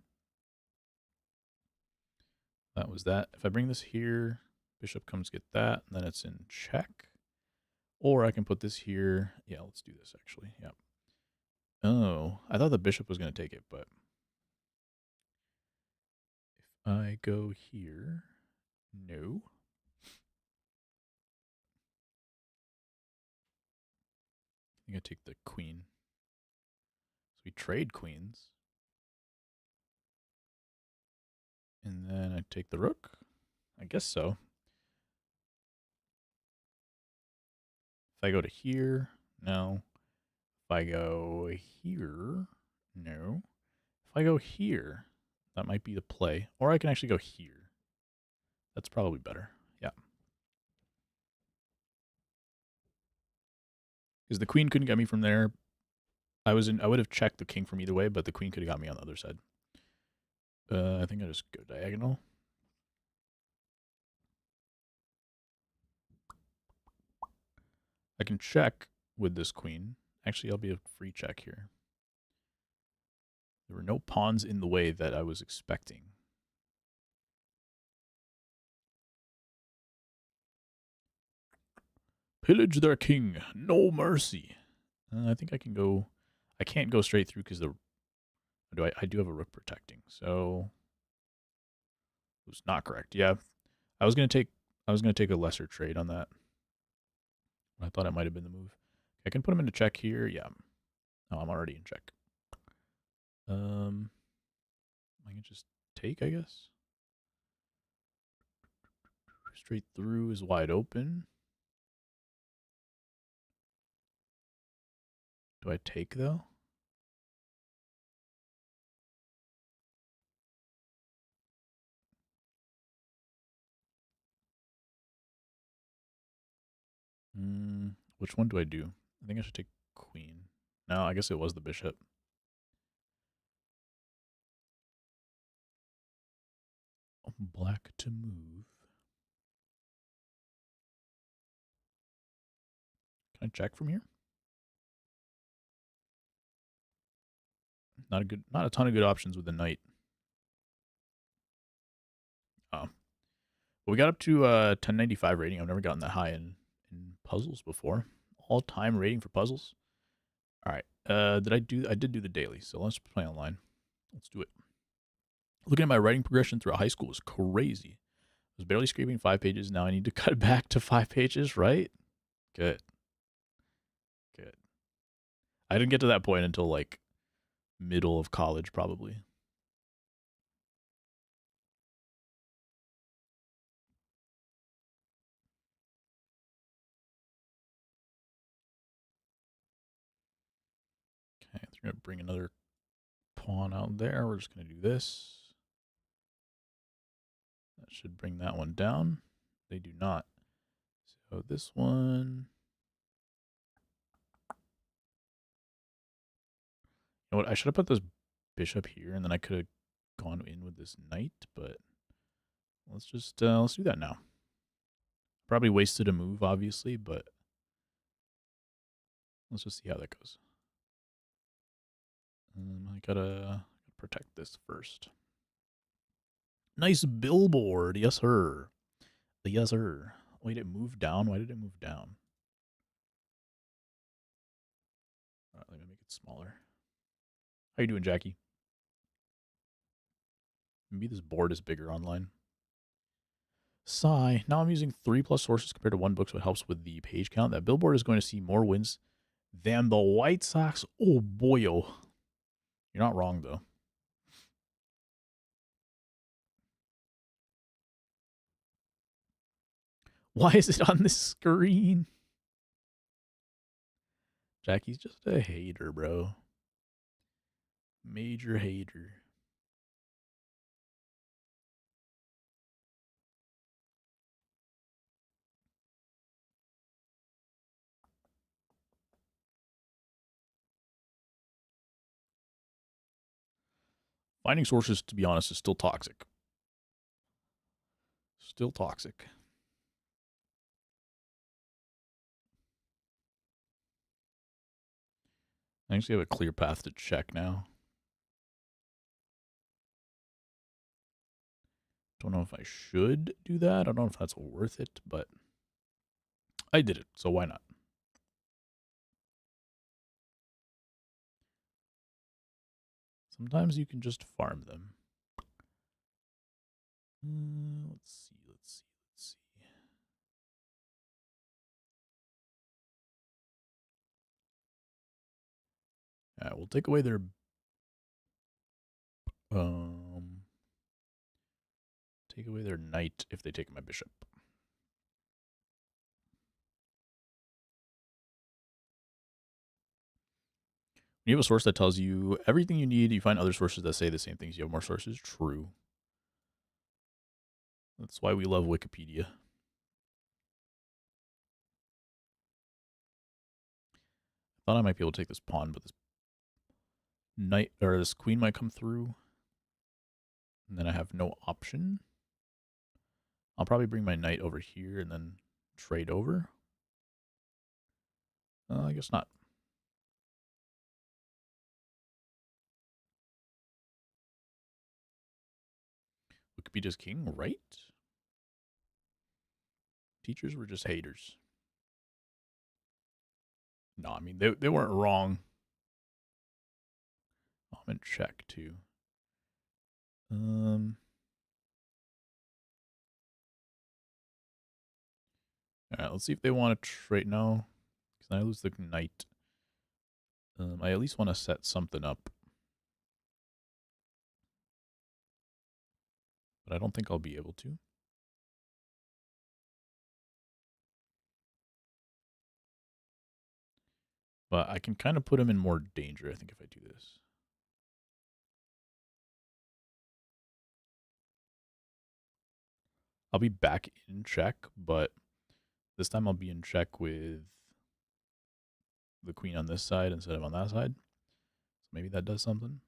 that was that. If I bring this here, bishop comes get that, and then it's in check. Or I can put this here. Yeah, let's do this actually. Yep. Oh, I thought the bishop was going to take it, but if I go here, no. I think I take the queen. So we trade queens. And then I take the rook. I guess so. If I go to here, no. If I go here, no. If I go here, that might be the play. Or I can actually go here. That's probably better. Yeah. Because the queen couldn't get me from there. I would have checked the king from either way, but the queen could have got me on the other side. I think I just go diagonal. I can check with this queen. Actually, I'll be a free check here. There were no pawns in the way that I was expecting. Pillage their king, no mercy. I think I can go. I can't go straight through because I do have a rook protecting. So it was not correct. Yeah, I was gonna take a lesser trade on that. I thought it might have been the move. I can put him into check here. Yeah. Oh, I'm already in check. I can just take, I guess. Straight through is wide open. Do I take though? Which one do I do? I think I should take queen. No, I guess it was the bishop. Black to move. Can I check from here? Not a ton of good options with the knight. Oh. Well, we got up to 1095 rating. I've never gotten that high in puzzles before. All-time rating for puzzles. All right. I did do the daily, so let's play online. Let's do it. Looking at my writing progression throughout high school was crazy. I was barely scraping 5 pages. Now I need to cut back to 5 pages, right? Good. Good. I didn't get to that point until like middle of college, probably. Okay, we're going to bring another pawn out there. We're just going to do this. That should bring that one down. They do not. So this one. You know what? I should have put this bishop here, and then I could have gone in with this knight, but let's just let's do that now. Probably wasted a move, obviously, but let's just see how that goes. I gotta protect this first. Nice billboard, yes sir. Yes sir. Wait, it moved down. Why did it move down? All right, let me make it smaller. How you doing, Jackie? Maybe this board is bigger online. Sigh. Now I'm using 3+ sources compared to 1 book, so it helps with the page count. That billboard is going to see more wins than the White Sox. Oh, boyo. You're not wrong, though. Why is it on this screen? Jackie's just a hater, bro. Major hater. Finding sources, to be honest, is still toxic. Still toxic. I actually have a clear path to check now. Don't know if I should do that. I don't know if that's worth it, but I did it, so why not? Sometimes you can just farm them. Let's see. All right, we'll take away their knight if they take my bishop. You have a source that tells you everything you need. You find other sources that say the same things. You have more sources. True. That's why we love Wikipedia. Thought I might be able to take this pawn, but this knight or this queen might come through. And then I have no option. I'll probably bring my knight over here and then trade over. I guess not. Wikipedia's king, right? Teachers were just haters. No, I mean, they weren't wrong. I'm in check, too. All right, let's see if they want to trade. No, because I lose the knight. I at least want to set something up. But I don't think I'll be able to. But I can kind of put him in more danger, I think, if I do this. I'll be back in check, but this time I'll be in check with the queen on this side instead of on that side. So maybe that does something.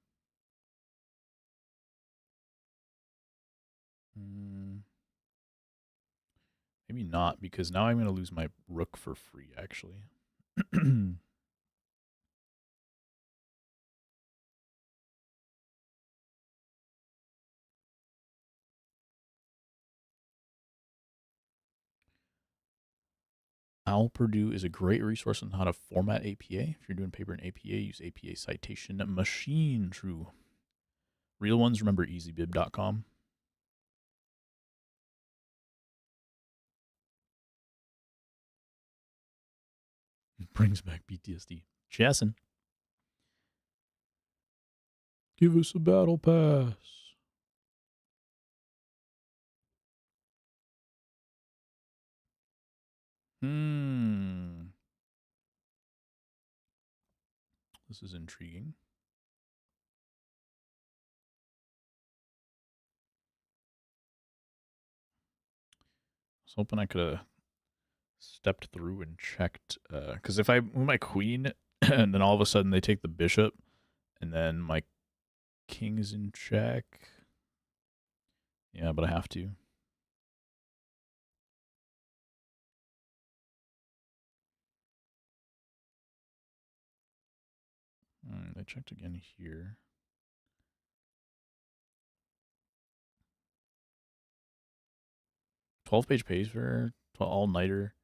Maybe not, because now I'm going to lose my rook for free, actually. Owl Purdue is a great resource on how to format APA. If you're doing paper in APA, use APA Citation Machine. True. Real ones, remember easybib.com. Brings back PTSD. Chassin. Give us a battle pass. This is intriguing. I was hoping I could have stepped through and checked. Because if I move my queen and then all of a sudden they take the bishop and then my king is in check. Yeah, but I have to. I checked again here. 12-page page for all-nighter.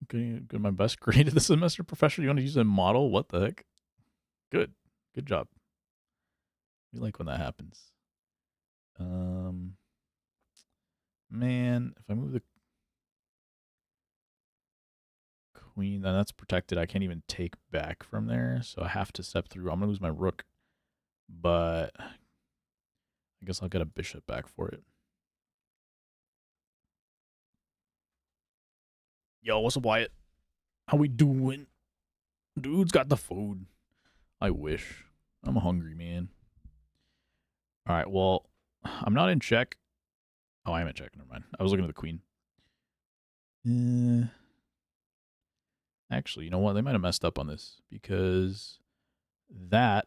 Good, my best grade of the semester. Professor, you want to use a model? What the heck? Good. Good job. We like when that happens. Man, if I move the queen, then that's protected. I can't even take back from there, so I have to step through. I'm going to lose my rook, but I guess I'll get a bishop back for it. Yo, what's up, Wyatt? How we doing? Dude's got the food. I wish. I'm a hungry man. All right, well, I'm not in check. Oh, I am in check. Never mind. I was looking at the queen. Actually, you know what? They might have messed up on this because that,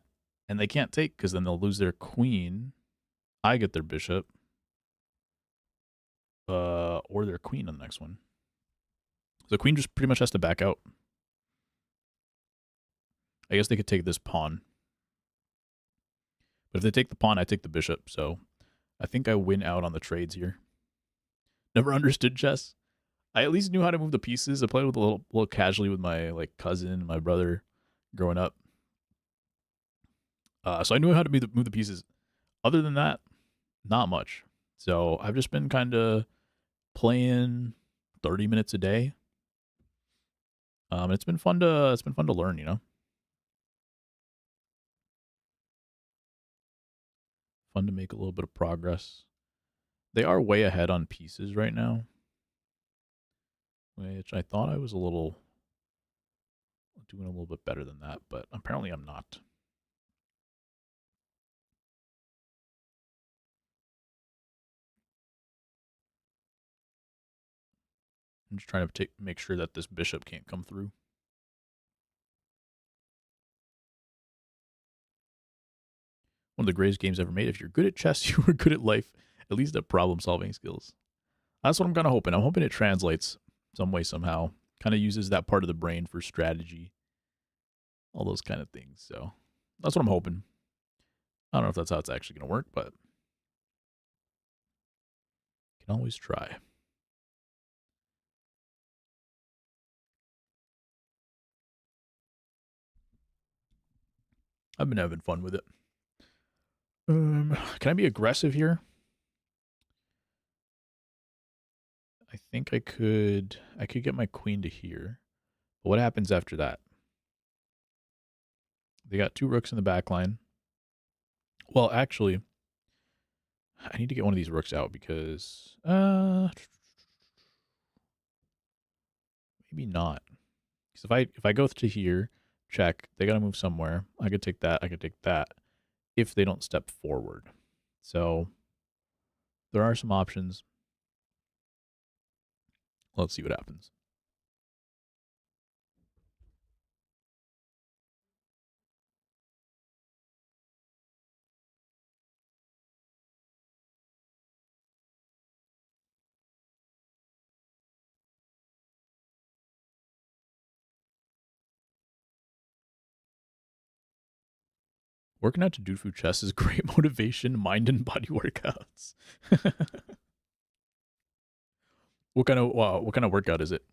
and they can't take because then they'll lose their queen. I get their bishop, or their queen on the next one. So the queen just pretty much has to back out. I guess they could take this pawn. But if they take the pawn, I take the bishop. So I think I win out on the trades here. Never understood chess. I at least knew how to move the pieces. I played with a little casually with my cousin and my brother growing up. So I knew how to move the pieces. Other than that, not much. So I've just been kind of playing 30 minutes a day. It's been fun to learn, you know. Fun to make a little bit of progress. They are way ahead on pieces right now, which I thought I was a little doing a little bit better than that, but apparently I'm not. I'm just trying to make sure that this bishop can't come through. One of the greatest games ever made. If you're good at chess, you are good at life, at least at problem-solving skills. That's what I'm kind of hoping. I'm hoping it translates some way, somehow. Kind of uses that part of the brain for strategy. All those kind of things. So that's what I'm hoping. I don't know if that's how it's actually going to work, but can always try. I've been having fun with it. Can I be aggressive here? I think I could get my queen to here. But what happens after that? They got 2 rooks in the back line. Well, actually, I need to get one of these rooks out because maybe not. Because if I go to here, check, they got to move somewhere. I could take that. I could take that if they don't step forward. So there are some options. Let's see what happens. Working out to do food chess is great motivation, mind and body workouts. What kind of workout is it?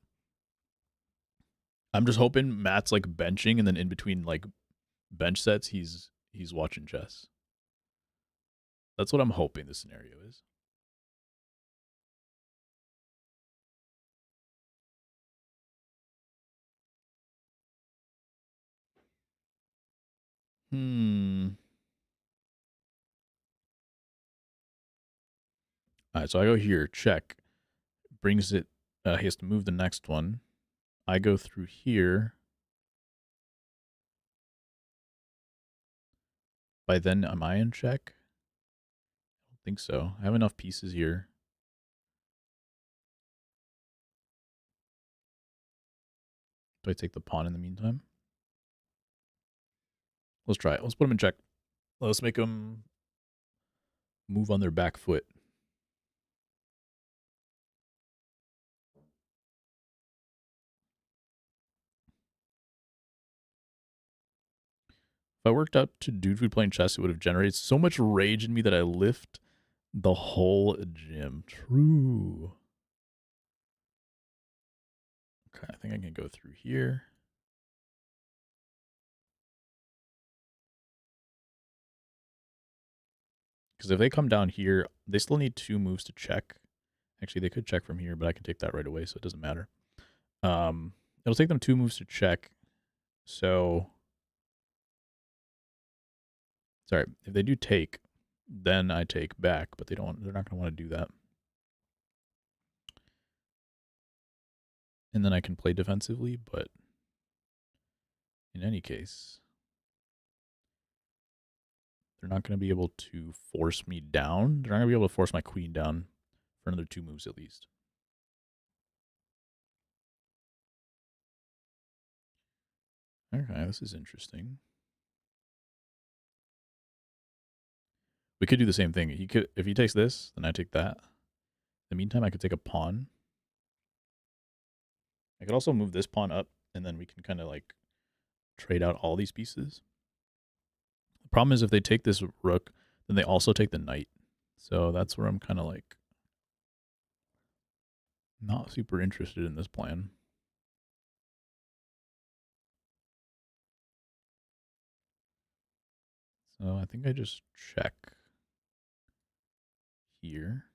I'm just hoping Matt's like benching and then in between like bench sets he's watching chess. That's what I'm hoping the scenario is. All right, so I go here, check. Brings it he has to move the next one. I go through here. By then, am I in check? I don't think so. I have enough pieces here. Do I take the pawn in the meantime? Let's try it. Let's put them in check. Let's make them move on their back foot. If I worked out to dude food playing chess, it would have generated so much rage in me that I lift the whole gym. True. Okay, I think I can go through here. Because if they come down here, they still need 2 moves to check. Actually, they could check from here, but I can take that right away, so it doesn't matter. It'll take them 2 moves to check. So, sorry, if they do take, then I take back, but they're not going to want to do that. And then I can play defensively, but in any case, they're not going to be able to force me down. They're not going to be able to force my queen down for another 2 moves at least. Okay, this is interesting. We could do the same thing. He could, if he takes this, then I take that. In the meantime, I could take a pawn. I could also move this pawn up, and then we can kind of like trade out all these pieces. The problem is if they take this rook, then they also take the knight. So that's where I'm kind of like not super interested in this plan. So I think I just check here.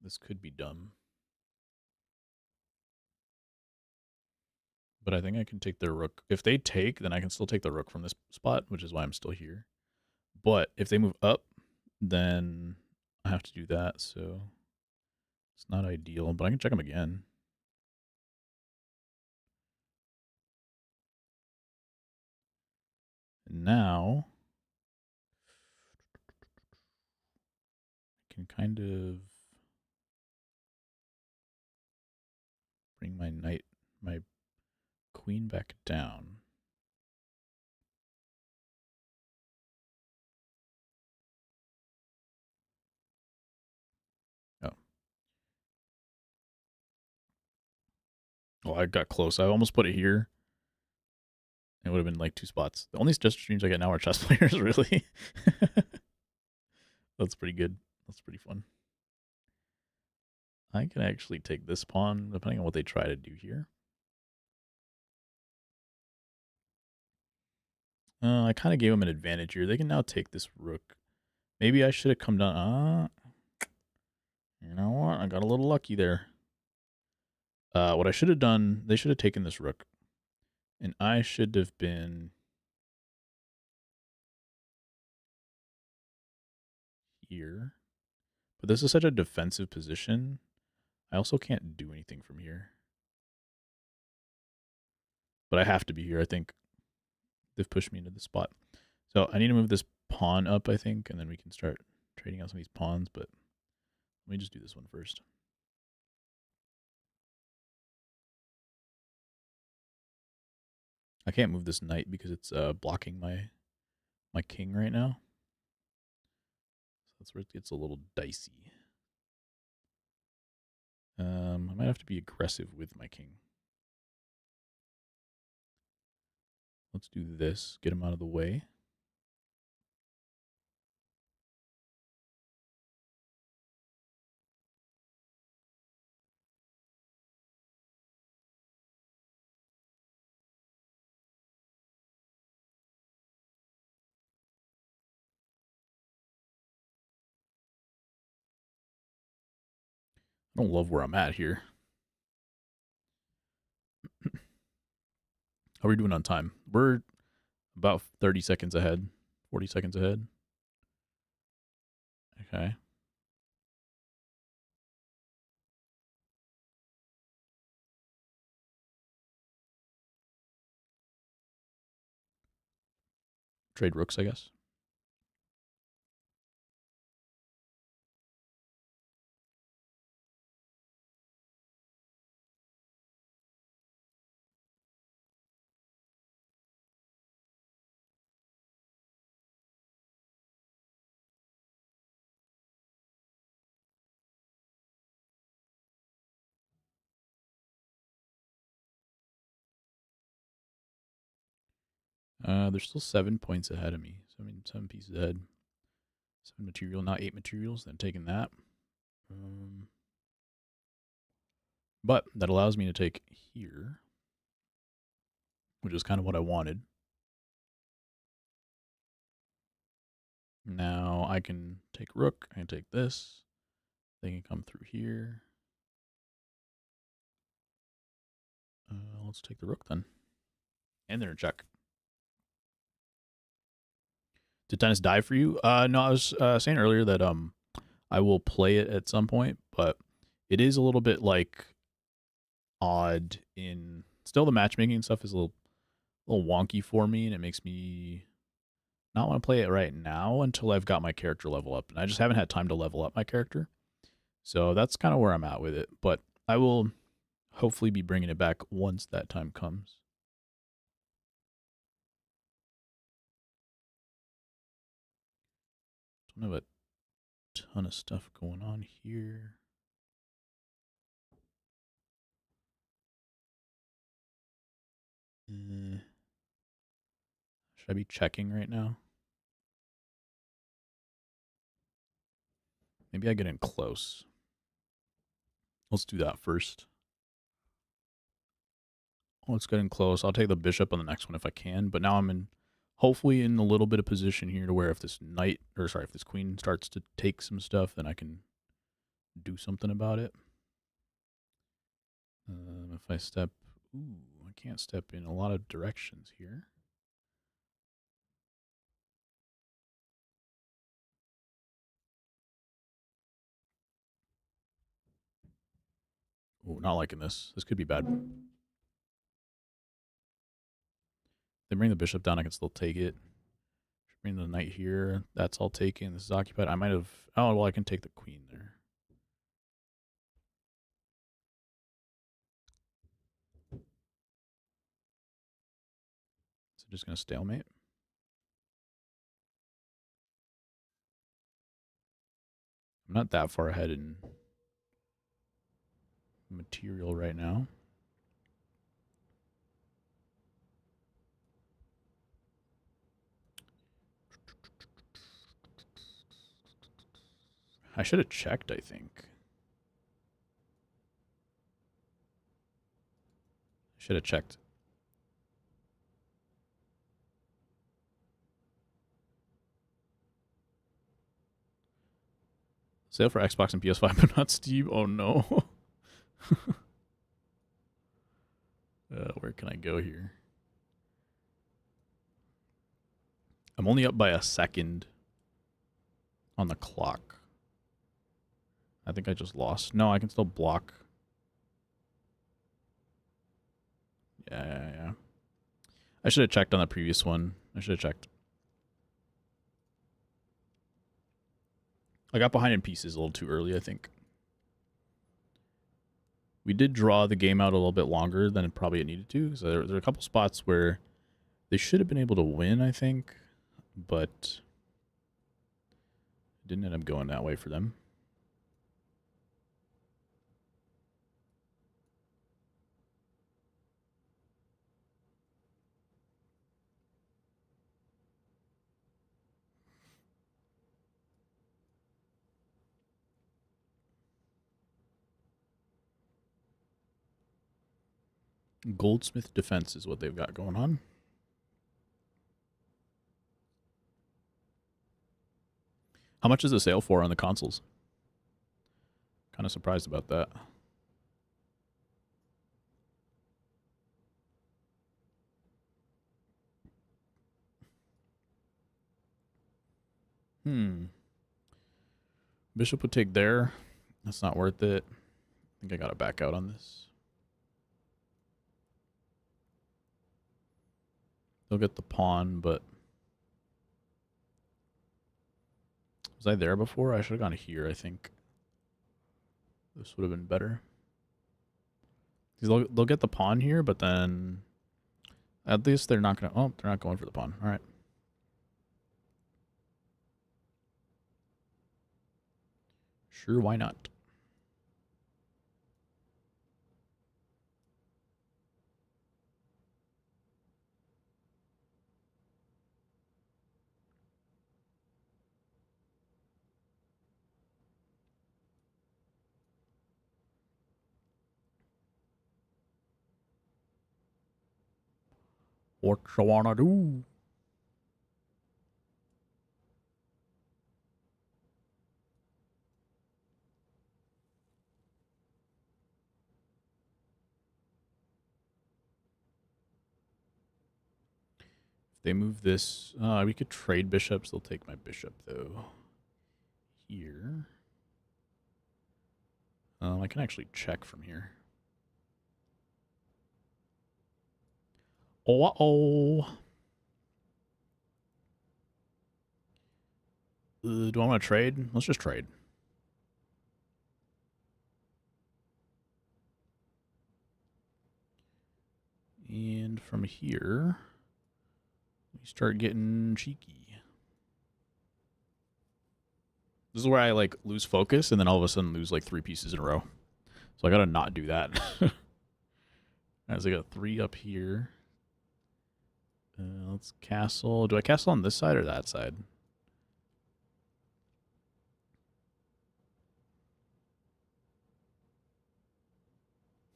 This could be dumb. But I think I can take their rook. If they take, then I can still take the rook from this spot, which is why I'm still here. But if they move up, then I have to do that. So It's not ideal, but I can check them again. And now I can kind of bring my queen back down. Oh. Oh, I got close. I almost put it here. It would have been like 2 spots. The only just streams I get now are chess players, really. That's pretty good. That's pretty fun. I can actually take this pawn, depending on what they try to do here. I kind of gave them an advantage here. They can now take this rook. Maybe I should have come down. You know what? I got a little lucky there. What I should have done, they should have taken this rook. And I should have been here. But this is such a defensive position. I also can't do anything from here. But I have to be here, I think. They've pushed me into the spot. So I need to move this pawn up, I think, and then we can start trading out some of these pawns. But let me just do this one first. I can't move this knight because it's blocking my king right now. So that's where it gets a little dicey. I might have to be aggressive with my king. Let's do this. Get him out of the way. I don't love where I'm at here. How are we doing on time? We're about 30 seconds ahead, 40 seconds ahead. Okay. Trade rooks, I guess. They're still 7 points ahead of me. So I mean, 7 pieces ahead. 7 material, not 8 materials. Then taking that. But that allows me to take here, which is kind of what I wanted. Now I can take rook. I can take this. They can come through here. Let's take the rook then. And they're in check. Did tennis die for you? No, I was saying earlier that I will play it at some point, but it is a little bit like odd in still the matchmaking stuff is a little wonky for me, and it makes me not want to play it right now until I've got my character level up, and I just haven't had time to level up my character. So that's kind of where I'm at with it, but I will hopefully be bringing it back once that time comes. Don't have a ton of stuff going on here. Should I be checking right now? Maybe I get in close. Let's do that first. Let's get in close. I'll take the bishop on the next one if I can. But now I'm in, hopefully in a little bit of position here to where if this knight, or sorry, if this queen starts to take some stuff, then I can do something about it. If I step, I can't step in a lot of directions here. not liking this. This could be bad. They bring the bishop down, I can still take it. Bring the knight here. That's all taken. This is occupied. I might have... Oh, well, I can take the queen there. So just going to stalemate. I'm not that far ahead in material right now. I should have checked, I think. Should have checked. Sale for Xbox and PS5, but not Steam. Oh no. Where can I go here? I'm only up by a second on the clock. I think I just lost. No, I can still block. Yeah. I should have checked on the previous one. I should have checked. I got behind in pieces a little too early, I think. We did draw the game out a little bit longer than probably it needed to. So there are a couple spots where they should have been able to win, I think. But it didn't end up going that way for them. Goldsmith Defense is what they've got going on. How much is the sale for on the consoles? Kind of surprised about that. Bishop would take there. That's not worth it. I think I got to back out on this. They'll get the pawn, but... Was I there before? I should have gone here, I think. This would have been better. They'll get the pawn here, but then... At least they're not going to... Oh, they're not going for the pawn. All right. Sure, why not? What you wanna do? If they move this, we could trade bishops. They'll take my bishop though. Here. I can actually check from here. Oh. Do I want to trade? Let's just trade. And from here, we start getting cheeky. This is where I like lose focus and then all of a sudden lose like 3 pieces in a row. So I gotta not do that. As I got 3 up here. Let's castle. Do I castle on this side or that side?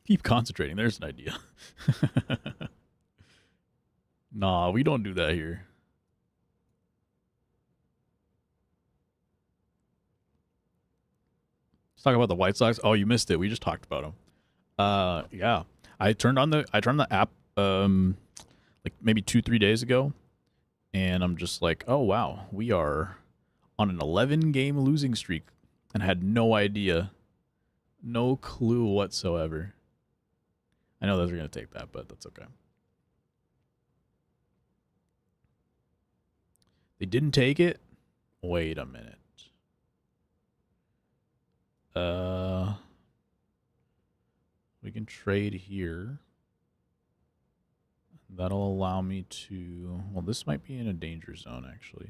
Keep concentrating. There's an idea. Nah, we don't do that here. Let's talk about the White Sox. Oh, you missed it. We just talked about them. Yeah. I turned on the app like maybe 2-3 days ago, and I'm just like, oh wow, we are on an 11-game losing streak, and had no idea, no clue whatsoever. I know those are going to take that, but that's okay. They didn't take it? Wait a minute. We can trade here. That'll allow me to... Well, this might be in a danger zone, actually.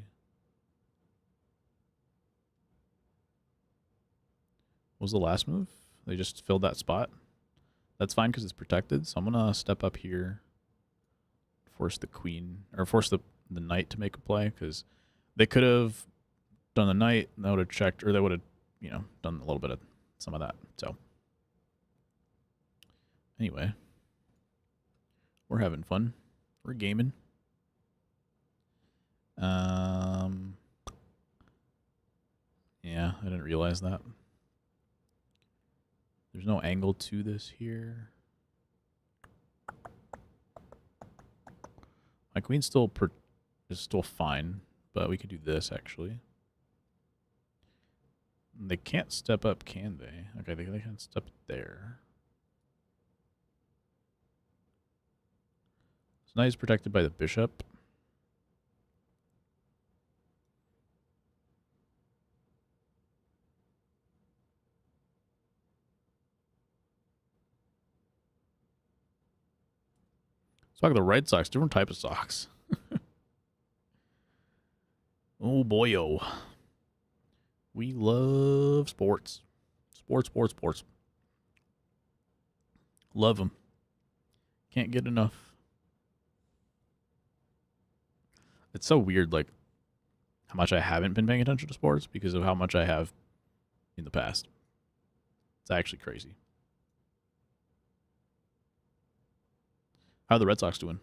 What was the last move? They just filled that spot. That's fine because it's protected. So I'm going to step up here. Force the queen... Or force the knight to make a play. Because they could have done the knight. And they would have checked... Or they would have, you know, done a little bit of some of that. So... Anyway, we're having fun. We're gaming. Yeah, I didn't realize that. There's no angle to this here. My queen still is still fine, but we could do this actually. They can't step up, can they? Okay, they can step there. So now he's protected by the bishop. Let's talk the Red Sox, different type of socks. Oh boyo. We love sports. Sports, sports, sports. Love them. Can't get enough. It's so weird, like, how much I haven't been paying attention to sports because of how much I have in the past. It's actually crazy. How are the Red Sox doing?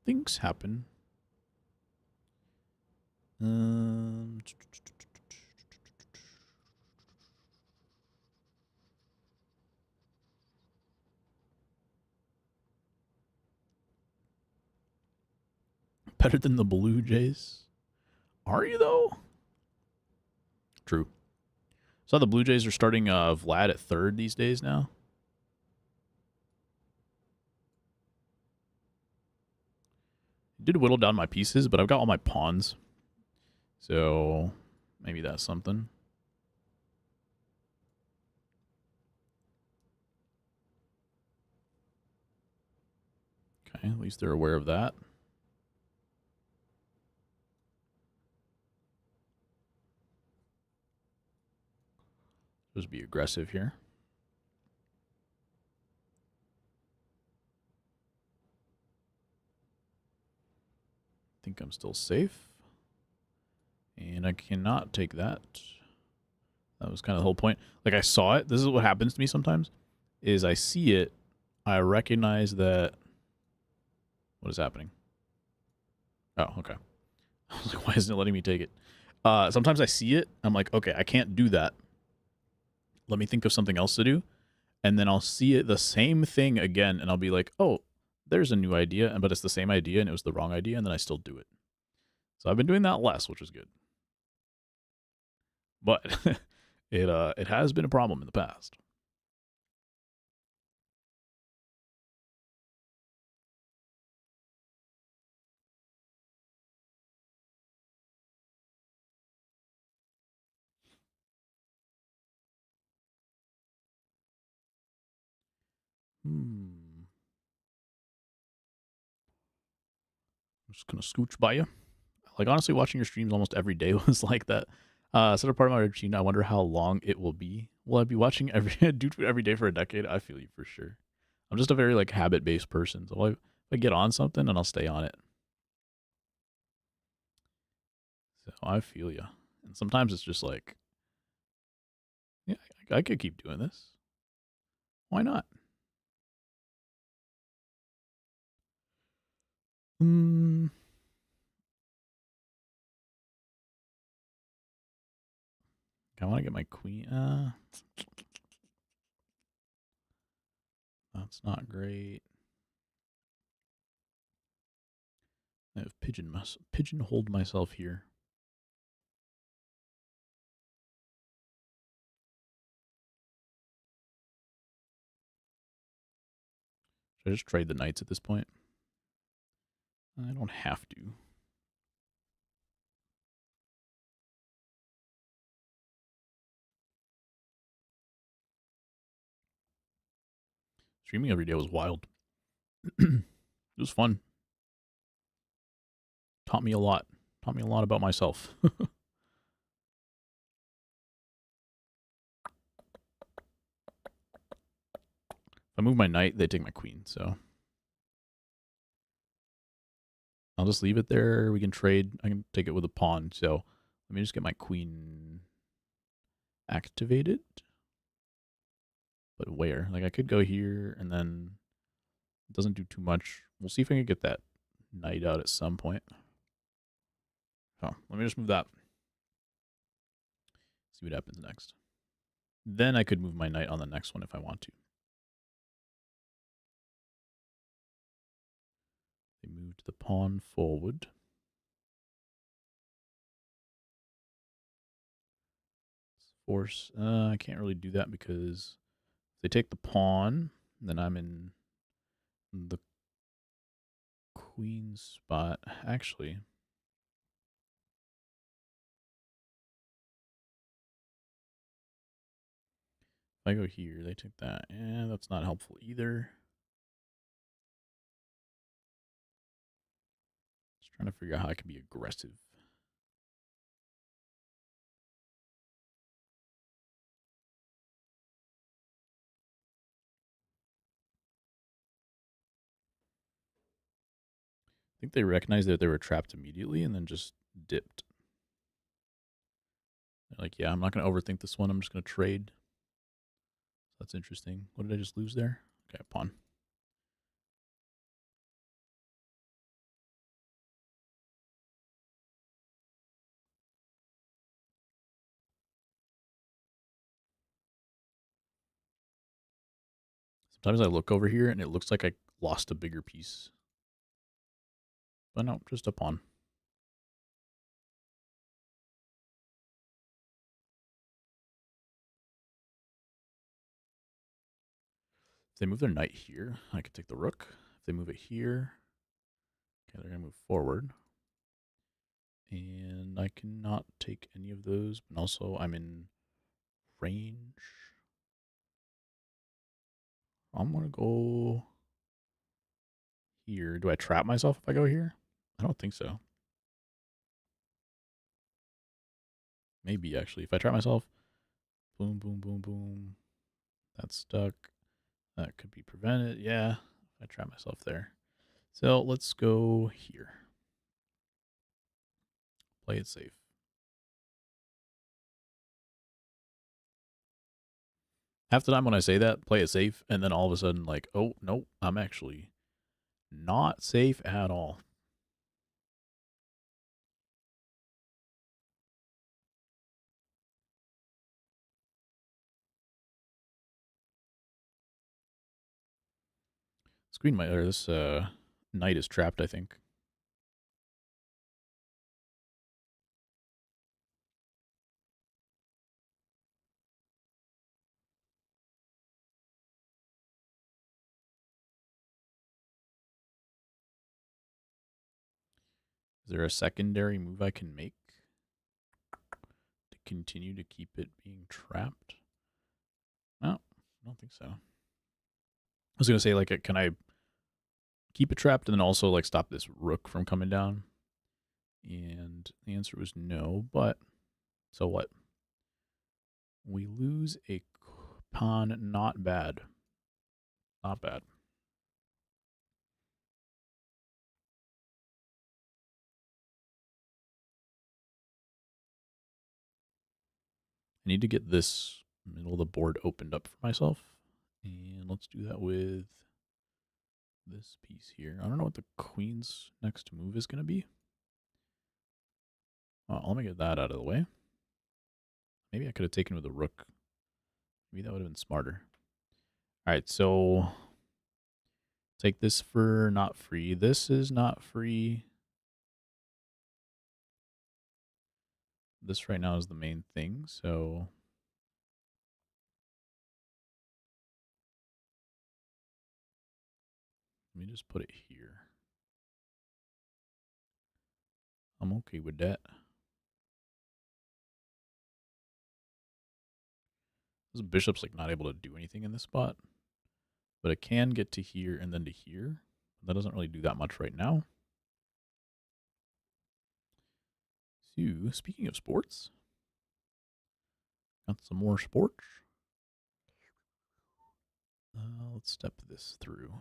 Things happen. Better than the Blue Jays? Are you, though? True. So the Blue Jays are starting Vlad at third these days now. Did whittle down my pieces, but I've got all my pawns. So maybe that's something. Okay, at least they're aware of that. Just be aggressive here. I think I'm still safe. And I cannot take that. That was kind of the whole point. Like, I saw it. This is what happens to me sometimes. Is I see it. I recognize that... What is happening? Oh, okay. I was like, why isn't it letting me take it? Sometimes I see it. I'm like, okay, I can't do that. Let me think of something else to do. And then I'll see it, the same thing again. And I'll be like, oh, there's a new idea. But it's the same idea and it was the wrong idea. And then I still do it. So I've been doing that less, which is good. But it has been a problem in the past. I'm just gonna scooch by you. Like, honestly, watching your streams almost every day was like that. Sort of part of my routine. I wonder how long it will be. Will I be watching every day for a decade? I feel you for sure. I'm just a very like habit based person. So if I get on something, and I'll stay on it. So I feel you. And sometimes it's just like, yeah, I could keep doing this. Why not? I want to get my queen. That's not great. I have pigeonholed myself here. Should I just trade the knights at this point? I don't have to. Streaming every day was wild. It was fun. Taught me a lot. Taught me a lot about myself. If I move my knight, they take my queen, so I'll just leave it there. We can trade. I can take it with a pawn. So let me just get my queen activated. But where? Like I could go here and then it doesn't do too much. We'll see if I can get that knight out at some point. Oh, let me just move that. See what happens next. Then I could move my knight on the next one if I want to. They moved the pawn forward. Force. I can't really do that because if they take the pawn, then I'm in the queen spot. Actually, if I go here, they take that. Yeah, that's not helpful either. Just trying to figure out how I can be aggressive. I think they recognized that they were trapped immediately and then just dipped. They're like, yeah, I'm not going to overthink this one. I'm just going to trade. That's interesting. What did I just lose there? Okay, pawn. Sometimes I look over here and it looks like I lost a bigger piece. But no, just a pawn. If they move their knight here, I could take the rook. If they move it here, okay, they're going to move forward. And I cannot take any of those. But also, I'm in range. I'm going to go here. Do I trap myself if I go here? I don't think so. Maybe, actually. If I trap myself, boom, boom, boom, boom. That's stuck. That could be prevented. Yeah, if I trap myself there. So let's go here. Play it safe. Half the time when I say that, play it safe, and then all of a sudden, like, oh, nope, I'm actually not safe at all. This knight is trapped, I think. Is there a secondary move I can make to continue to keep it being trapped? No, I don't think so. I was gonna say, like, can I keep it trapped and then also like stop this rook from coming down? And the answer was no, but so what? We lose a pawn, not bad. Not bad. I need to get this middle of the board opened up for myself. And let's do that with this piece here. I don't know what the queen's next move is going to be. Well, let me get that out of the way. Maybe I could have taken with the rook. Maybe that would have been smarter. All right, so take this for not free. This is not free. this right now is the main thing, so let me just put it here. I'm okay with that. This bishop's like not able to do anything in this spot, but it can get to here and then to here. That doesn't really do that much right now. So, speaking of sports, got some more sports. Let's step this through.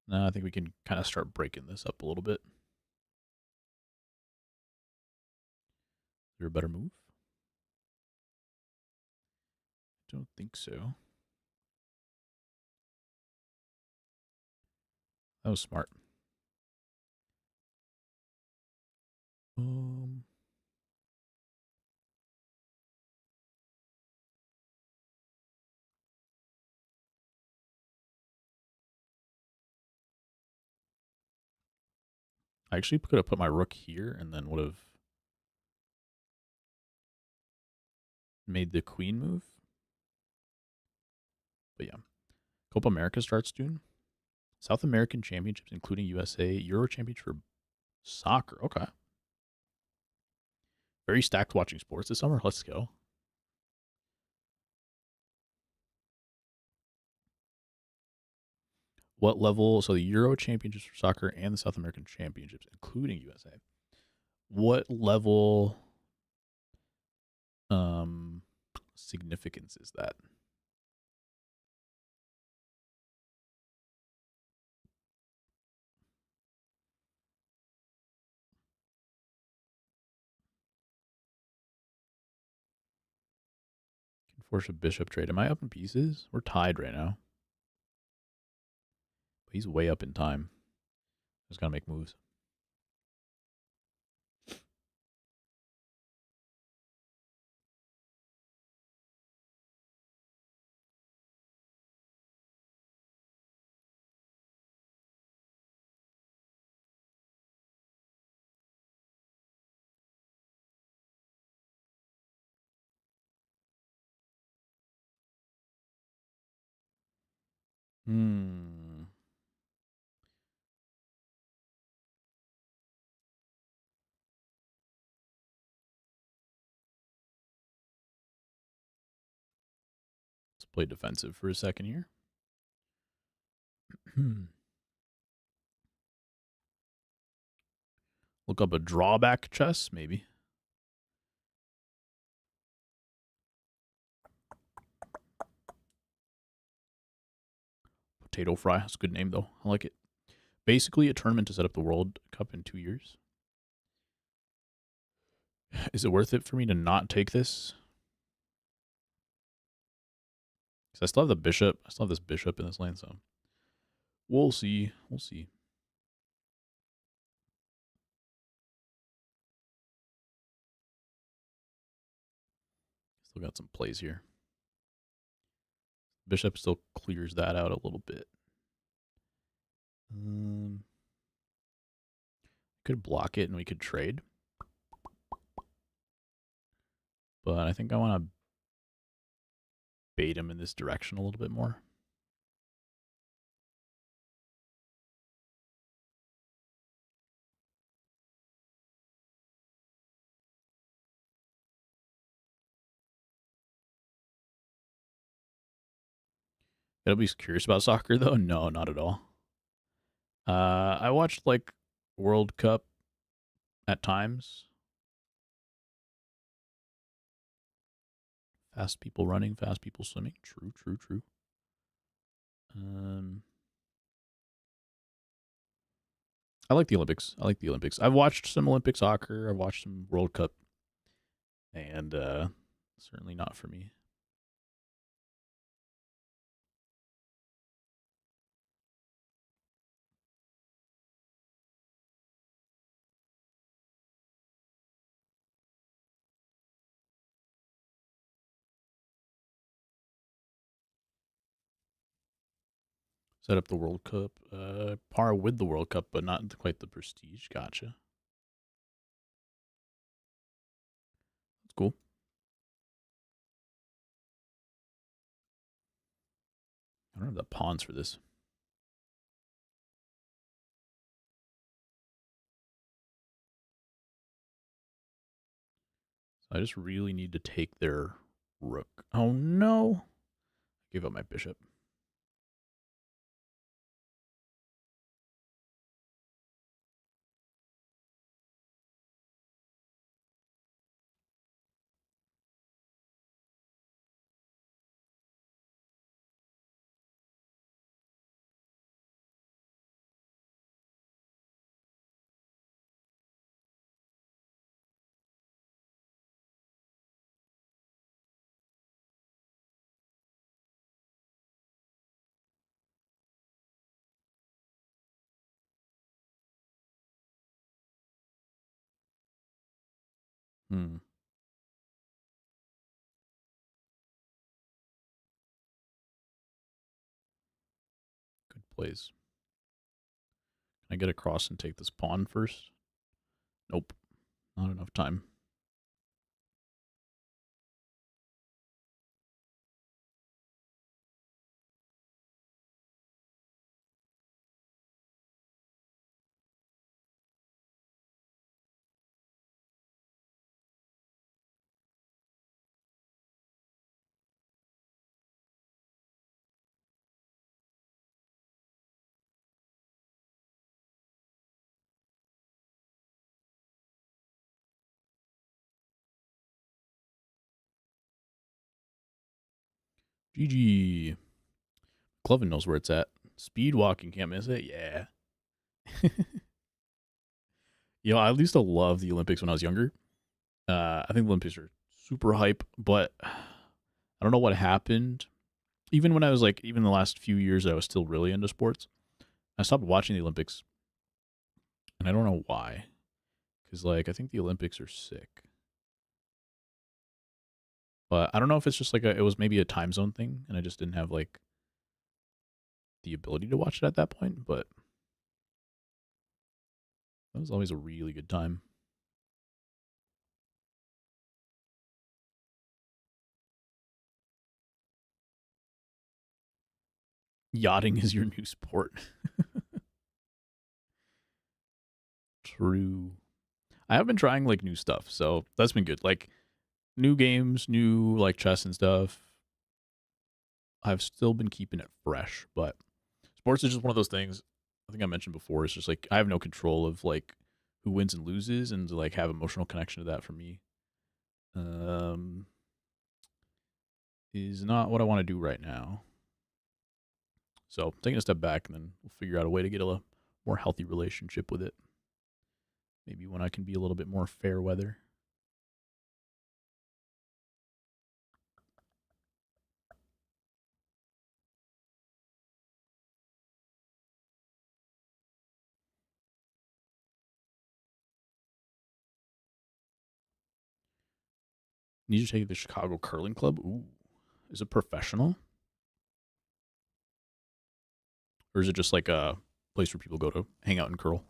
Now I think we can kind of start breaking this up a little bit. Is there a better move? Don't think so. That was smart. I actually could have put my rook here and then would have made the queen move. But yeah, Copa America starts soon. South American Championships, including USA, Euro Championship for soccer. Okay. Very stacked watching sports this summer. Let's go. What level? So the Euro Championships for soccer and the South American Championships, including USA. What level significance is that? Can force a bishop trade. Am I up in pieces? We're tied right now. But he's way up in time. Just gotta make moves. Hmm. Let's play defensive for a second here. Look up a drawback chess, maybe. Potato Fry. That's a good name, though. I like it. Basically, a tournament to set up the World Cup in 2 years. Is it worth it for me to not take this? Because I still have the bishop. I still have this bishop in this lane, so we'll see. We'll see. Still got some plays here. Bishop still clears that out a little bit. Could block it and we could trade. But I think I want to bait him in this direction a little bit more. I'll be curious about soccer though. No, not at all. I watched like World Cup at times. Fast people running, fast people swimming. True, true, true. I like the Olympics. I like the Olympics. I've watched some Olympic soccer. I've watched some World Cup, and certainly not for me. Set up the World Cup, par with the World Cup, but not quite the prestige. Gotcha. I don't have the pawns for this. So I just really need to take their rook. Oh no! Gave up my bishop. Hmm. Good plays. Can I get across and take this pawn first? Nope. Not enough time. GG. Cloven knows where it's at. Speed walking, can't miss it. Yeah. I used to love the Olympics when I was younger. I think the Olympics are super hype, but I don't know what happened. Even when I was like, even the last few years, I was still really into sports. I stopped watching the Olympics, and I don't know why. Because like, I think the Olympics are sick, but I don't know if it's just like it was maybe a time zone thing, and I just didn't have like the ability to watch it at that point. But that was always a really good time. Yachting is your new sport. True. I have been trying like new stuff, so that's been good. Like new games, new like chess and stuff. I've still been keeping it fresh, but sports is just one of those things. I think I mentioned before. It's just like I have no control of like who wins and loses, and to like have emotional connection to that for me, um, is not what I want to do right now. So taking a step back, and then we'll figure out a way to get a more healthy relationship with it. Maybe when I can be a little bit more fair weather. Need to take the Chicago Curling Club. Ooh, is it professional, or is it just like a place where people go to hang out and curl?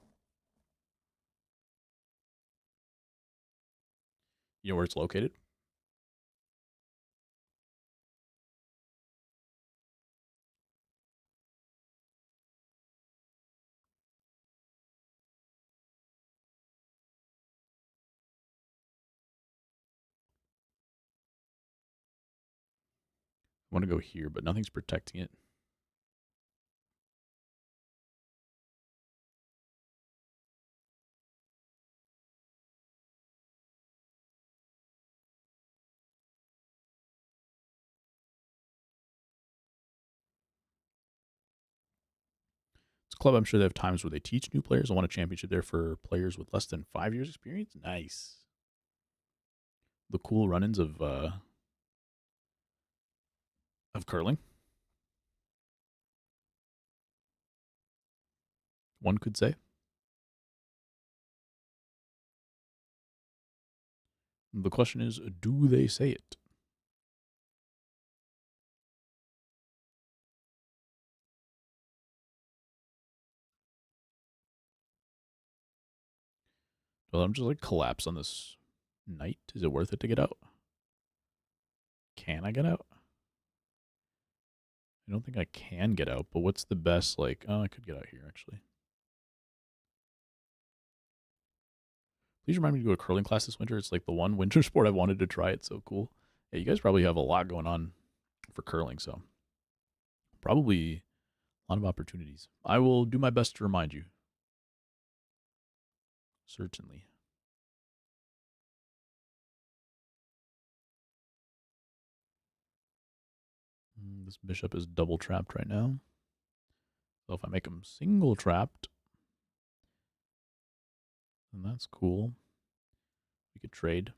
You know where it's located? I want to go here, but nothing's protecting it. It's a club. I'm sure they have times where they teach new players. I want a championship there for players with less than 5 years experience. Nice. The cool run-ins of curling, one could say. The question is, do they say it? Well, I'm just like collapse on this knight. Is it worth it to get out? Can I get out? I don't think I can get out, but what's the best, like, oh, I could get out here, actually. Please remind me to go to curling class this winter. It's like the one winter sport I've wanted to try. It's so cool. Yeah, you guys probably have a lot going on for curling, so probably a lot of opportunities. I will do my best to remind you. Certainly. This bishop is double trapped right now. So if I make him single trapped, then that's cool. We could trade.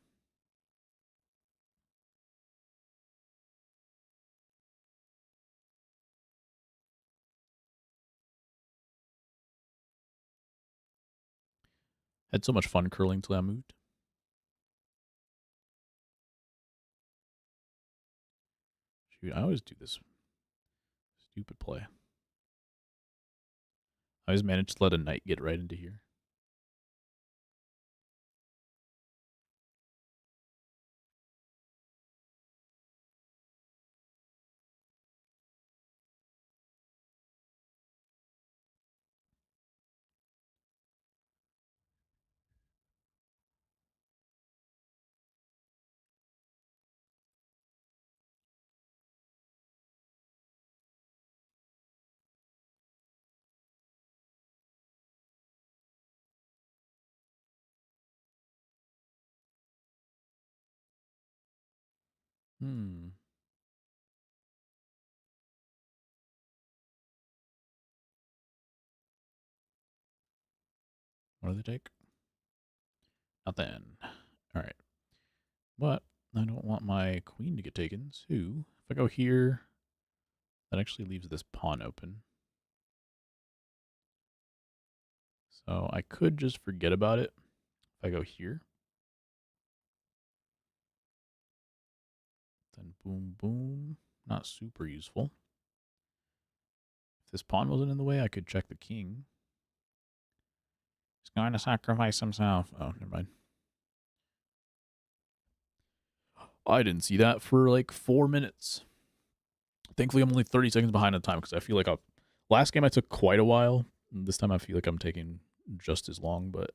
Had so much fun curling till I moved. Shoot, I always do this stupid play. I always manage to let a knight get right into here. Hmm. What do they take? Nothing. All right. But I don't want my queen to get taken. So if I go here, that actually leaves this pawn open. So I could just forget about it if I go here. Then boom, boom. Not super useful. If this pawn wasn't in the way, I could check the king. He's going to sacrifice himself. Oh, never mind. I didn't see that for like 4 minutes. Thankfully, I'm only 30 seconds behind on time because I feel like last game I took quite a while. This time I feel like I'm taking just as long, but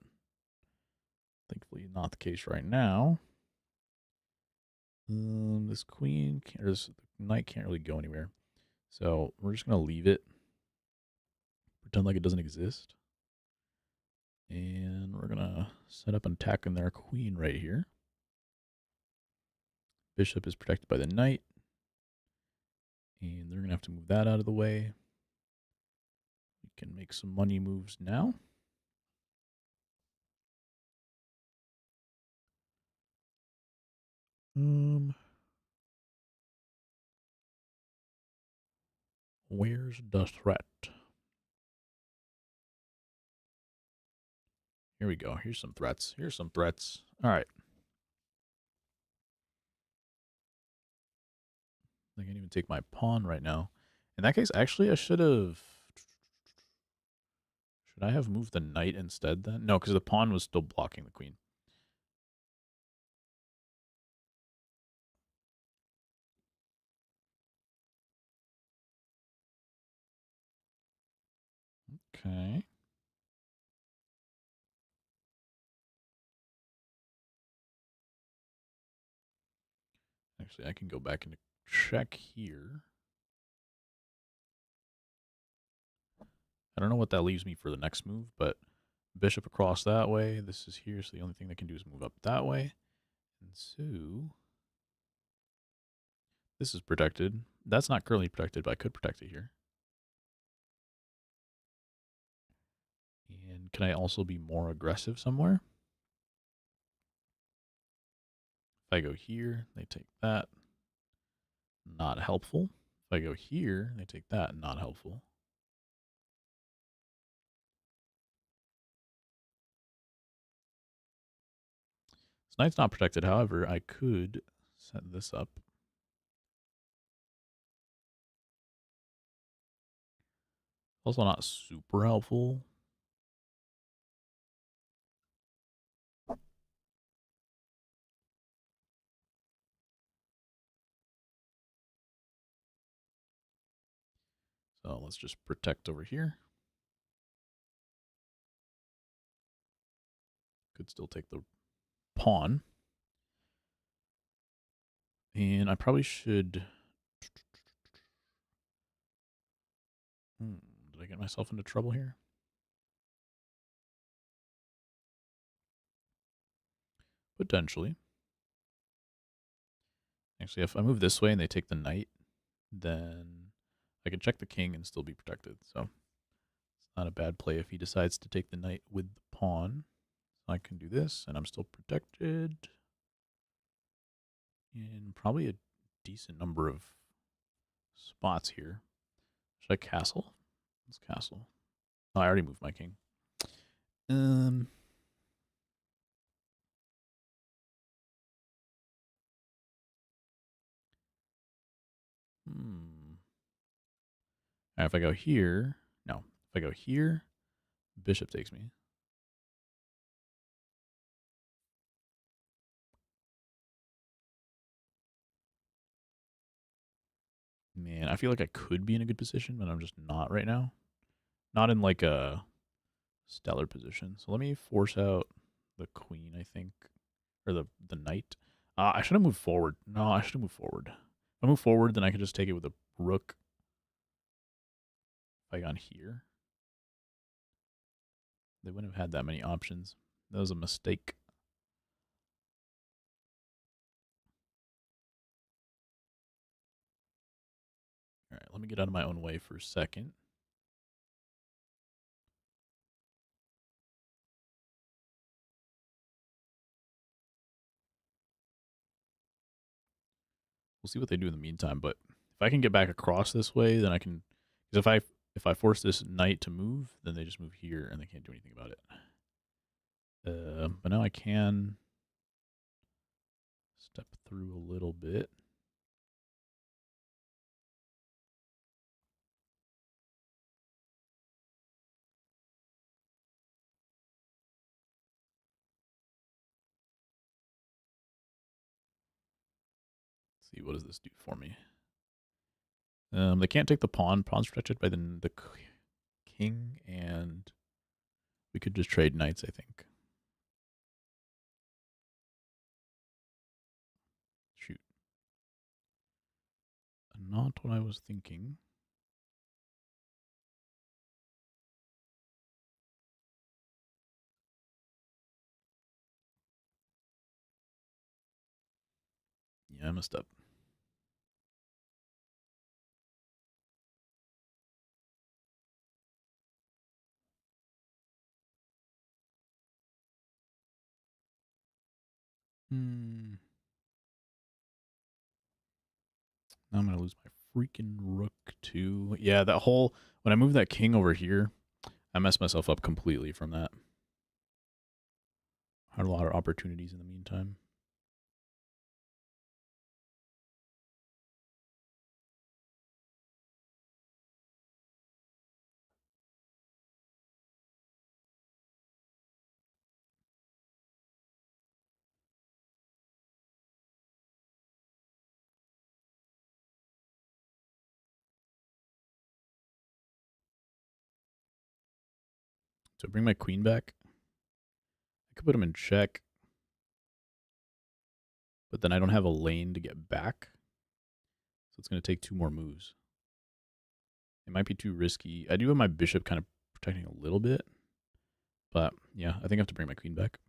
thankfully not the case right now. This queen can't, or this knight can't really go anywhere. So we're just going to leave it. Pretend like it doesn't exist. And we're going to set up an attack on their queen right here. Bishop is protected by the knight. And they're going to have to move that out of the way. We can make some money moves now. Where's the threat? Here we go. Here's some threats. Here's some threats. All right. I can't even take my pawn right now. In that case, actually, I should have... Should I have moved the knight instead then? No, because the pawn was still blocking the queen. Okay. Actually, I can go back and check here. I don't know what that leaves me for the next move, but bishop across that way. This is here, so the only thing they can do is move up that way. And so this is protected. That's not currently protected, but I could protect it here. And can I also be more aggressive somewhere? If I go here, they take that. Not helpful. If I go here, they take that. Not helpful. This knight's not protected. However, I could set this up. Also not super helpful. So let's just protect over here. Could still take the pawn. And I probably should... did I get myself into trouble here? Potentially. Actually, if I move this way and they take the knight, then I can check the king and still be protected. So it's not a bad play if he decides to take the knight with the pawn. I can do this, and I'm still protected in probably a decent number of spots here. Should I castle? Let's castle. Oh, I already moved my king. Right, if I go here, no. If I go here, bishop takes me. Man, I feel like I could be in a good position, but I'm just not right now. Not in like a stellar position. So let me force out the queen, I think, or the knight. I should have moved forward. No, I should have moved forward. If I move forward, then I can just take it with a rook. If I gone here, they wouldn't have had that many options. That was a mistake. All right, let me get out of my own way for a second. We'll see what they do in the meantime. But if I can get back across this way, then I can. Because if I force this knight to move, then they just move here and they can't do anything about it. But now I can step through a little bit. Let's see, what does this do for me? They can't take the pawn. Pawn's protected by the king, and we could just trade knights, I think. Shoot. Not what I was thinking. Yeah, I messed up. Now I'm going to lose my freaking rook too. Yeah, that whole... When I moved that king over here, I messed myself up completely from that. Had a lot of opportunities in the meantime. So bring my queen back. I could put him in check. But then I don't have a lane to get back. So it's going to take 2 more moves. It might be too risky. I do have my bishop kind of protecting a little bit. But yeah, I think I have to bring my queen back.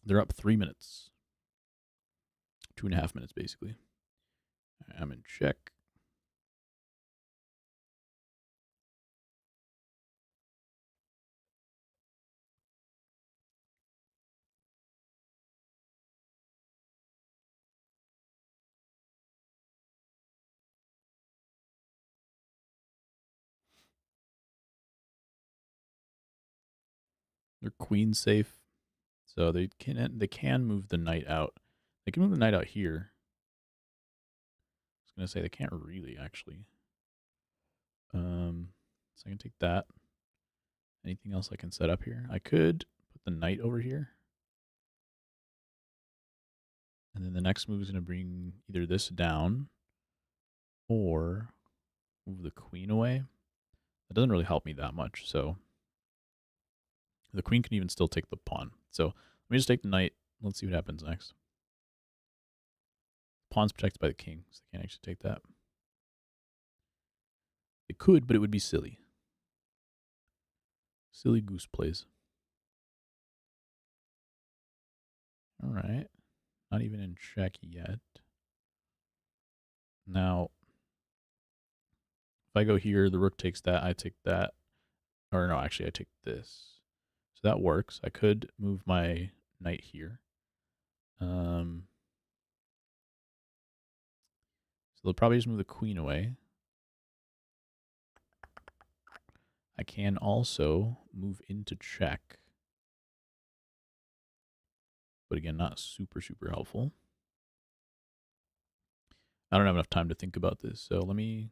They're up 3 minutes. 2.5 minutes, basically. I'm in check. They're queen safe. So they can move the knight out. They can move the knight out here. I was gonna say they can't really actually. So I can take that. Anything else I can set up here? I could put the knight over here. And then the next move is gonna bring either this down or move the queen away. That doesn't really help me that much, so the queen can even still take the pawn. So let me just take the knight. Let's see what happens next. Pawn's protected by the king, so they can't actually take that. They could, but it would be silly. Silly goose plays. All right. Not even in check yet. Now, if I go here, the rook takes that, I take that. Or no, actually, I take this. So that works. I could move my knight here. So they'll probably just move the queen away. I can also move into check. But again, not super, super helpful. I don't have enough time to think about this, so let me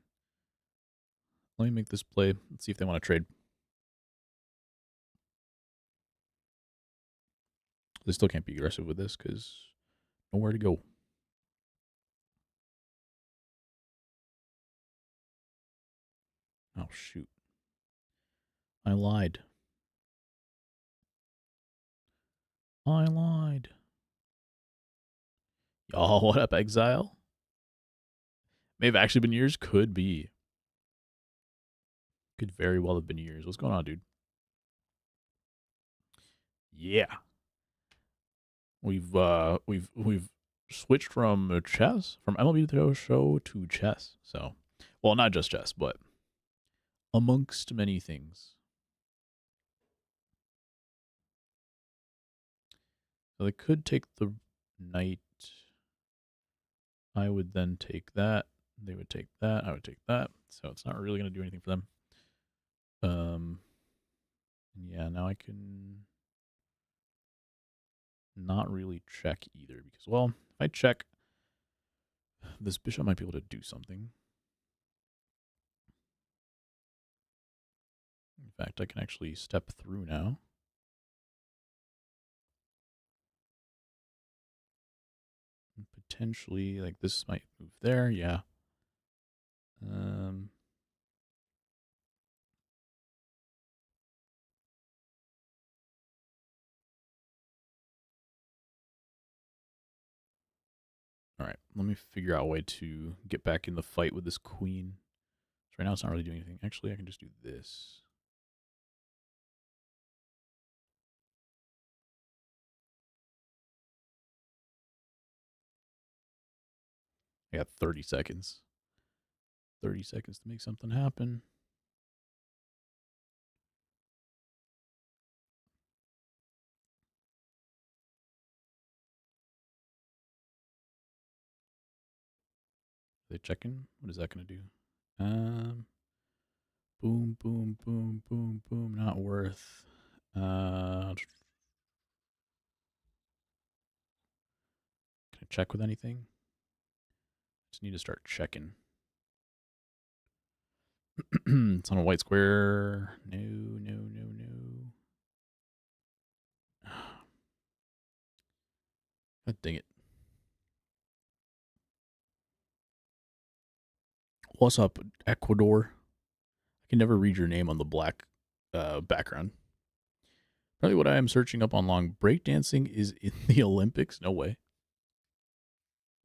make this play. Let's see if they want to trade. They still can't be aggressive with this because nowhere to go. Oh, shoot. I lied. I lied. Y'all, what up, Exile? May have actually been yours. Could be. Could very well have been yours. What's going on, dude? Yeah. We've switched from chess, from MLB The Show to chess. So, well, not just chess, but amongst many things. So they could take the knight. I would then take that. They would take that. I would take that. So it's not really going to do anything for them. Yeah, now I can not really check either because, well, if I check, this bishop might be able to do something. In fact, I can actually step through now. And potentially, like, this might move there. Yeah. All right, let me figure out a way to get back in the fight with this queen. So right now it's not really doing anything. Actually, I can just do this. I got 30 seconds. 30 seconds to make something happen. Are they checking? What is that going to do? Boom, boom, boom, boom, boom. Not worth. Can I check with anything? Just need to start checking. It's on a white square. No, no, no, no. God dang it. What's up, Ecuador? I can never read your name on the black background. Probably what I am searching up on long. Breakdancing is in the Olympics? No way.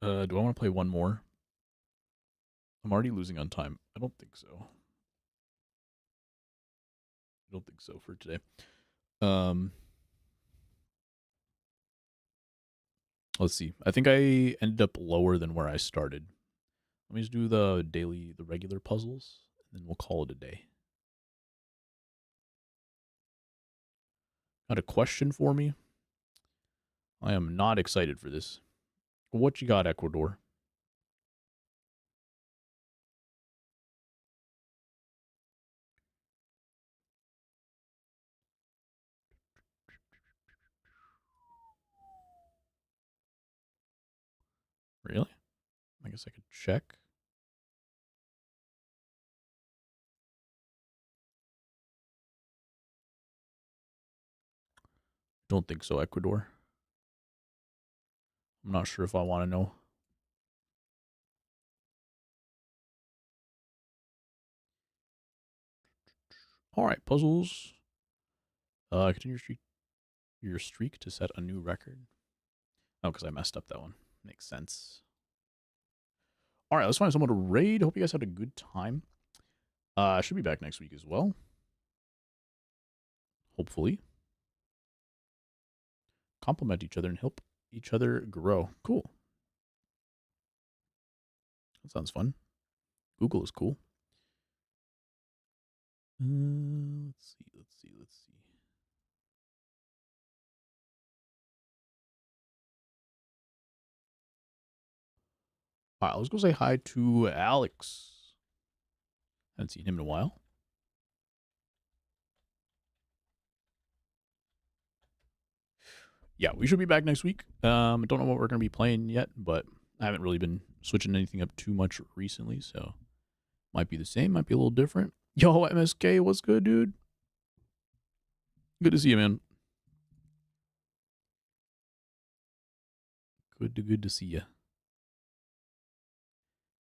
Do I want to play one more? I'm already losing on time. I don't think so. I don't think so for today. Let's see. I think I ended up lower than where I started. Let me just do the regular puzzles, and then we'll call it a day. Got a question for me? I am not excited for this. What you got, Ecuador? Really? I guess I could check. Don't think so, Ecuador. I'm not sure if I want to know. All right, puzzles. Continue your streak to set a new record. Oh, because I messed up that one. Makes sense. All right, let's find someone to raid. Hope you guys had a good time. I should be back next week as well. Hopefully. Complement each other and help each other grow. Cool. That sounds fun. Google is cool. Let's see. All right, let's go say hi to Alex. Haven't seen him in a while. Yeah, we should be back next week. I don't know what we're going to be playing yet, but I haven't really been switching anything up too much recently, so might be the same, might be a little different. Yo, MSK, what's good, dude? Good to see you, man. Good to see you.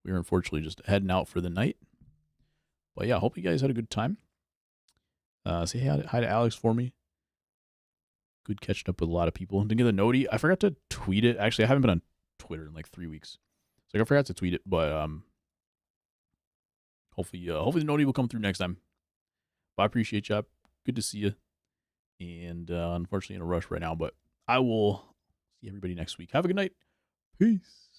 We are unfortunately just heading out for the night. But yeah, hope you guys had a good time. Say hi to Alex for me. Good catching up with a lot of people. Didn't get the noti. I forgot to tweet it. Actually, I haven't been on Twitter in like 3 weeks. So I forgot to tweet it, but hopefully the noti will come through next time. But I appreciate you. Good to see you. And unfortunately in a rush right now, but I will see everybody next week. Have a good night. Peace.